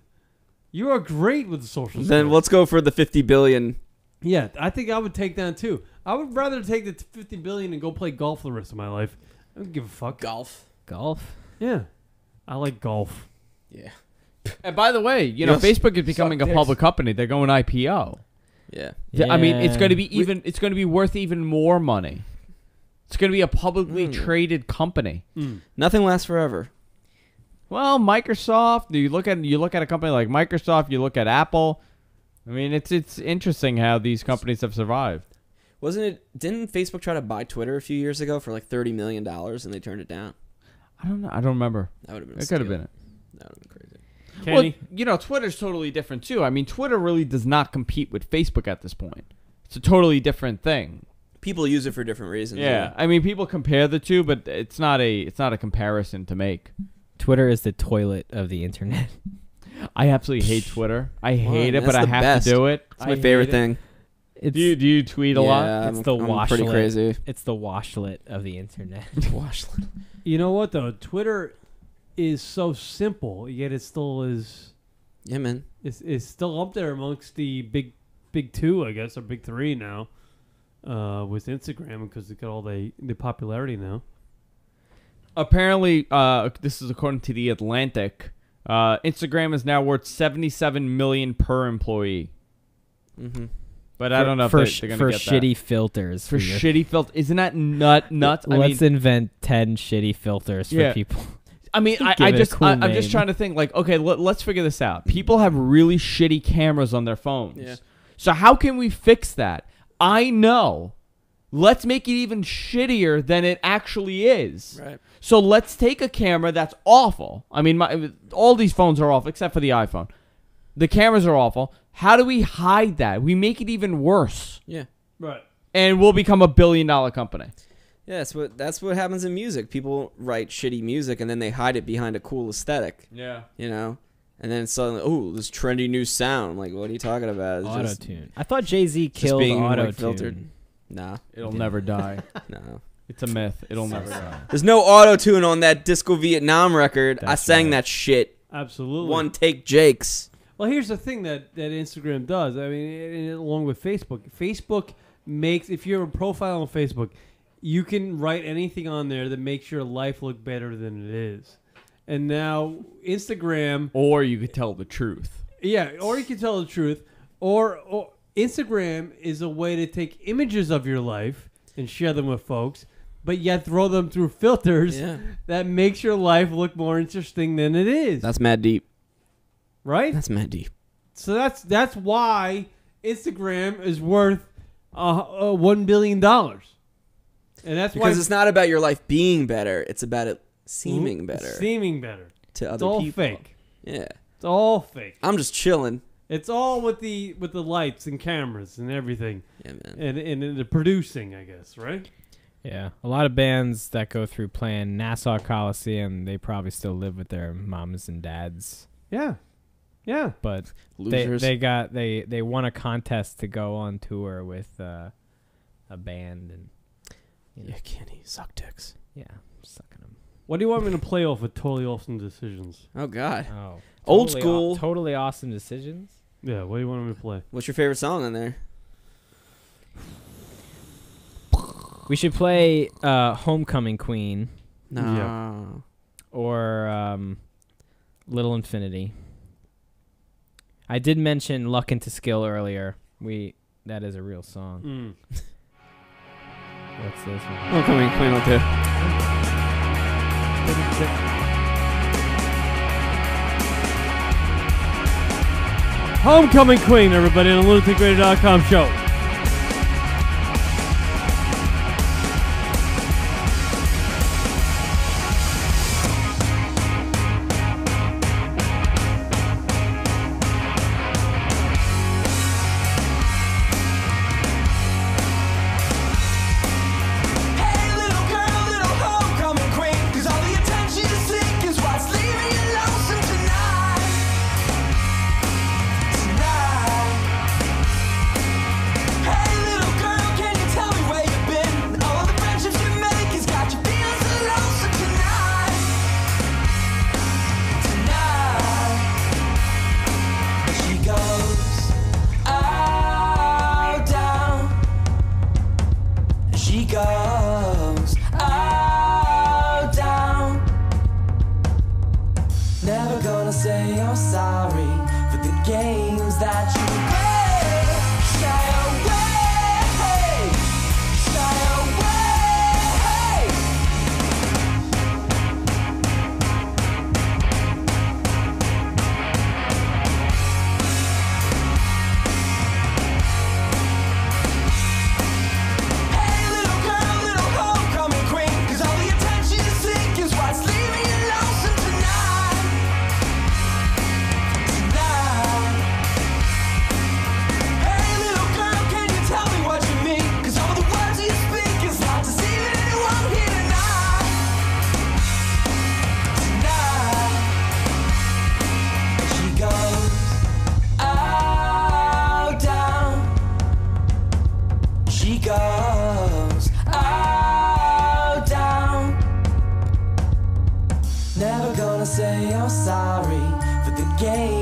You are great with the social skills. Then let's go for the 50 billion. Yeah, I think I would take that too. I would rather take the 50 billion and go play golf the rest of my life. I don't give a fuck. Golf. Yeah. I like golf. Yeah. And by the way, Facebook is becoming a public company. They're going IPO. Yeah. I mean, it's going to be it's going to be worth even more money. It's going to be a publicly traded company. Nothing lasts forever. Well, Microsoft. You look at a company like Microsoft. You look at Apple. I mean, it's interesting how these companies have survived. Didn't Facebook try to buy Twitter a few years ago for like $30 million and they turned it down? I don't know. I don't remember. That would have been. It could have been it. That would have been crazy. Kenny? Well, Twitter's totally different too. I mean, Twitter really does not compete with Facebook at this point. It's a totally different thing. People use it for different reasons. Yeah, I mean, people compare the two, but it's not a comparison to make. Twitter is the toilet of the internet. I absolutely hate Twitter. I hate it, That's but I the have best. to do it. It's my favorite thing. Do you tweet a lot? It's the I'm washlet. pretty crazy. It's the washlet of the internet. Washlet. You know what though? Twitter is so simple, yet it still is. Yeah, man. It's still up there amongst the big two, I guess, or big three now, with Instagram because they got all the popularity now. Apparently, this is according to The Atlantic. Instagram is now worth $77 million per employee. Mm-hmm. But I don't know if they're going to get that. For shitty filters. For shitty filters. Isn't that nuts? Let's invent 10 shitty filters for people. I mean, I'm just trying to think, like, okay, let's figure this out. People have really shitty cameras on their phones. Yeah. So how can we fix that? I know. Let's make it even shittier than it actually is. Right. So let's take a camera that's awful. I mean, all these phones are awful except for the iPhone. The cameras are awful. How do we hide that? We make it even worse. Yeah. Right. And we'll become a $1 billion company. Yeah, that's what happens in music. People write shitty music and then they hide it behind a cool aesthetic. Yeah. You know? And then suddenly, oh, this trendy new sound. Like, what are you talking about? It's Auto-tune. I thought Jay-Z killed auto-tune. Filtered. Nah. It'll never die. No. It's a myth. It'll never die. There's no auto-tune on that Disco Vietnam record. I sang that shit. Absolutely. One take Jake's. Well, here's the thing that Instagram does. I mean, along with Facebook makes, if you have a profile on Facebook, you can write anything on there that makes your life look better than it is. And now Instagram... Or you could tell the truth. Yeah, or you can tell the truth. Or Instagram is a way to take images of your life and share them with folks, but yet throw them through filters that makes your life look more interesting than it is. That's mad deep. Right? That's mad deep. So that's why Instagram is worth $1 billion. And that's because why it's not about your life being better. It's about it seeming better. Seeming better. To other it's all people. fake. Yeah. It's all fake. I'm just chilling. It's all with the lights and cameras and everything. Yeah, man. And the producing, I guess, right? Yeah. A lot of bands that go through playing Nassau Coliseum, they probably still live with their moms and dads. Yeah. Yeah. But Losers. they won a contest to go on tour with a band and yeah, Kenny, suck dicks. Yeah, sucking them. What do you want me to play off with Totally Awesome Decisions? Oh God. Oh. Old school. Totally Awesome Decisions? Yeah, what do you want me to play? What's your favorite song on there? We should play Homecoming Queen. No. Yeah. Or Little Infinity. I did mention Luck into Skill earlier. That is a real song. What's this one? Homecoming Queen will do. Homecoming Queen, everybody, on the LunaticRadio.com show.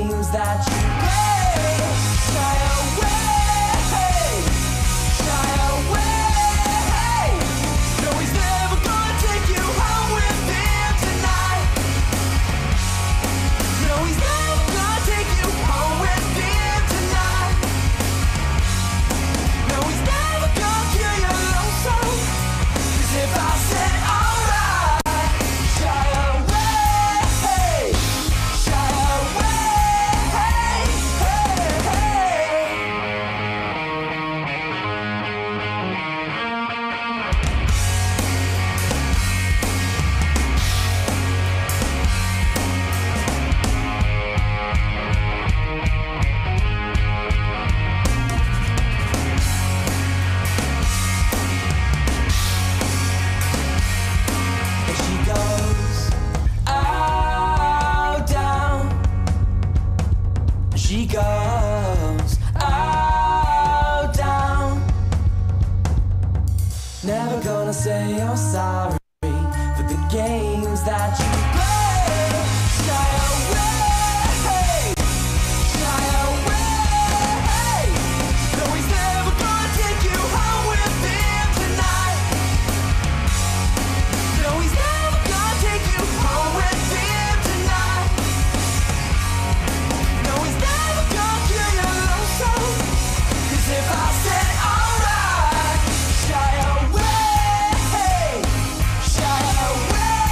games that you play. Shy away, shy away. No, he's never gonna take you home with him tonight. No, he's never gonna take you home with him tonight. No, he's never gonna kill your lonesome. 'Cause if I said alright, shy away, shy away, and she goes out down. She goes out down. Never gonna say you're sorry for the games that you play. Shy away, shy away. No, he's never gonna take you home with him tonight. No, he's never gonna take you home with him tonight. No, he's never gonna kill your lonesome. 'Cause if I said alright, shy away, shy away.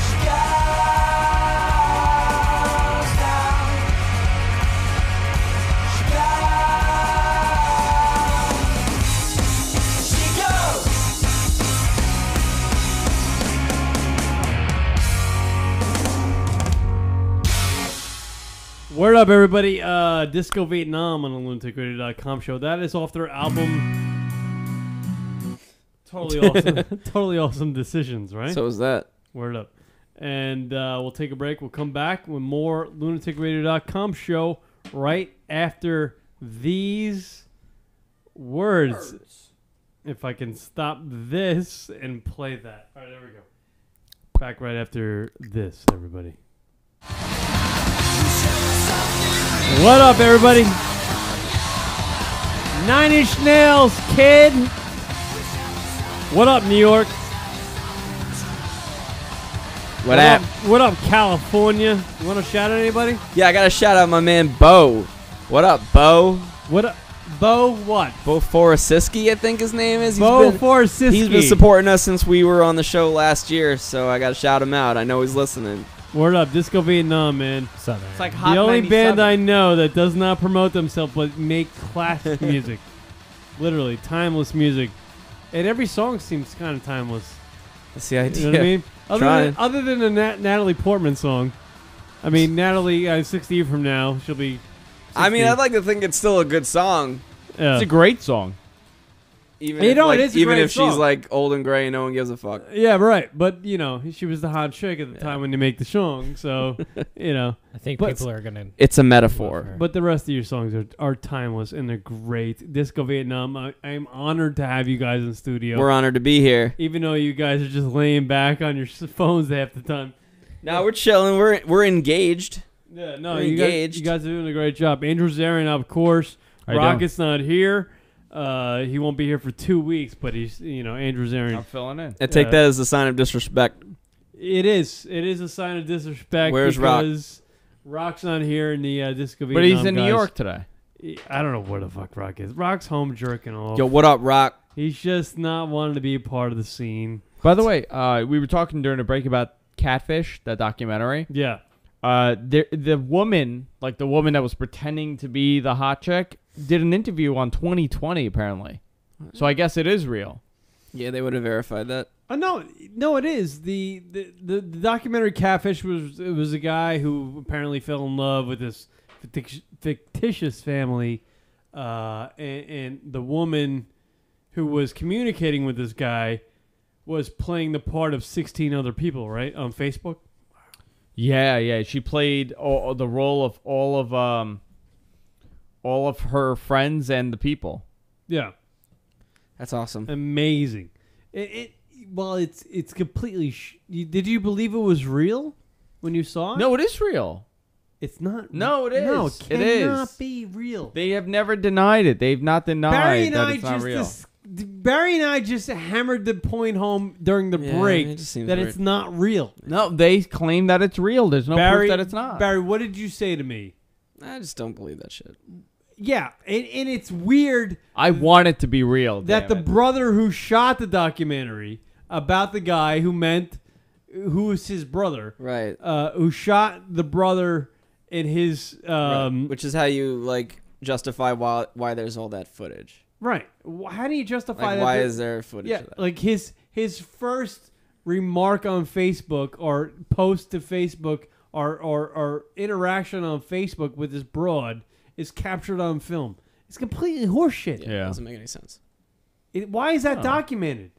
She goes down. She goes. Word up, everybody. Disco Vietnam on the LunaticRadio.com show. That is off their album. Totally awesome. Totally awesome decisions, right? So is that. Word up. And we'll take a break. We'll come back with more LunaticRadio.com show right after these words. If I can stop this and play that. All right, there we go. Back right after this, everybody. What up, everybody? 9 Inch Nails, kid. What up, New York? What up? What up, California? You want to shout at anybody? Yeah, I gotta shout out my man Bo. What up, Bo? What up, Bo? What? Bo Forasiski, I think his name is. Bo Forasiski. He's been supporting us since we were on the show last year, so I gotta shout him out. I know he's listening. Word up, Disco Vietnam, man. It's like Hot The only 97. band I know that does not promote themselves but make classic music. Literally, timeless music. And every song seems kind of timeless. That's the idea. You know what I mean? Other than the Natalie Portman song. I mean, Natalie, 60 years from now, she'll be 60. I mean, I'd like to think it's still a good song. Yeah. It's a great song. Even You if, know, like, it is a even great if song. she's like old and gray, no one gives a fuck. Yeah, right. But, you know, she was the hot chick at the time when they make the song. So, you know. I think But- people are gonna. It's a metaphor. But the rest of your songs are timeless and they're great. Disco Vietnam, I am honored to have you guys in studio. We're honored to be here. Even though you guys are just laying back on your phones half the time. Now we're chilling. We're engaged. Yeah, no, We're you engaged. guys are doing a great job. Andrew Zarian, of course. How you doing? Rocket's not here. He won't be here for 2 weeks, but he's, Andrew Zarian. I'm filling in. I take that as a sign of disrespect. It is. It is a sign of disrespect. Where's Rock? because Rock's not here in the Disco Vietnam. But he's in New guys. York today. I don't know where the fuck Rock is. Rock's home jerking off. Yo, what up, Rock? He's just not wanting to be a part of the scene. By the way, we were talking during a break about Catfish, that documentary. Yeah. The woman, like the woman that was pretending to be the hot chick, did an interview on 2020 apparently. So I guess it is real. Yeah, they would have verified that. No, it is. The documentary Catfish was a guy who apparently fell in love with this fictitious family, and the woman who was communicating with this guy was playing the part of 16 other people, right, on Facebook. Yeah. She played the role of all of her friends and the people. Yeah, That's awesome. amazing. It Well, it's completely. Did you believe it was real when you saw it? No, it is real. It's not. No, it is. No, it cannot be real. They have never denied it. They've not denied that it's not real. Barry and I just hammered the point home during the break that it's not real. No, they claim that it's real. There's no proof that it's not. Barry, what did you say to me? I just don't believe that shit. Yeah, and it's weird. I want it to be real. That the brother who shot the documentary about the guy who was his brother, right? Who shot the brother in his, which is how you like justify why there's all that footage. Right. How do you justify that? Why is there footage of that? Like his first remark on Facebook or post to Facebook or interaction on Facebook with this broad is captured on film. It's completely horseshit. Yeah, it doesn't make any sense. Why is that documented?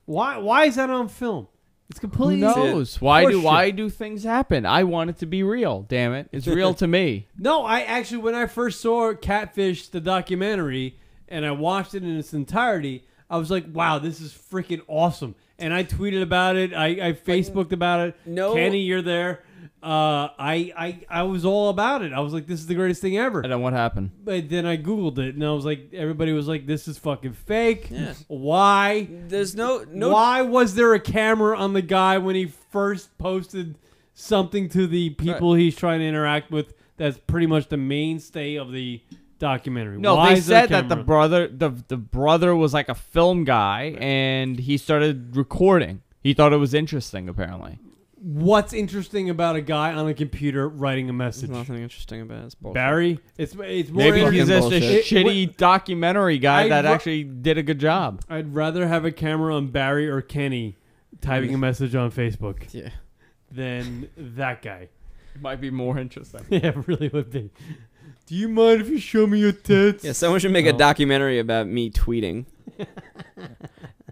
Why is that on film? It's completely Who knows? Why do things happen? I want it to be real. Damn it. It's real to me. No, I actually, when I first saw Catfish, the documentary, and I watched it in its entirety, I was like, wow, this is freaking awesome. And I tweeted about it. I Facebooked about it. No. Kenny, you're there. I was all about it. I was like, this is the greatest thing ever. And then what happened? But then I Googled it, and I was like, everybody was like, this is fucking fake. Yeah. Why? There's no. Why was there a camera on the guy when he first posted something to the people he's trying to interact with? That's pretty much the mainstay of the documentary. No, Why they is there a said that the brother was like a film guy, and he started recording. He thought it was interesting, apparently. What's interesting about a guy on a computer writing a message? There's nothing interesting about it. It's bullshit. Barry, it's more maybe he's just a bullshit. shitty documentary guy that actually did a good job. I'd rather have a camera on Barry or Kenny typing a message on Facebook than that guy. It might be more interesting. Yeah, it really would be. Do you mind if you show me your tits? Yeah, someone should make a documentary about me tweeting.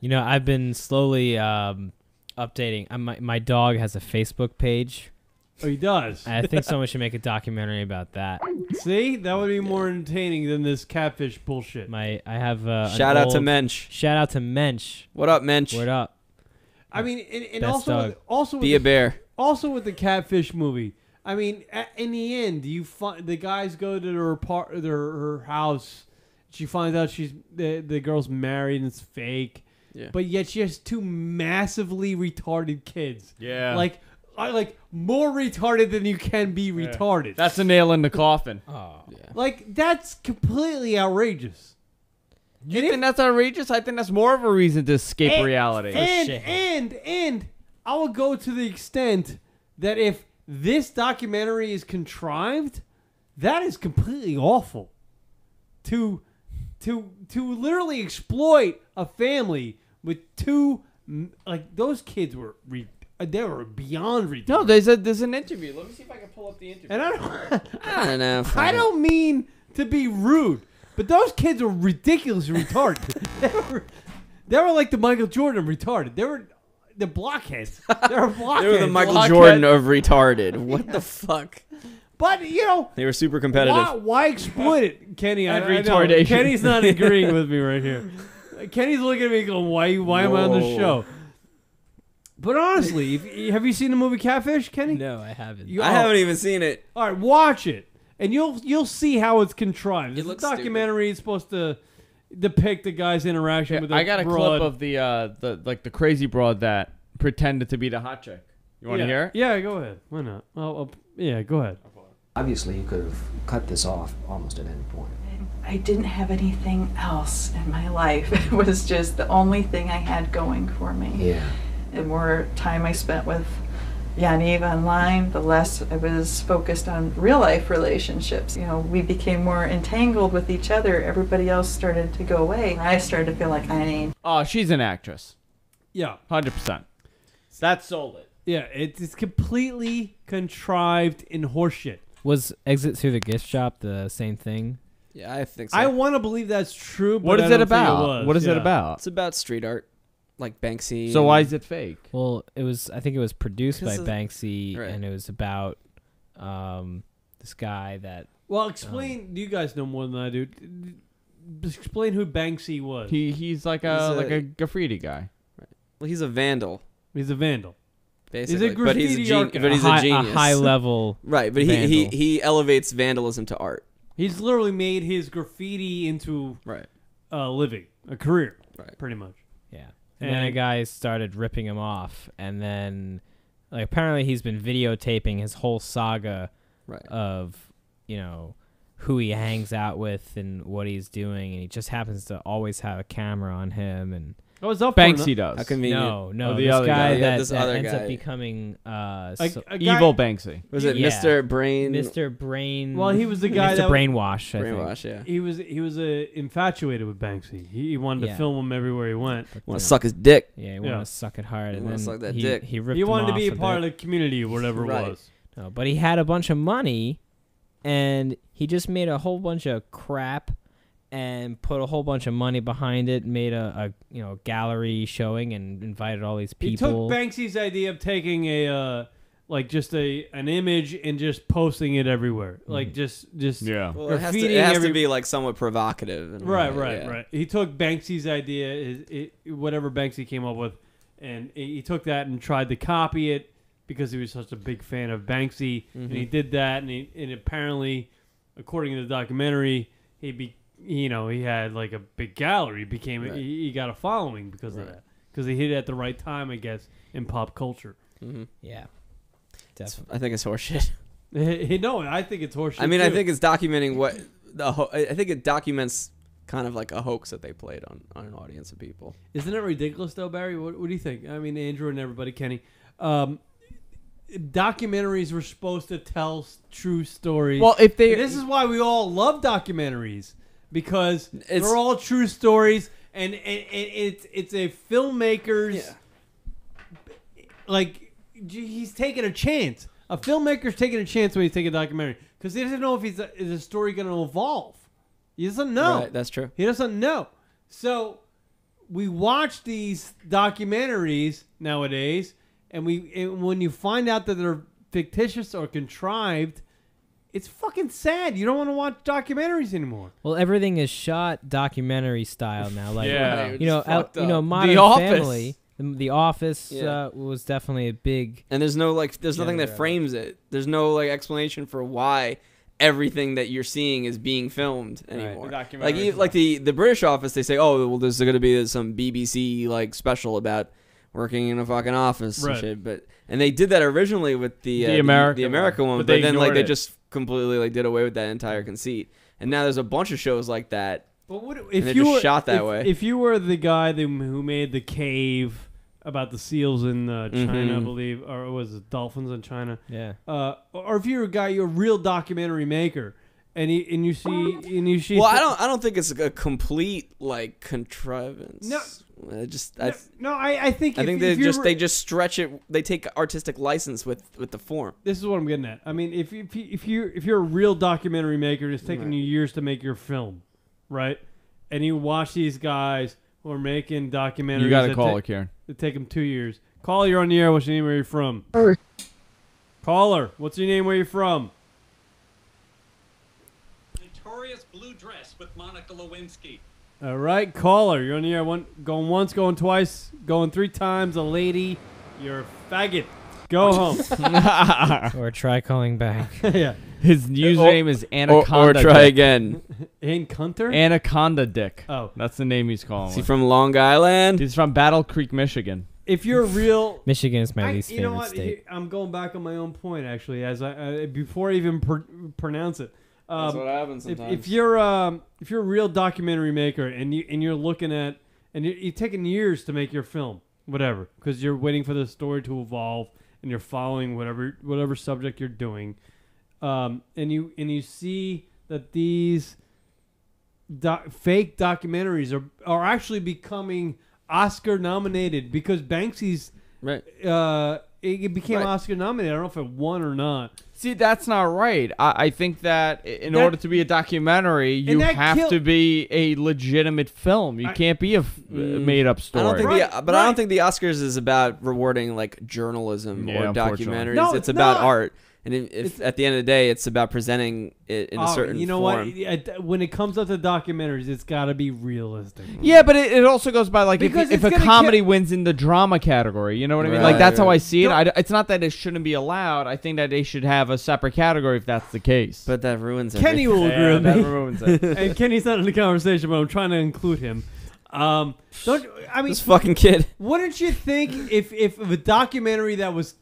You know, I've been slowly updating. My dog has a Facebook page. Oh, he does? I think someone should make a documentary about that. See? That would be more entertaining than this catfish bullshit. I have shout out to Mensch. Shout out to Mensch. What up, Mensch? What up? I mean, and Best dog. also Be a bear. Also with the catfish movie, I mean, in the end, you find the guys go to her house. She finds out the girl's married and it's fake. Yeah. But yet she has two massively retarded kids. Yeah. Like more retarded than you can be retarded. That's a nail in the coffin. Oh. Yeah. Like, that's completely outrageous. You think that's outrageous? I think that's more of a reason to escape reality. And I will go to the extent that if this documentary is contrived, that is completely awful. To literally exploit a family with two, like, those kids were they were beyond retarded. No, there's an interview. Let me see if I can pull up the interview. And I don't know. I don't mean to be rude, but those kids were ridiculously retarded. They were like the Michael Jordan of retarded. They were the blockheads. They were blockheads. They were the Michael Jordan of retarded. What the fuck? But, you know, they were super competitive. Why exploit it, Kenny? And I know. retardation. Kenny's not agreeing with me right here. Kenny's looking at me going, why am I on this show? But honestly, have you seen the movie Catfish, Kenny? No, I haven't. I haven't even seen it. All right, watch it, and you'll see how it's contrived. It's a looks documentary. It's supposed to depict the guy's interaction with the I got a broad. clip of the crazy broad that pretended to be the hot chick. You want to hear it? Yeah, go ahead. Why not? Yeah, go ahead. Obviously, you could have cut this off almost at any point. I didn't have anything else in my life. It was just the only thing I had going for me. Yeah. The more time I spent with Yaniv online, the less I was focused on real life relationships. You know, we became more entangled with each other. Everybody else started to go away. I started to feel like I need. Oh, she's an actress. Yeah. 100%. That sold it. Yeah, it's completely contrived in horseshit. Was Exit Through the Gift Shop the same thing? Yeah, I think so. I want to believe that's true, but What is I it don't think about? it was. What is it about? It's about street art, like Banksy. So why is it fake? Well, I think it was produced by Because Banksy, right. and it was about this guy that. Well, explain. You guys know more than I do. Explain who Banksy was. He's like a graffiti guy. Well, he's a vandal. He's a vandal. Basically, He's a graffiti artist. but he's a genius. A high level. Right, but he elevates vandalism to art. He's literally made his graffiti into a living, a career, pretty much. Yeah. And then a guy started ripping him off, and then like apparently he's been videotaping his whole saga of, you know, who he hangs out with and what he's doing, and he just happens to always have a camera on him. And Banksy does. How convenient. No, the this other guy guy. that, this that other ends guy. up becoming evil Banksy. Was it Mr. Brain? Mr. Brain. Well, he was the guy Mr. that Brainwash. I think. Brainwash, yeah. He was infatuated with Banksy. He wanted to film him everywhere he went. Want to suck his dick. Yeah, he wanted to suck it hard. And wanna then suck that he, dick. he ripped He him wanted to off be a a part of bit. the community or whatever it was. No, but he had a bunch of money, and he just made a whole bunch of crap and put a whole bunch of money behind it, made a gallery showing and invited all these people. He took Banksy's idea of taking an image and just posting it everywhere. Like just Well, it has to be like somewhat provocative. And Right. He took Banksy's idea, whatever Banksy came up with, and he took that and tried to copy it because he was such a big fan of Banksy, and he did that, and apparently, according to the documentary, he had like a big gallery. He got a following because of that. Because he hit it at the right time, I guess, in pop culture. Yeah, definitely. I think it's horseshit. No, I think it's horseshit. I mean, too. I think it's documenting what I think it documents kind of like a hoax that they played on an audience of people. Isn't it ridiculous though, Barry? What do you think? I mean, Andrew and everybody, Kenny. Documentaries were supposed to tell true stories. Well, if they, this is why we all love documentaries, because they're all true stories, and it's a filmmaker's like he's taking a chance. A filmmaker's taking a chance when he's taking a documentary because he doesn't know if is the story going to evolve. He doesn't know. Right, that's true. He doesn't know. So we watch these documentaries nowadays, and when you find out that they're fictitious or contrived, it's fucking sad. You don't want to watch documentaries anymore. Well, everything is shot documentary style now. Like, Modern The Office. Family, The Office was definitely a big. And there's nothing that frames it. There's no like explanation for why everything that you're seeing is being filmed anymore. Like the British Office, they say, oh, well, there's going to be some BBC like special about working in a fucking office and shit. And they did that originally with the American one, but then like they just completely like did away with that entire conceit. And now there's a bunch of shows like that. But if you just shot that way, if you were the guy who made The Cave about the seals in China, I believe, or was it dolphins in China? Yeah. Or if you're you're a real documentary maker, and you see. Well, I don't think it's a complete like contrivance. No. I think they just stretch it. They take artistic license with the form. This is what I'm getting at. I mean, if you're a real documentary maker, and it's taking you years to make your film, right? And you watch these guys who are making documentaries. You got to call it, Karen. It take them 2 years. Caller, you're on the air. What's your name? Where you from? Caller, what's your name? Where you from? Notorious blue dress with Monica Lewinsky. All right, caller, you're on the air. Going once, going twice, going 3 times. A lady, you're a faggot. Go home. Or try calling back. Yeah. His username is Anaconda. Or try again. Anaconda? Anaconda Dick. Oh, that's the name he's calling. Is he from Long Island? He's from Battle Creek, Michigan. If you're a real Michigan is my least favorite you know what? state. I'm going back on my own point actually, as I before I even pronounce it. That's what happens sometimes. If you're a real documentary maker and you're looking at and you're taking years to make your film, whatever, because you're waiting for the story to evolve and you're following whatever subject you're doing, and you see that these fake documentaries are actually becoming Oscar nominated because Banksy's right. It became Oscar nominated. I don't know if it won or not. See, that's not right. I think that in order to be a documentary, you have to be a legitimate film. You can't be a made-up story. I don't think the Oscars is about rewarding like journalism or documentaries. No, it's about art. And if at the end of the day, it's about presenting it in a certain you know form. what? When it comes up to documentaries, it's got to be realistic. Yeah, but it also goes by like if a comedy kill- wins in the drama category, you know what I mean? Like that's how I see it. It's not that it shouldn't be allowed. I think that they should have a separate category if that's the case. But that ruins it. Kenny will agree with me. That ruins it. And Kenny's not in the conversation, but I'm trying to include him. This fucking kid. Wouldn't you think if a documentary that was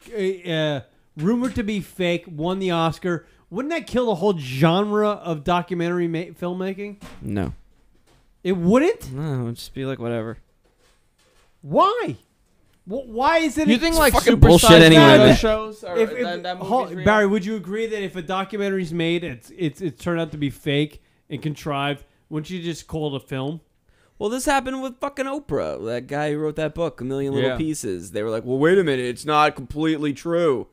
rumored to be fake won the Oscar, wouldn't that kill the whole genre of documentary filmmaking? No. It wouldn't? No, it would just be like whatever. Why? Well, why is it? You think like fucking super bullshit anyway? Shows? Or Barry, would you agree that if a documentary's made, it's turned out to be fake and contrived, wouldn't you just call it a film? Well, this happened with fucking Oprah. That guy who wrote that book, A Million Little Pieces. They were like, well, wait a minute. It's not completely true.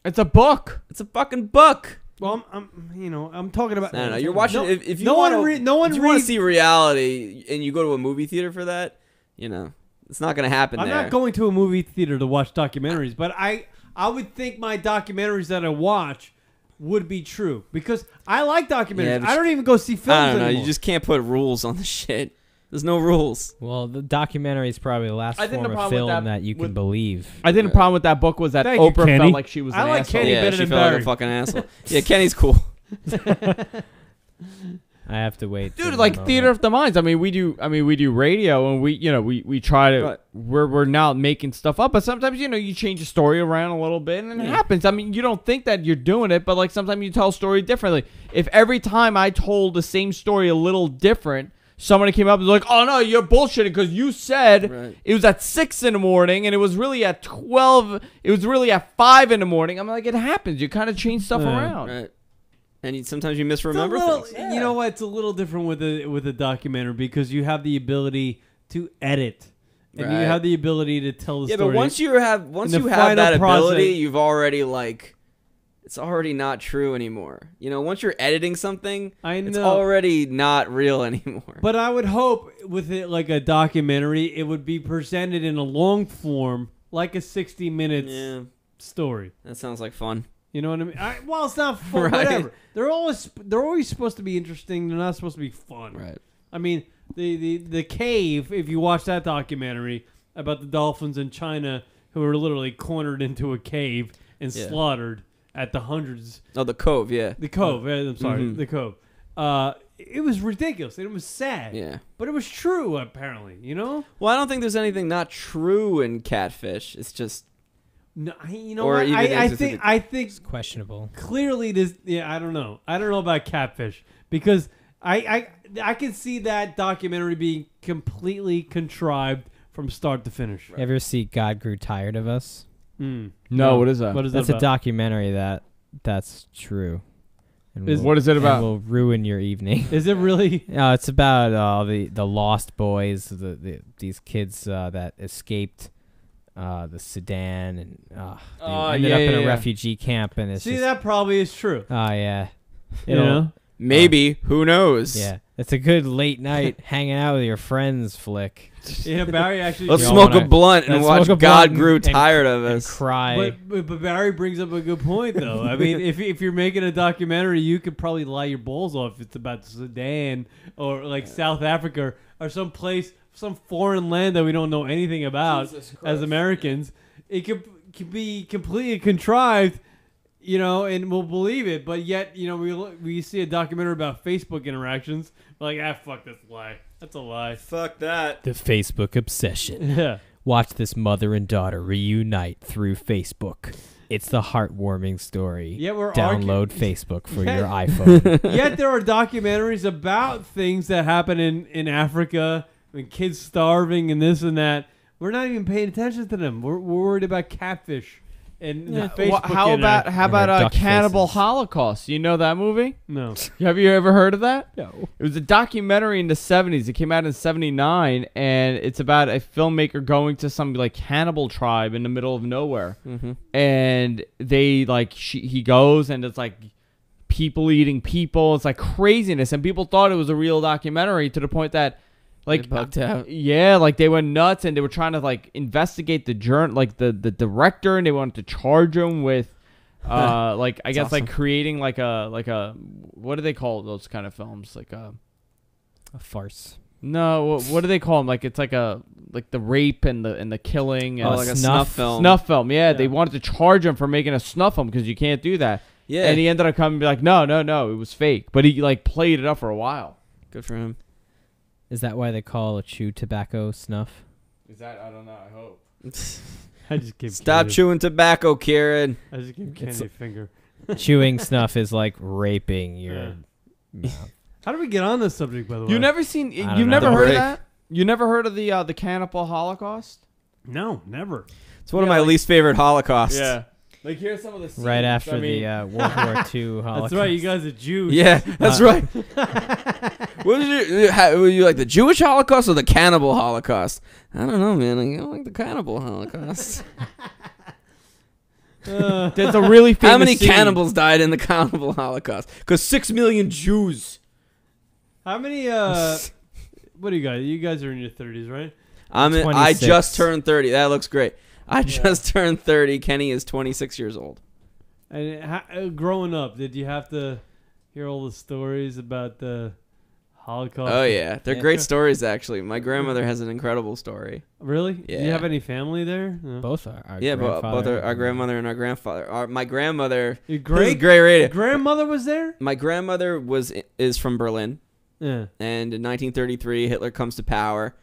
It's a book. It's a fucking book. Well, I'm talking about. No, you're watching. If you want to see reality and you go to a movie theater for that, it's not going to happen. I'm not going to a movie theater to watch documentaries, but I would think my documentaries that I watch would be true because I like documentaries. Yeah, I don't even go see films I don't know. anymore. You just can't put rules on the shit. There's no rules. Well, the documentary is probably the last I think form the of problem with film that- that you can believe. I think the problem with that book was that Thank you, Oprah Kenny. felt like she was an I like asshole. Kenny Yeah, better she than felt like Barry. a fucking asshole. Yeah, Kenny's cool. I have to wait. Dude, like Theater of the Minds. I mean, we do radio, and we try to. Right. We're now making stuff up, but sometimes you change the story around a little bit, and it happens. I mean, you don't think that you're doing it, but like sometimes you tell a story differently. If every time I told the same story a little different, somebody came up and was like, "Oh no, you're bullshitting because you said it was at 6 in the morning, and it was really at 12. It was really at 5 in the morning." I'm like, it happens. You kind of change stuff around. Right. And sometimes you misremember things. You know what? It's a little different with a documentary because you have the ability to edit, and you have the ability to tell the story. Yeah, but once you have that ability, you've already it's already not true anymore. Once you're editing something, it's already not real anymore. But I would hope with it like a documentary, it would be presented in a long form, like a 60 minutes story. That sounds like fun. You know what I mean? Well, it's not fun. Right. Whatever. They're always supposed to be interesting. They're not supposed to be fun. Right. I mean, the cave. If you watch that documentary about the dolphins in China who were literally cornered into a cave and slaughtered at the hundreds. Oh, the Cove. Yeah. The Cove. I'm sorry. The Cove. It was ridiculous and it was sad. Yeah. But it was true apparently. Well, I don't think there's anything not true in catfish. It's just. No, what? I think it's questionable. Clearly, this. Yeah, I don't know. I don't know about catfish because I can see that documentary being completely contrived from start to finish. You ever see God Grew Tired of Us? No, what is that? What is that's that a documentary that's true. And what is it about? Will ruin your evening. Is it really? No, it's about the Lost Boys, these kids that escaped. The Sudan and they ended up in a refugee camp and it's that probably is true. Oh yeah, maybe who knows? Yeah, it's a good late night hanging out with your friends flick. Yeah, Barry actually. Let's smoke a blunt and watch God Grew Tired of Us. And cry. But Barry brings up a good point though. I mean, if you're making a documentary, you could probably lie your balls off if it's about Sudan or like South Africa or some foreign land that we don't know anything about as Americans. It could be completely contrived, and we'll believe it. But yet, we see a documentary about Facebook interactions. We're like, fuck, that's a lie. That's a lie. Fuck that. The Facebook obsession. Yeah. Watch this mother and daughter reunite through Facebook. It's the heartwarming story. Yeah, download Facebook for your iPhone. Yet there are documentaries about things that happen in Africa. And kids starving and this and that. We're not even paying attention to them. We're worried about catfish And Yeah. the Facebook How about duck Cannibal Holocaust? You know that movie? No. Have you ever heard of that? No. It was a documentary in the 70s. It came out in 79, and it's about a filmmaker going to some like cannibal tribe in the middle of nowhere. Mhm. And they he goes, and it's like people eating people. It's like craziness, and people thought it was a real documentary to the point that like They bugged out. Yeah, like they went nuts, and they were trying to like investigate the the director, and they wanted to charge him with like I guess like creating like a what do they call those kind of films, like a farce. No, what do they call them? Like it's like the rape and the killing and like a snuff film. Snuff film. Yeah, they wanted to charge him for making a snuff film because you can't do that. Yeah. And he ended up coming and be like, no, it was fake. But he like played it up for a while. Good for him. Is that why they call a chew tobacco snuff? Is that? I don't know. I hope. I just give Stop chewing tobacco, Kieran. I just give Kenny a finger. Chewing snuff is like raping your mouth. How did we get on this subject, by the way? You never seen? You never heard of that? You never heard of the Cannibal Holocaust? No, never. It's one of my least favorite Holocausts. Yeah. Like here's some of the scenes. Right after the World War II Holocaust. That's right. You guys are Jews. Yeah, that's right. What were you like, the Jewish Holocaust or the Cannibal Holocaust? I don't know, man. I don't like the Cannibal Holocaust. There's a really famous How many scene. cannibals died in the Cannibal Holocaust? Because 6 million Jews. How many? What do you guys? You guys are in your 30s, right? I just turned 30. That looks great. I just turned 30. Kenny is 26 years old. And growing up, did you have to hear all the stories about the Holocaust? Oh, yeah. They're great stories, actually. My grandmother has an incredible story. Really? Yeah. Do you have any family there? No. Both are. Both our grandmother and our grandfather. My grandmother. Your great radio. grandmother was there? My grandmother is from Berlin. Yeah. And in 1933, Hitler comes to power.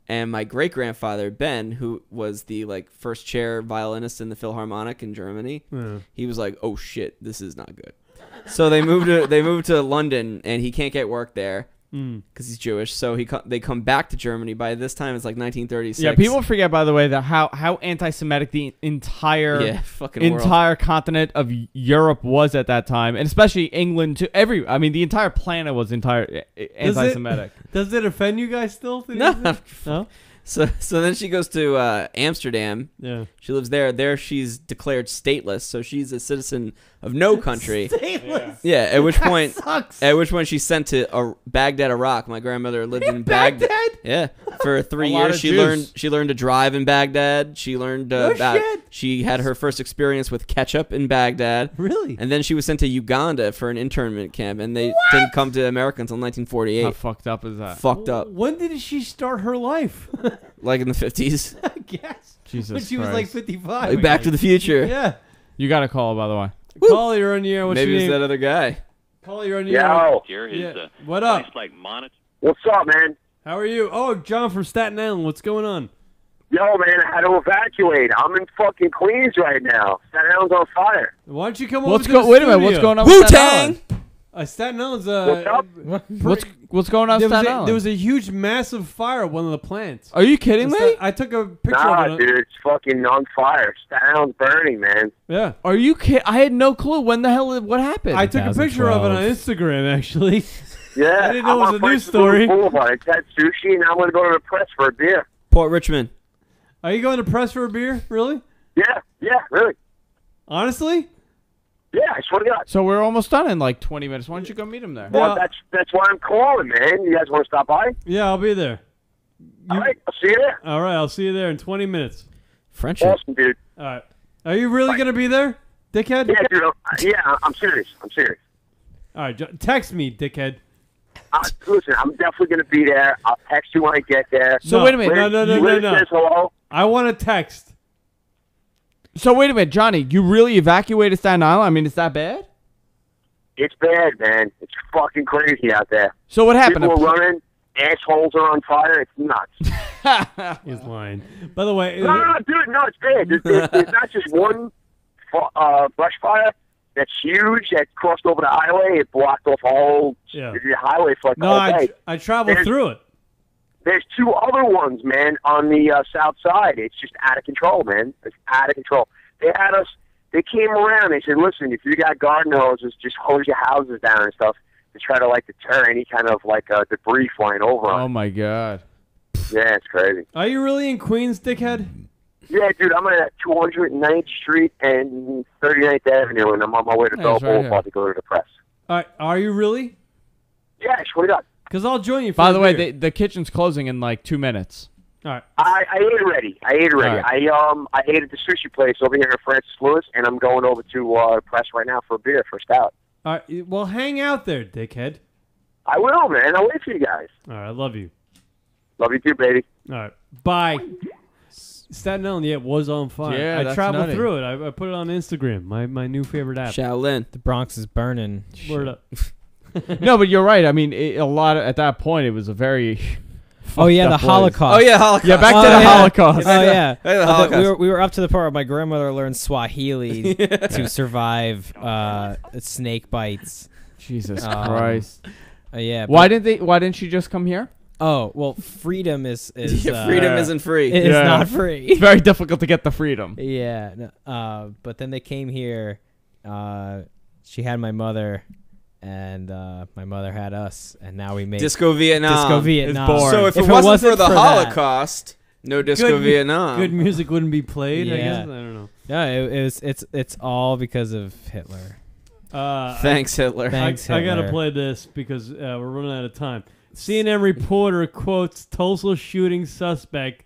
And my great-grandfather, Ben, who was the first chair violinist in the Philharmonic in Germany, he was like, "Oh shit, this is not good." So they moved to London, and he can't get work there because he's Jewish. So they come back to Germany. By this time, it's like 1936. Yeah, people forget, by the way, that how anti-Semitic the entire continent of Europe was at that time, and especially England too. The entire planet was anti-Semitic. Does it offend you guys still? No. No. So then she goes to Amsterdam. Yeah. She lives there. There she's declared stateless, so she's a citizen of no country. Stateless. Yeah. At which point, sucks. she's sent to Baghdad, Iraq. My grandmother lived in Baghdad. Yeah. For 3 A lot years, of she learned to drive in Baghdad. She learned shit. She had her first experience with ketchup in Baghdad. Really? And then she was sent to Uganda for an internment camp, and they didn't come to America until 1948. How fucked up is that? Fucked up. When did she start her life? Like in the 50s. I guess. Jesus When she was like 55. Like Back to the Future. Yeah. You got a call, by the way. Call, you're on the air. What's Maybe your it's name? that other guy. Call, you're on the air. Here is What up? like monitor. What's up, man? How are you? Oh, John from Staten Island. What's going on? Yo, man, I had to evacuate. I'm in fucking Queens right now. Staten Island's on fire. Why don't you come over to the Wait a minute. What's studio? going on with Staten Island? Staten Island's What's up? What's going on with Staten Island? There was a huge, massive fire at one of the plants. Are you kidding me? I took a picture Nah, of it. dude, it's fucking on fire. Staten Island's burning, man. Yeah. Are you kidding? I had no clue. When the hell? What happened? I took a picture of it on Instagram, actually. Yeah, I didn't know I'm it was a on news Francis story. Boulevard. It's had sushi, and I'm going to go to the press for a beer. Port Richmond. Are you going to press for a beer? Really? Yeah, really. Honestly? Yeah, I swear to God. So we're almost done in like 20 minutes. Why don't you go meet him there? Well, that's why I'm calling, man. You guys want to stop by? Yeah, I'll be there. All right, I'll see you there. All right, I'll see you there in 20 minutes. Friendship. Awesome, dude. All right. Are you really going to be there, dickhead? Yeah, dude. I'm serious. I'm serious. All right, text me, dickhead. Listen, I'm definitely going to be there. I'll text you when I get there. So wait a minute. Liz says hello. I want to text. So wait a minute, Johnny. You really evacuated Staten Island? I mean, is that bad? It's bad, man. It's fucking crazy out there. So what happened? People are running. Assholes are on fire. It's nuts. He's lying. By the way, No, dude. No, it's bad. There's not just one brush fire that's huge that crossed over the highway. It blocked off a whole the highway for like the whole day. I traveled through it. There's two other ones, man, on the south side. It's just out of control, man. It's out of control. They had us they came around. They said, listen, if you got garden hoses, just hose your houses down and stuff to try to like deter any kind of like debris flying over. Oh my God. Yeah, it's crazy. Are you really in Queens, dickhead? Yeah, dude, I'm at 209th Street and 39th Avenue, and I'm on my way to Bell Boulevard to go to the press. All right, are you really? Yeah, swear to God. Because I'll join you. For By the way, beer. the kitchen's closing in like 2 minutes. All right. I ate already. I ate already. All I ate at the sushi place over here in Francis Lewis, and I'm going over to press right now for a beer for a stout. All right, well, hang out there, dickhead. I will, man. I'll wait for you guys. All right, I love you. Love you too, baby. All right, bye. Staten Island, yeah, was on fire. Yeah, I that's traveled nutty. through it. I put it on Instagram, my new favorite app. Shaolin. The Bronx is burning. Word up. No, but you're right. I mean, at that point, it was a very. Oh yeah, the fucked up place. Holocaust. Oh yeah, Holocaust. Yeah, back to the Holocaust. Oh yeah, Back to the Holocaust. we were up to the part where my grandmother learned Swahili to survive snake bites. Jesus Christ. Yeah. Why didn't she just come here? Oh well, freedom is freedom isn't free. It's not free. It's very difficult to get the freedom. Yeah. But then they came here. She had my mother, and my mother had us, and now we made Disco Vietnam. Disco Vietnam. It's born. So if it wasn't for the Holocaust, no Disco Vietnam. Good music wouldn't be played. Yeah. I guess I don't know. No, it's all because of Hitler. Thanks, Hitler. Thanks, I gotta Hitler. play this because we're running out of time. CNN reporter quotes Tulsa shooting suspect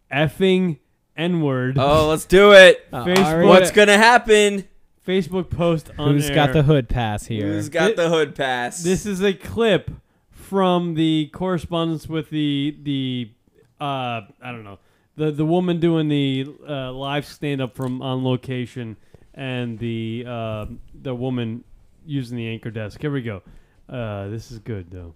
effing N-word. Oh, let's do it. Facebook, What's gonna happen? Facebook post on Who's air. got the hood pass here? Who's got the hood pass? This is a clip from the correspondence with the I don't know, the woman doing the live stand up from on location, and the woman using the anchor desk. Here we go. This is good though.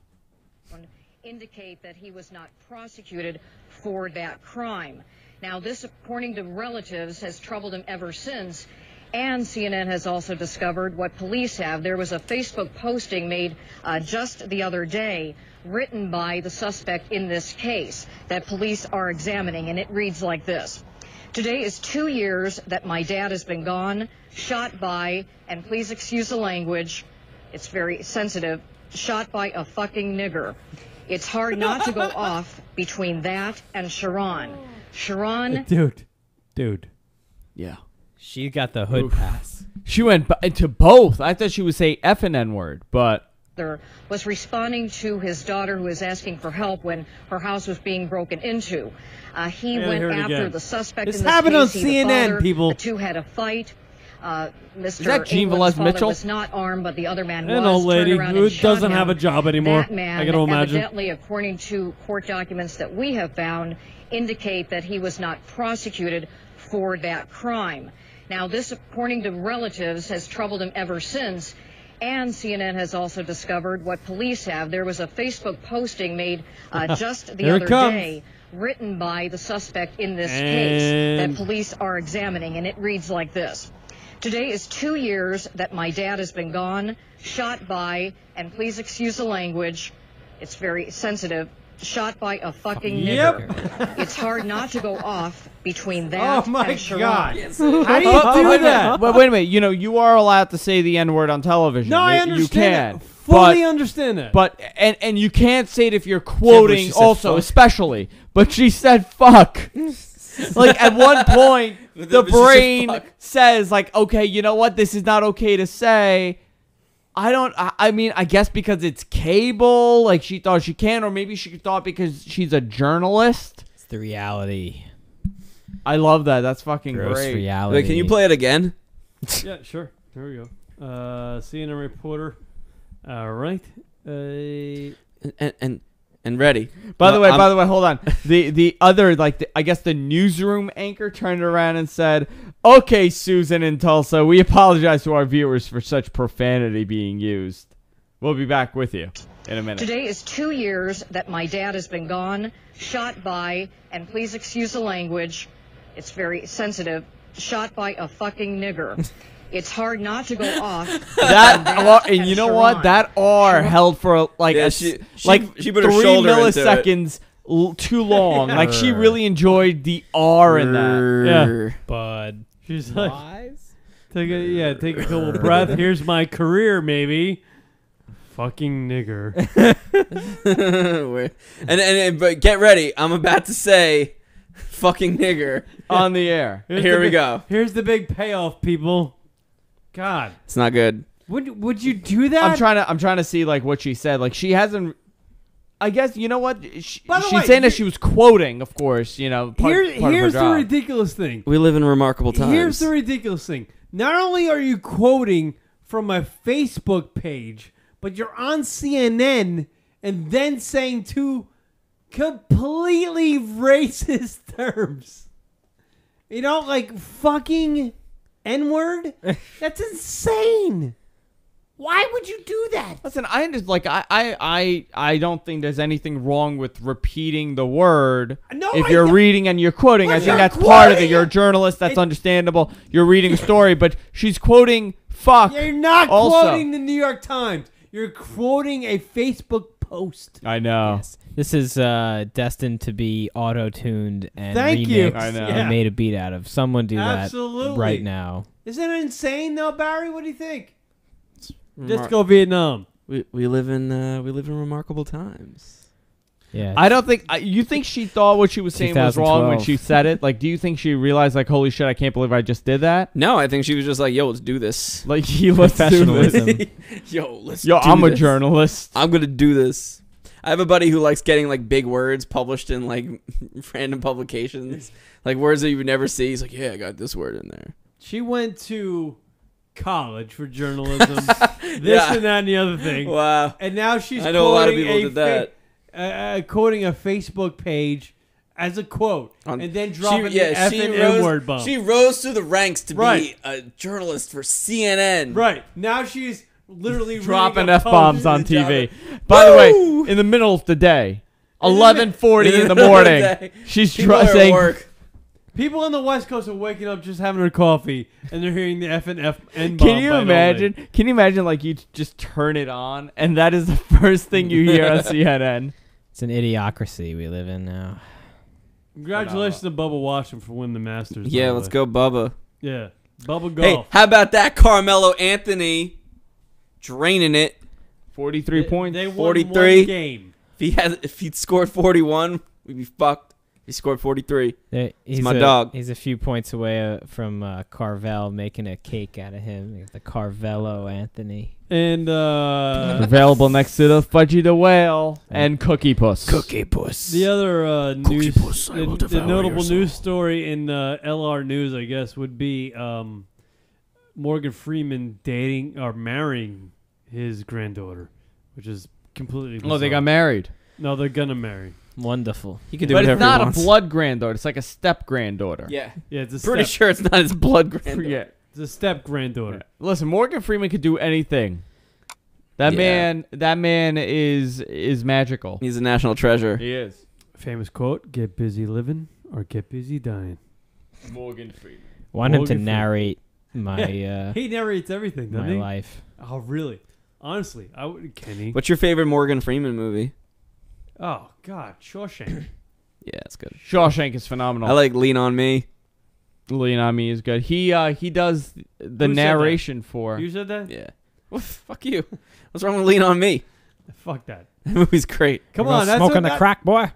Indicate that he was not prosecuted for that crime. Now, this, according to relatives, has troubled him ever since. And CNN has also discovered what police have. There was a Facebook posting made just the other day, written by the suspect in this case, that police are examining, and it reads like this. Today is 2 years that my dad has been gone, shot by, and please excuse the language, it's very sensitive, shot by a fucking nigger. It's hard not to go off between that and Sharon. Sharon... Dude. Yeah. She got the hood pass. She went into both. I thought she would say F and N word, but... was responding to his daughter who was asking for help when her house was being broken into. He went after the suspect in this happened on case. The CNN, father, people. The two had a fight. Mr. Is that Gene England's Velez father Mitchell? was not armed, but the other man was. An old lady turned around who and shot doesn't him. have a job anymore. That man, I gotta imagine. evidently, according to court documents that we have found, indicate that he was not prosecuted for that crime. Now, this, according to relatives, has troubled him ever since. And CNN has also discovered what police have. There was a Facebook posting made just the other day, written by the suspect in this case, that police are examining, and it reads like this. Today is 2 years that my dad has been gone, shot by, and please excuse the language, it's very sensitive, shot by a fucking nigger. It's hard not to go off between that and Sharon. God. How do you do that? But wait a minute. You know, you are allowed to say the N-word on television. No, I You understand can. that. Fully understand that. But and you can't say it if you're quoting she said also, fuck. especially. But she said fuck. Like at one point, the brain says like, okay, you know what? This is not okay to say. I mean, I guess because it's cable, like she thought she can, or maybe she thought because she's a journalist. It's the reality. I love that. That's fucking Gross great. reality. Wait, can you play it again? Yeah, sure. Here we go. CNN reporter. All right. And ready. By the way, hold on. The other, like, I guess the newsroom anchor turned around and said, "Okay, Susan in Tulsa, we apologize to our viewers for such profanity being used. We'll be back with you in a minute." Today is 2 years that my dad has been gone, shot by, and please excuse the language, it's very sensitive, shot by a fucking nigger. It's hard not to go off. And you know what? That R held for like she like put her 3 shoulder into it. milliseconds too long. Like she really enjoyed the R in that. Yeah. Bud. She's like, Take a couple breath. Here's my career, maybe. Fucking nigger. But get ready. I'm about to say fucking nigger on the air. Here we go. Here's the big payoff, people. God. It's not good. Would you do that? I'm trying to see like what she said. Like she hasn't. I guess you know what she's way, saying that she was quoting, of course. You know, part of her here's the job. ridiculous thing. We live in remarkable times. Here's the ridiculous thing. Not only are you quoting from a Facebook page, but you're on CNN and then saying two completely racist terms. You know, like fucking N-word? That's insane. Why would you do that? Listen, I just like I don't think there's anything wrong with repeating the word. No, if you're reading and you're quoting, I think that's part of it. You're a journalist. That's understandable. You're reading a story, but she's quoting fuck. You're not also. quoting the New York Times. You're quoting a Facebook post. I know. Yes. This is destined to be auto-tuned and Thank remixed you. I know. and made a beat out of. Someone do Absolutely. that right now. Isn't it insane, though, Barry? What do you think? Let's go Vietnam. We live in remarkable times. Yeah. I don't think you think she thought what she was saying was wrong when 2012. she said it. Like, do you think she realized like, holy shit, I can't believe I just did that? No, I think she was just like, yo, let's do this. Like, let's do this. I'm a journalist. I'm gonna do this. I have a buddy who likes getting like big words published in like random publications, like words that you would never see. He's like, yeah, I got this word in there. She went to college for journalism, and that and the other thing. Wow. And now she's I know a lot of people did that. Quoting a Facebook page as a quote, and then dropping the F and N-word bomb. She rose through the ranks to Right. be a journalist for CNN. Right. Now she's literally Dropping reading a F-bombs post. on TV. By the way, in the middle of the day, 11:40 in the morning, she's saying. Work. People on the West Coast are waking up just having their coffee, and they're hearing the F and N bomb. Can you imagine? Can you imagine like you just turn it on, and that is the first thing you hear on CNN? It's an idiocracy we live in now. Congratulations to Bubba Washington for winning the Masters. Yeah, let's go, Bubba. Yeah, Bubba golf. Hey, how about that Carmelo Anthony draining it? 43 points. They won 43 one game. If he'd scored 41, we'd be fucked. He scored 43. He's my dog. He's a few points away from Carvel making a cake out of him. The Carvelo Anthony. And available next to the Fudgy the Whale and Cookie Puss. Cookie Puss. The other news, Puss, I will the devour notable your soul. news story in LR News, I guess, would be Morgan Freeman dating or marrying his granddaughter, which is completely bizarre. Oh, they got married. No, they're gonna marry. Wonderful. He can do But whatever it's not he a wants. blood granddaughter. It's like a step granddaughter. Yeah. Yeah, it's a Pretty step. sure it's not his blood granddaughter. Yeah. It's a step granddaughter. Listen, Morgan Freeman could do anything. That man is magical. He's a national treasure. He is. Famous quote: "Get busy living or get busy dying." Morgan Freeman. Want him to Morgan Freeman. narrate my he narrates everything, doesn't my he? life. Oh, really? Honestly, I would. Kenny. What's your favorite Morgan Freeman movie? Oh God, Shawshank. Yeah, it's good. Shawshank is phenomenal. I like Lean on Me. Lean on Me is good. He does the Who said narration that? for. You said that? Yeah. Well, fuck you. What's wrong with Lean on Me? Fuck that. That movie's great. Come We're on, that's smoking what the crack, boy.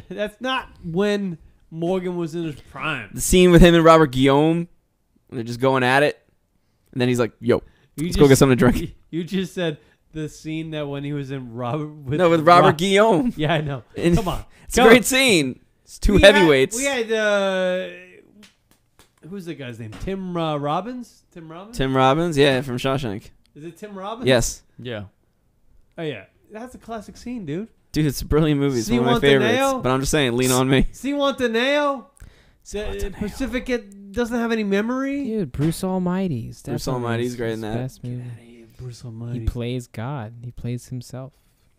That's not when Morgan was in his prime. The scene with him and Robert Guillaume, when they're just going at it, and then he's like, "Yo, let's go get something to drink." You just said the scene that when he was in with Robert Guillaume. Yeah, I know. And Come on, it's a great scene. It's two heavyweights. We had who's the guy's name? Tim Robbins. Tim Robbins. Tim Robbins, yeah, from Shawshank. Is it Tim Robbins? Yes. Yeah. Oh yeah, that's a classic scene, dude. Dude, it's a brilliant movie. It's See one of my favorites. Montaneo? But I'm just saying, Lean on Me. See Montaneo? Pacific doesn't have any memory. Dude, Bruce Almighty's. Bruce Almighty's great in that. Best movie. Bruce Almighty. He plays God. He plays himself.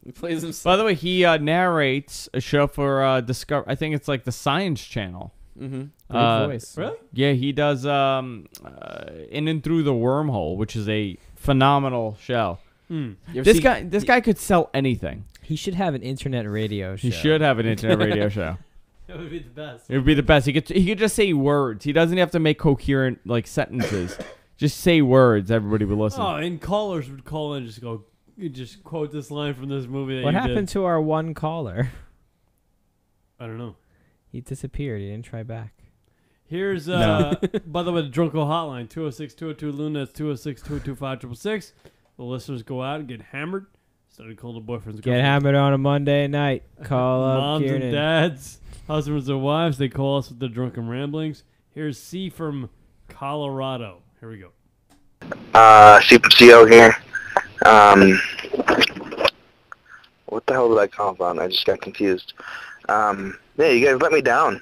He plays himself. By the way, he narrates a show for Discover. I think it's like the Science Channel. Mm-hmm. Great voice. Really? Yeah, he does In and Through the Wormhole, which is a phenomenal show. This guy could sell anything. He should have an internet radio show. He should have an internet radio show. That would be the best. It would be the best. He could just say words. He doesn't have to make coherent like sentences. Just say words. Everybody would listen. Oh, and callers would call in and just go, you just quote this line from this movie. That What you happened did. to our one caller? I don't know. He disappeared. He didn't try back. Here's, No. by the way, the Drunko hotline, 206-202-LUNA. That's 206-202-5688. The listeners go out and get hammered. Started calling the boyfriends. Get hammered on a Monday night. Call up Moms Kieran. and dads, husbands and wives, they call us with their drunken ramblings. Here's C from Colorado. Here we go. CPCO here. What the hell did I call on? I just got confused. Yeah, you guys let me down.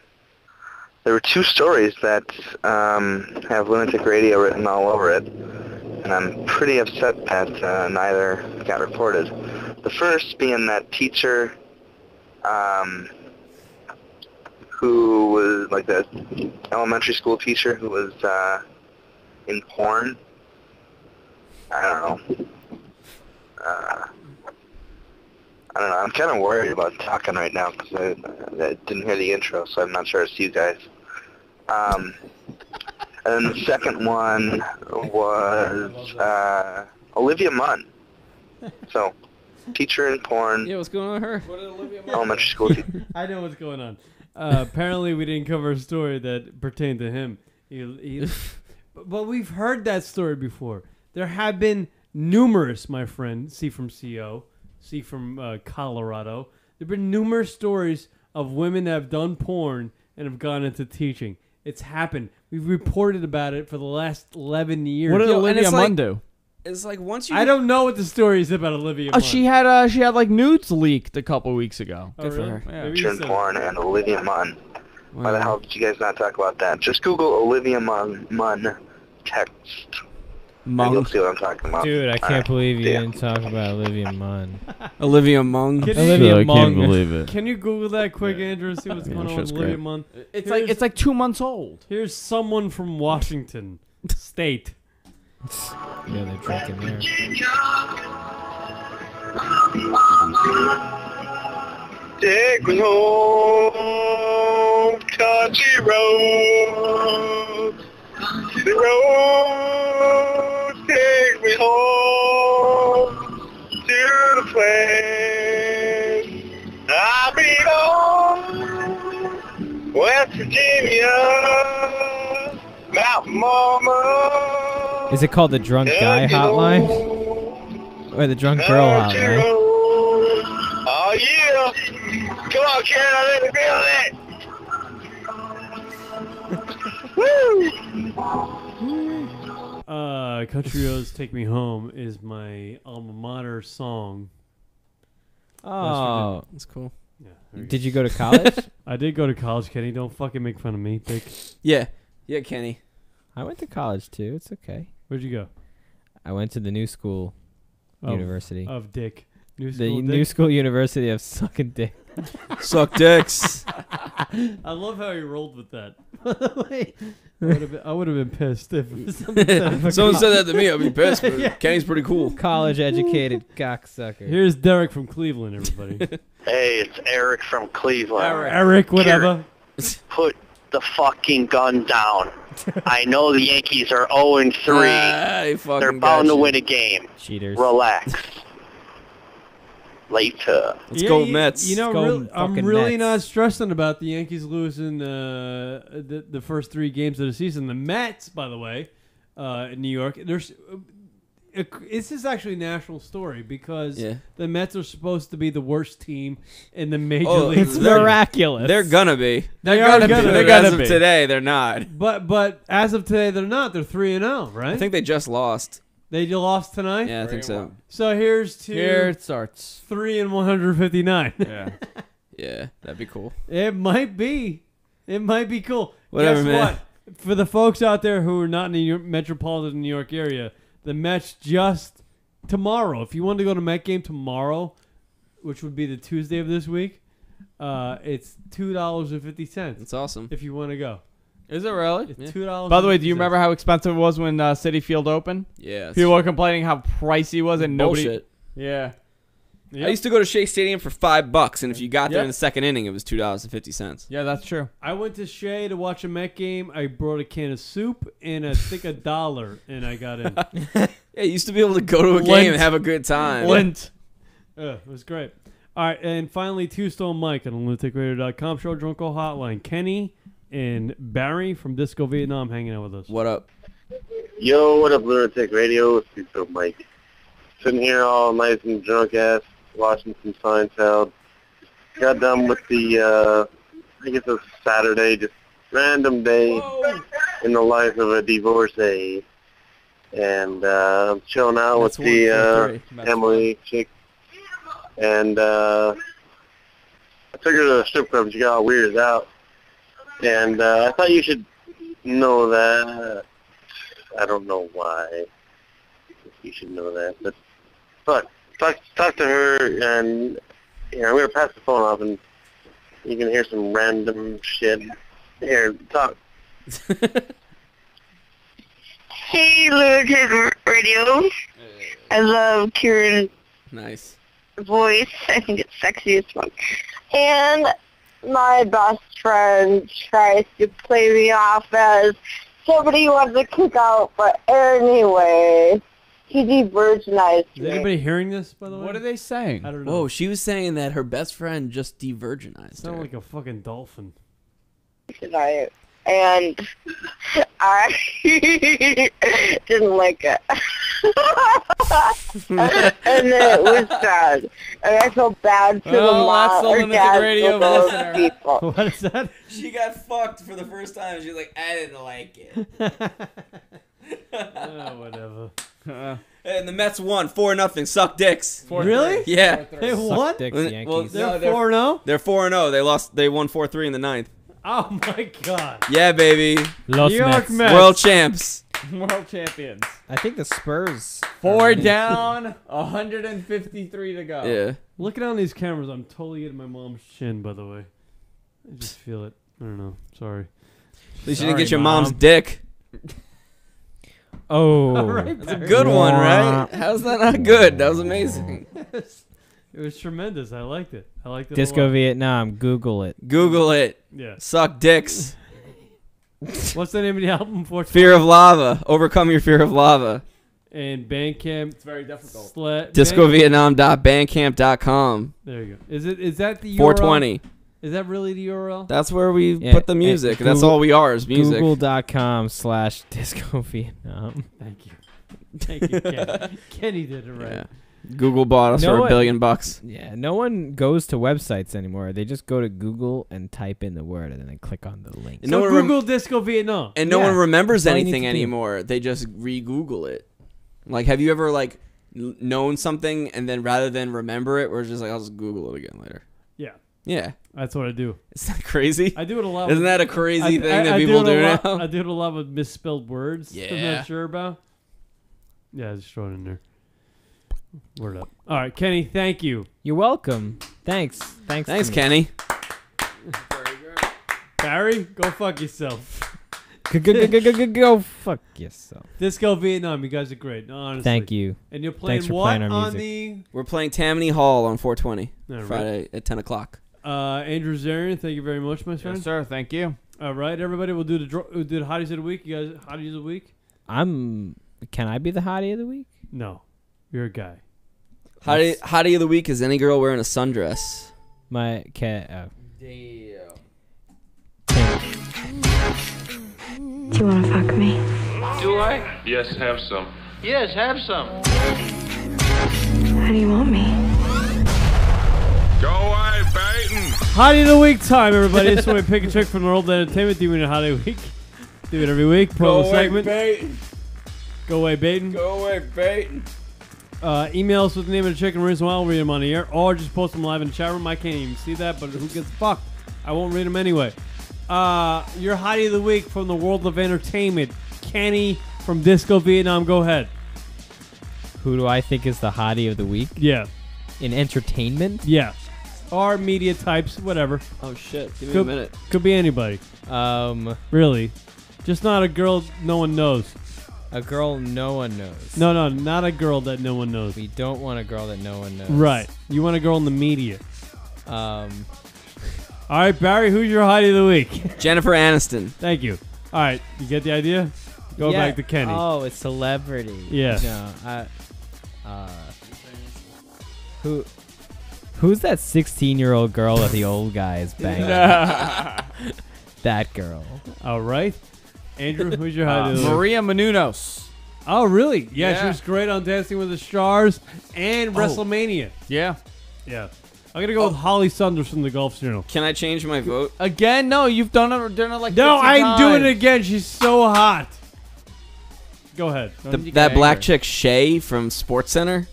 There were two stories that have Lunatic Radio written all over it, and I'm pretty upset that neither got reported. The first being that teacher who was like the elementary school teacher who was in porn. I don't know. I don't know. I'm kind of worried about talking right now because I didn't hear the intro, so I'm not sure it's you guys. And then the second one was Olivia Munn. So, teacher in porn. Yeah, what's going on with her? Elementary school teacher. I know what's going on. Apparently, we didn't cover a story that pertained to him. But we've heard that story before. There have been numerous, my friend, C from CO, C from Colorado. There have been numerous stories of women that have done porn and have gone into teaching. It's happened. We've reported about it for the last 11 years. What did Olivia Munn do? It's like once you. I don't know what the story is about Olivia Munn. She had like nudes leaked a couple weeks ago. Good for her. Yeah. Teacher in porn and Olivia Munn. Why the hell did you guys not talk about that? Just Google Olivia Munn text. And you'll see what I'm talking about. Dude, I can't Alright. believe you didn't talk about Olivia Munn. Olivia Munn. Olivia Munn. I can't believe it. Can you Google that quick, Andrew, and see what's going on with Olivia great. Munn? It's like 2 months old. Here's someone from Washington State. Yeah, they're drinking there. Take me home, country road. The road, take me home to the place I belong. West Virginia, Mount Mama. Is it called the Drunk Guy Hotline? Or the Drunk Girl Hotline? Oh yeah! Come on, Karen, let me feel it! Country Roads Take Me Home is my alma mater song. Oh, that's cool. Yeah. Did you go to college? I did go to college, Kenny. Don't fucking make fun of me, Dick. Yeah, Kenny. I went to college too. It's okay. Where'd you go? I went to the New School University. Of Dick. New School University of Sucking Dick. Suck dicks. I love how he rolled with that. I would have been pissed if someone said that to me. I'd be pissed. But Yeah. Kenny's pretty cool. College educated cocksucker. Here's Derek from Cleveland, everybody. Hey, it's Eric from Cleveland. Eric, whatever. Put the fucking gun down. I know the Yankees are 0-3. They're bound to win a game. Cheaters. Relax. Later. Let's go Mets. You know, Go I'm fucking really Mets. not stressing about the Yankees losing the first 3 games of the season. The Mets, by the way, in New York, this is actually a national story because the Mets are supposed to be the worst team in the major league. It's miraculous. They're gonna be. They are gonna be. As of today, they're not. But as of today, they're not. They're 3-0, right? I think they just lost. They lost tonight. Yeah, I think so. So here's to Here it starts. 3-159. Yeah. Yeah, that'd be cool. It might be. It might be cool. Whatever, Guess man. what? For the folks out there who are not in the metropolitan New York area, the Mets just tomorrow. If you want to go to Met game tomorrow, which would be the Tuesday of this week, it's $2.50. That's awesome. If you want to go. Is it really? It's $2. By the way, do you remember how expensive it was when Citi Field opened? Yeah. People were complaining how pricey it was and nobody. Bullshit. Yeah. I used to go to Shea Stadium for $5, and if you got there in the second inning, it was $2.50. Yeah, that's true. I went to Shea to watch a Met game. I brought a can of soup and I think $1, and I got in. Yeah, you used to be able to go to a game and have a good time. It was great. All right, and finally, Two Stone Mike on the LunaticRadio.com show drunk call hotline. Kenny and Barry from Disco Vietnam hanging out with us. What up? Yo, what up, Lunatic Radio? It's Two Stone Mike. Sitting here all nice and drunk ass, watching some Seinfeld. Got done with the, I guess it was Saturday, just random day in the life of a divorcee. And I'm chilling out with the Emily chick. And I took her to the strip club. She got all weirded out. And I thought you should know that. I don't know why you should know that. But talk to her, and I'm going to pass the phone off, and you can hear some random shit. Here, talk. Hey, Lunatic Radio. I love Kieran's voice. I think it's sexy as fuck. And my best friend tries to play me off as somebody who wants to kick out, but anyway, he de-virginized Is me. anybody hearing this, by the way? What are they saying? I don't know. Whoa, she was saying that her best friend just de-virginized Sound her. like a fucking dolphin. Tonight. And I didn't like it. And it was sad. And I felt bad for the mom or dad for those people. What is that? She got fucked for the first time. She was like, I didn't like it. Whatever. And the Mets won 4-0. Suck dicks. Really? Yeah. They won? Dicks, Well, Yankees. They're 4-0? They're 4-0. They won 4-3 in the ninth. Oh my god. Yeah, baby. Los New York Mets. Mets. World champs. World champions. I think the Spurs. 4 down, 153 to go. Yeah. Looking on these cameras, I'm totally getting my mom's chin, by the way. I just feel it. I don't know. Sorry. At least you didn't get your mom's dick. Oh. All right, That's a Barry. good one, right? How's that not good? That was amazing. It was tremendous. I liked it. I liked it a Disco lot. Vietnam. Google it. Google it. Yeah. Suck dicks. What's the name of the album? Fear of lava. Overcome your fear of lava. And Bandcamp. It's very difficult. DiscoVietnam.bandcamp.com. There you go. Is that the URL? 420. Is that really the URL? That's where we put the music. That's all we are is music. Google.com/Disco Vietnam. Thank you. Thank you, Kenny. Kenny did it right. Yeah. Google bought us for $1 billion. Yeah, no one goes to websites anymore. They just go to Google and type in the word and then they click on the link. And So no one Google Disco Vietnam. And no one remembers That's all you need anything to do. anymore. They just re-Google it. Like, have you ever like known something and then rather than remember it, we're just like, I'll just Google it again later. Yeah. Yeah. That's what I do. Is that crazy? I do it a lot. Isn't with- that a crazy thing that I people do it do a lot- now? I do it a lot with misspelled words. I'm Yeah. not sure about. Yeah, just throw it in there. Word up. All right, Kenny, thank you. You're welcome. Thanks. Thanks, to me. Kenny. Barry, go fuck yourself. Go fuck yourself. Disco Vietnam, you guys are great. No, honestly. Thank you. And you're playing Thanks for what playing our on music. We're playing Tammany Hall on 420 All right. Friday at 10 o'clock. Andrew Zarian, thank you very much, my friend. Yes, sir. Thank you. All right, everybody, we'll do the hotties of the week. You guys, hotties of the week? Can I be the hottie of the week? No, you're a guy. Hottie of the week is any girl wearing a sundress. My cat. Damn. Do you want to fuck me? Do I? Yes, have some. Yes, have some. How do you want me? Go away, Baton. Hottie of the week time, everybody. This is when we pick a chick from the world of entertainment. Doing a hottie of the week. Do it every week. Promo segment. Go away, Baton. Go away, Baton. Email us with the name of the chick and reason why. I'll read them on the air. Or just post them live in the chat room. I can't even see that, but who gets fucked? I won't read them anyway. Your hottie of the week from the world of entertainment. Kenny from Disco Vietnam. Go ahead. Who do I think is the hottie of the week? Yeah. In entertainment? Yeah. Or media types, whatever. Oh, shit. Give me a minute. Could be anybody. Really. Just not a girl no one knows. A girl no one knows. No, not a girl that no one knows. We don't want a girl that no one knows. Right. You want a girl in the media. Um. All right, Barry, who's your hottie of the week? Jennifer Aniston. Thank you. All right, you get the idea? Go back to Kenny. Oh, it's celebrity. Yeah. No, Who's that 16-year-old girl that the old guy is banging? That girl. All right. Andrew, who's your hottie of the week? Maria Menounos. Oh, really? Yeah, Yeah. she was great on Dancing with the Stars and WrestleMania. Yeah. Yeah. I'm going to go with Holly Saunders from the Golf Channel. Can I change my vote? Again? No, you've done it like No, 50 I'm doing times. it again. She's so hot. Go ahead. That black chick Shay from SportsCenter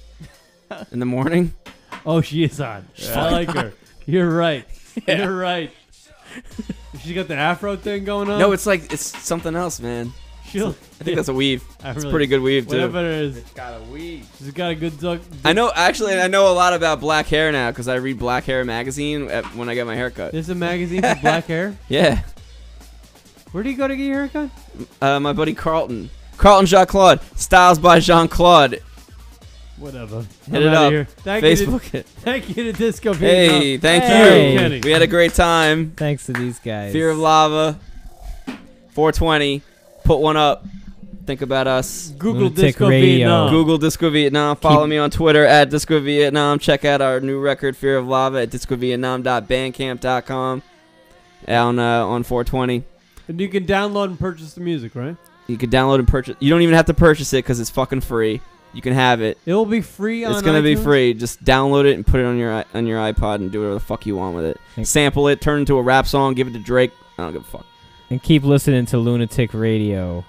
in the morning. Oh, she is hot. I like her. You're right. Yeah. You're right. She got the afro thing going on? No, it's something else, man. I think that's a weave. It's a pretty good weave too. Whatever it is. It's got a weave. She's got a good duck. I know a lot about black hair now because I read Black Hair magazine when I get my haircut. There's a magazine for black hair? Yeah. Where do you go to get your haircut? My buddy Carlton Jean-Claude. Styles by Jean-Claude. Whatever. Hit it up. Facebook it. Thank you to Disco Hey, Vietnam. thank Hey, you. Kenny. We had a great time. Thanks to these guys. Fear of Lava. 420. Put one up. Think about us. Google Disco Vietnam. Google Disco Vietnam. Follow me on Twitter at Disco Vietnam. Check out our new record, Fear of Lava, at discovietnam.bandcamp.com. On 420. And you can download and purchase the music, right? You can download and purchase. You don't even have to purchase it because it's fucking free. You can have it. It will be free on It's gonna be iTunes? free. Just download it and put it on your iPod and do whatever the fuck you want with it. Sample it, turn it into a rap song, give it to Drake. I don't give a fuck. And keep listening to Lunatic Radio,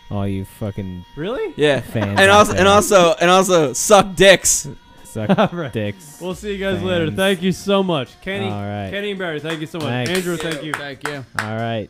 all you fucking Really? Yeah. fans. And out also, there. suck dicks. Suck All right. dicks. We'll see you guys Fans. later. Thank you so much. Kenny, All right. Kenny and Barry, thank you so much. Thanks. Andrew, thank you. Thank you. All right.